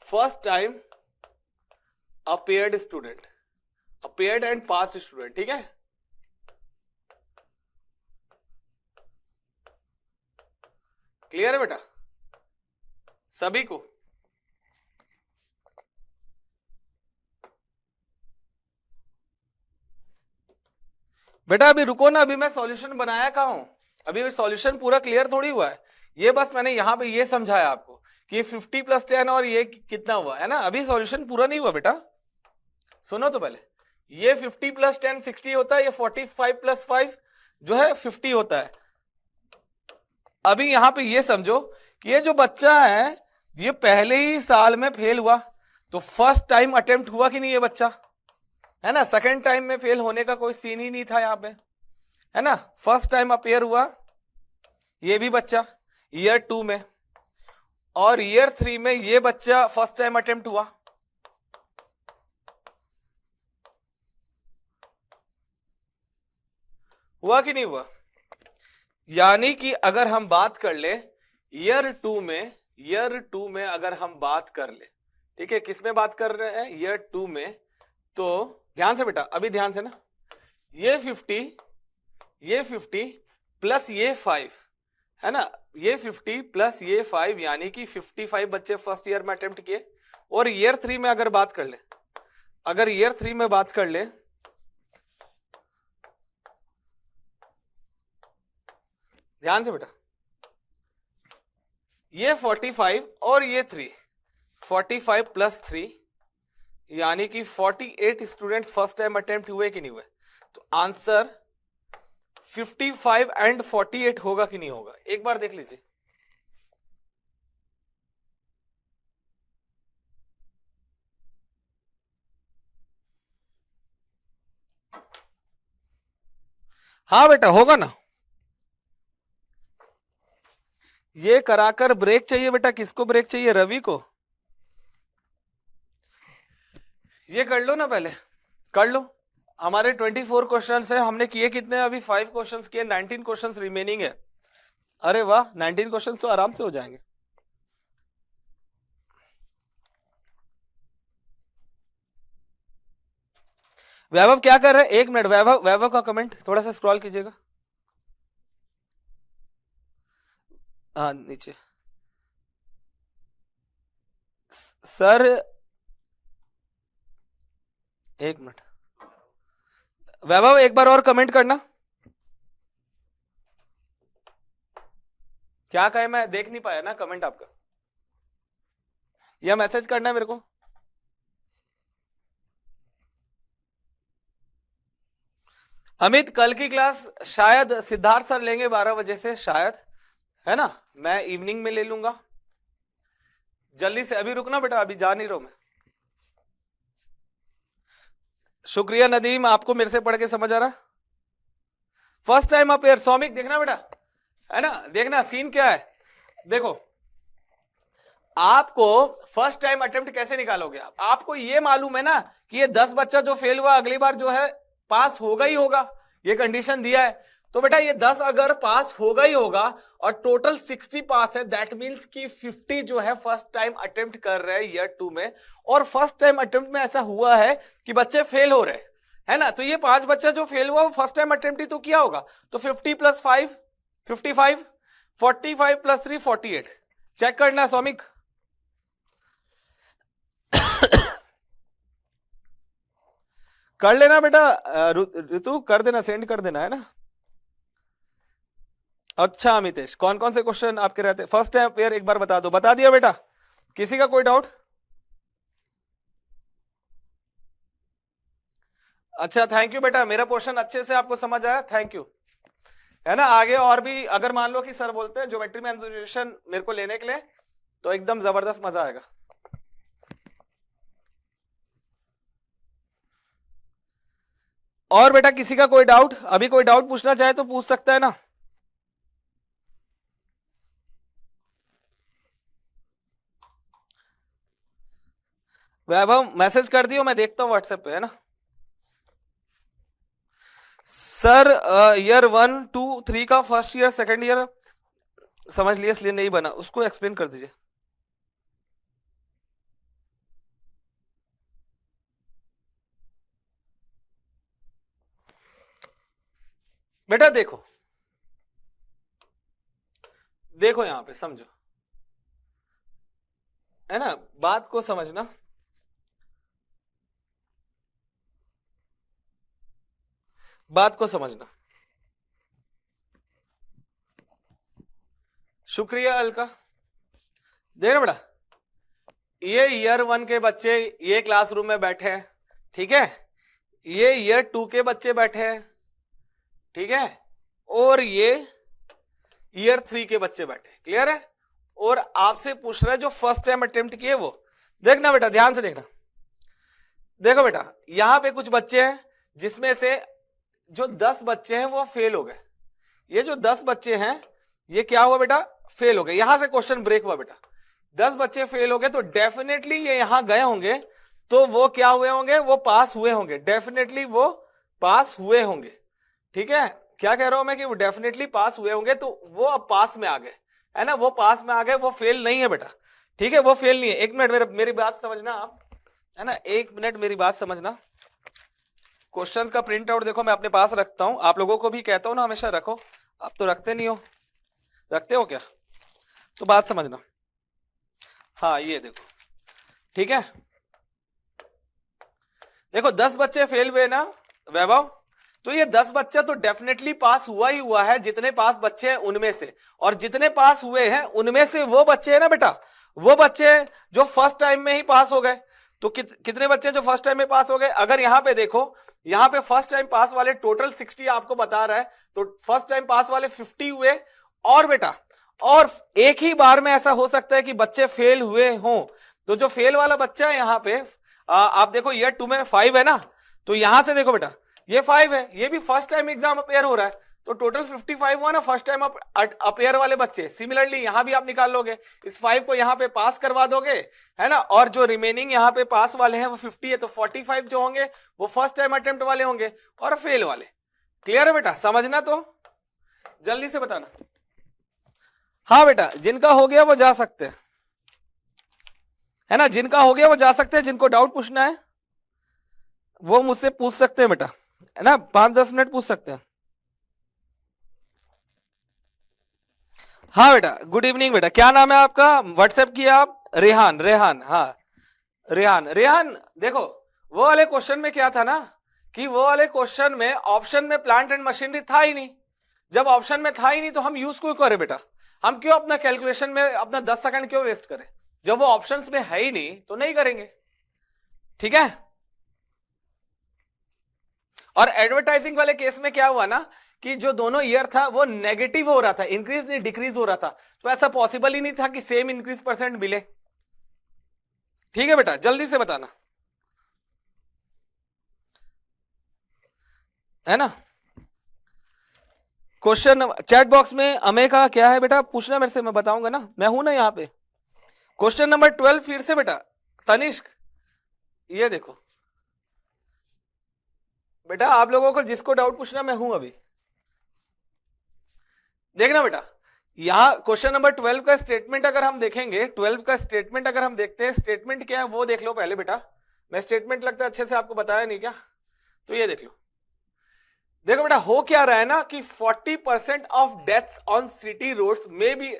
first time appeared student, appeared and passed student. ठीक है, क्लियर है बेटा सभी को? बेटा अभी रुको ना, अभी मैं सॉल्यूशन बनाया कहां हूं, अभी सॉल्यूशन पूरा क्लियर थोड़ी हुआ है। ये बस मैंने यहां पे ये समझाया आपको कि 50 + 10 और ये कितना हुआ, है ना। अभी सॉल्यूशन पूरा नहीं हुआ बेटा, सुनो तो पहले। ये 50 + 10 60 होता है, ये 45 + 5 जो है 50 होता है। अभी यहां पे ये समझो कि ये जो बच्चा है, ये पहले ही साल में फेल हुआ, तो फर्स्ट टाइम अटेम्प्ट हुआ कि नहीं ये बच्चा, है ना। सेकेंड टाइम में फेल होने का कोई सीन ही नहीं था यहां पे, है ना। फर्स्ट टाइम अपेयर हुआ ये भी बच्चा ईयर 2 में, और ईयर 3 में ये बच्चा फर्स्ट टाइम अटेम्प्ट हुआ। हुआ कि नहीं हुआ? यानी कि अगर हम बात कर ले ईयर 2 में, ईयर 2 में अगर हम बात कर ले, ठीक है, किस में बात कर रहे हैं? ईयर 2 में। तो ध्यान से बेटा, अभी ध्यान से ना, ये 50 प्लस ये 5, है ना, ये 50 प्लस ये 5 यानी कि 55 बच्चे फर्स्ट ईयर में अटेम्प्ट किए। और ईयर 3 में अगर बात कर ले, अगर ईयर 3 में बात कर ले, ध्यान से बेटा, ये 45 और ये 3, 45 + 3 यानी कि 48 स्टूडेंट फर्स्ट टाइम अटेम्प्ट हुए कि नहीं हुए, तो आंसर 55 एंड 48 होगा कि नहीं होगा, एक बार देख लीजिए। हाँ बेटा होगा ना। ये कराकर ब्रेक चाहिए बेटा, किसको ब्रेक चाहिए, रवि को। ये कर लो ना, पहले कर लो। हमारे 24 क्वेश्चंस है, हमने किए कितने अभी, 5 क्वेश्चंस किए, 19 क्वेश्चंस रिमेनिंग है। अरे वाह, 19 क्वेश्चंस तो आराम से हो जाएंगे। वैभव क्या कर रहे हैं, एक मिनट, वैभव, वैभव का कमेंट थोड़ा सा स्क्रॉल कीजिएगा, हाँ नीचे। सर एक मिनट, वैभव एक बार और कमेंट करना, क्या कहे, मैं देख नहीं पाया ना कमेंट आपका, या मैसेज करना है मेरे को। अमित कल की क्लास शायद सिद्धार्थ सर लेंगे 12 बजे से शायद, है ना, मैं इवनिंग में ले लूंगा। जल्दी से अभी रुकना बेटा, अभी जा नहीं रहा हूं मैं। शुक्रिया नदीम, आपको मेरे से पढ़ के समझ आ रहा। फर्स्ट टाइम अपेयर, सौमिक देखना बेटा, है ना, देखना सीन क्या है। देखो आपको फर्स्ट टाइम अटेम्प्ट कैसे निकालोगे आप, आपको ये मालूम है ना कि ये 10 बच्चा जो फेल हुआ अगली बार जो है पास होगा ही होगा, ये कंडीशन दिया है। तो बेटा ये 10 अगर पास होगा ही होगा और टोटल 60 पास है, दैट मींस कि 50 जो है फर्स्ट टाइम अटेम्प्ट कर रहे हैं ईयर 2 में। और फर्स्ट टाइम अटेम्प्ट में ऐसा हुआ है कि बच्चे फेल हो रहे हैं, है ना, तो ये 5 बच्चा जो फेल हुआ वो फर्स्ट टाइम अटेम्प्ट ही तो किया होगा। तो 50 + 5 55, 45 + 3 48, चेक करना सौमिक। कर लेना बेटा, ऋतु कर देना, सेंड कर देना, है ना। अच्छा अमितेश, कौन कौन से क्वेश्चन आपके रहते फर्स्ट टाइम पेयर, एक बार बता दो। बता दिया बेटा, किसी का कोई डाउट? अच्छा थैंक यू बेटा, मेरा पोर्शन अच्छे से आपको समझ आया, थैंक यू, है ना। आगे और भी अगर मान लो कि सर बोलते हैं ज्योमेट्री में मेरे को लेने के लिए, तो एकदम जबरदस्त मजा आएगा। और बेटा किसी का कोई डाउट, अभी कोई डाउट पूछना चाहे तो पूछ सकता है ना। वैभव मैसेज कर दियो, मैं देखता हूं व्हाट्सएप पे, है ना। सर ईयर 1 2 3 का फर्स्ट ईयर सेकंड ईयर समझ लिया, इसलिए नहीं बना, उसको एक्सप्लेन कर दीजिए। बेटा देखो, देखो यहां पे समझो, है ना, बात को समझना। बात को समझना। शुक्रिया अलका, देखना बेटा, ये ईयर 1 के बच्चे ये क्लासरूम में बैठे हैं, ठीक है, ये ईयर 2 के बच्चे बैठे हैं, ठीक है, और ये ईयर 3 के बच्चे बैठे, क्लियर है। और आपसे पूछ रहा है जो फर्स्ट टाइम अटेम्प्ट किए वो, देखना बेटा ध्यान से देखना। देखो बेटा यहां पे कुछ बच्चे हैं जिसमें से जो 10 बच्चे हैं वो फेल हो गए, ये जो 10 बच्चे हैं ये क्या हुआ बेटा, फेल हो गए। यहां से क्वेश्चन ब्रेक हुआ बेटा, 10 बच्चे फेल हो गए तो डेफिनेटली ये यहां गए होंगे, तो वो क्या हुए होंगे, वो पास हुए होंगे, डेफिनेटली वो पास हुए होंगे, ठीक है। क्या कह रहा हूं मैं कि वो डेफिनेटली पास हुए होंगे, तो वो अब पास में आ गए, है ना, वो पास में आ गए, वो फेल नहीं है बेटा, ठीक है, वो फेल नहीं है। एक मिनट मेरी बात समझना आप, है ना, एक मिनट मेरी बात समझना। क्वेश्चंस का प्रिंट आउट देखो मैं अपने पास रखता हूं, आप लोगों को भी कहता हूं ना हमेशा रखो, आप तो रखते नहीं हो, रखते हो क्या, तो बात समझना। हाँ ये देखो, ठीक है, देखो 10 बच्चे फेल हुए ना वैभव, तो ये 10 बच्चा तो डेफिनेटली पास हुआ ही हुआ है, जितने पास बच्चे हैं उनमें से, और जितने पास हुए हैं उनमें से वो बच्चे हैं ना बेटा, वो बच्चे जो फर्स्ट टाइम में ही पास हो गए, तो कितने बच्चे जो फर्स्ट टाइम में पास हो गए? अगर यहां पे देखो, यहां पे फर्स्ट टाइम पास वाले टोटल 60 आपको बता रहा है, तो फर्स्ट टाइम पास वाले 50 हुए। और बेटा, और एक ही बार में ऐसा हो सकता है कि बच्चे फेल हुए हों, तो जो फेल वाला बच्चा है यहां पे आप देखो ईयर 2 में 5 है ना, तो यहां से देखो बेटा ये 5 है, ये भी फर्स्ट टाइम एग्जाम अपेयर हो रहा है, तो टोटल 55 हुआ ना फर्स्ट टाइम अपेयर वाले बच्चे। सिमिलरली यहां भी आप निकाल लोगे, इस 5 को यहां पे पास करवा दोगे, है ना, और जो रिमेनिंग यहां पे पास वाले हैं वो 50 है, तो 45 जो होंगे वो फर्स्ट टाइम अटेम्प्ट वाले होंगे और फेल वाले। क्लियर है बेटा? समझना तो जल्दी से बताना। हाँ बेटा, जिनका हो गया वो जा सकते हैं, है ना, जिनका हो गया वो जा सकते हैं, जिनको डाउट पूछना है वो मुझसे पूछ सकते हैं बेटा, है ना, 5-10 मिनट पूछ सकते हैं। हाँ बेटा, गुड इवनिंग बेटा, क्या नाम है आपका? व्हाट्सएप किया आप? रेहान, रेहान, हाँ रेहान। रेहान देखो, वो वाले क्वेश्चन में क्या था ना, कि वो वाले क्वेश्चन में ऑप्शन में प्लांट एंड मशीनरी था ही नहीं। जब ऑप्शन में था ही नहीं तो हम यूज क्यों करें बेटा? हम क्यों अपना कैलकुलेशन में अपना 10 सेकंड क्यों वेस्ट करें? जब वो ऑप्शंस में है ही नहीं तो नहीं करेंगे, ठीक है। और एडवर्टाइजिंग वाले केस में क्या हुआ ना, कि जो दोनों ईयर था वो नेगेटिव हो रहा था, इंक्रीज नहीं डिक्रीज हो रहा था, तो ऐसा पॉसिबल ही नहीं था कि सेम इंक्रीज परसेंट मिले। ठीक है बेटा, जल्दी से बताना, है ना। क्वेश्चन चैट बॉक्स में अमे का क्या है बेटा, पूछना मेरे से, मैं बताऊंगा ना, मैं हूं ना यहाँ पे। क्वेश्चन नंबर 12 फिर से बेटा, तनिष्क, ये देखो बेटा, आप लोगों को जिसको डाउट पूछना मैं हूं अभी, देखना बेटा। यहां क्वेश्चन नंबर 12 का स्टेटमेंट अगर हम देखेंगे, 12 का स्टेटमेंट अगर हम देखते हैं, स्टेटमेंट क्या है वो देख लो पहले बेटा। मैं स्टेटमेंट लगता है अच्छे से आपको बताया नहीं क्या, तो ये देख लो। देखो बेटा, हो क्या रहा है ना कि 40% of deaths on city roads में be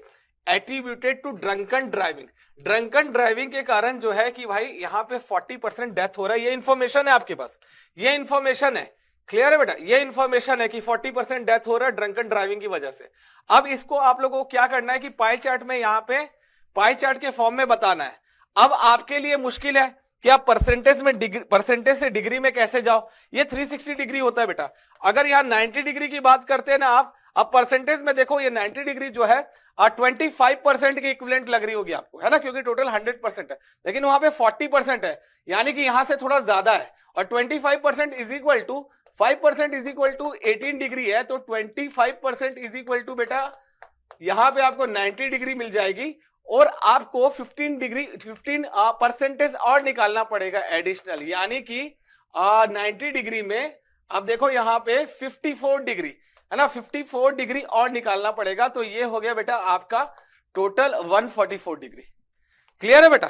attributed to drunken driving. Drunken driving के कारण जो है कि भाई यहां पे 40% डेथ हो रहा है, ये इंफॉर्मेशन है आपके पास, ये इंफॉर्मेशन है। क्लियर है बेटा? ये इंफॉर्मेशन है कि 40% डेथ हो रहा है ड्रंकन ड्राइविंग की वजह से। अब इसको आप लोगों को क्या करना है कि पाई चार्ट में, यहां पे पाई चार्ट के फॉर्म में बताना है। अब आपके लिए मुश्किल है कि आप परसेंटेज में परसेंटेज से डिग्री में कैसे जाओ, ये 360 डिग्री होता है बेटा। अगर यहां 90 डिग्री की बात करते हैं ना आप, अब परसेंटेज में देखो ये 90 डिग्री जो है 25% की इक्विवेलेंट लग रही होगी आपको, है ना, क्योंकि टोटल 100% है, लेकिन वहां पे 40% है, यानी कि यहां से थोड़ा ज्यादा है। और 25% is equal to 5% is equal to 18 degree है, तो 25% इज इक्वल टू बेटा यहां पे आपको 90 डिग्री मिल जाएगी, और आपको 15 परसेंटेज और निकालना पड़ेगा एडिशनल, यानी कि 90 डिग्री में अब देखो यहां पे 54 डिग्री, है ना, 54 डिग्री और निकालना पड़ेगा, तो ये हो गया बेटा आपका टोटल 144 डिग्री। क्लियर है बेटा?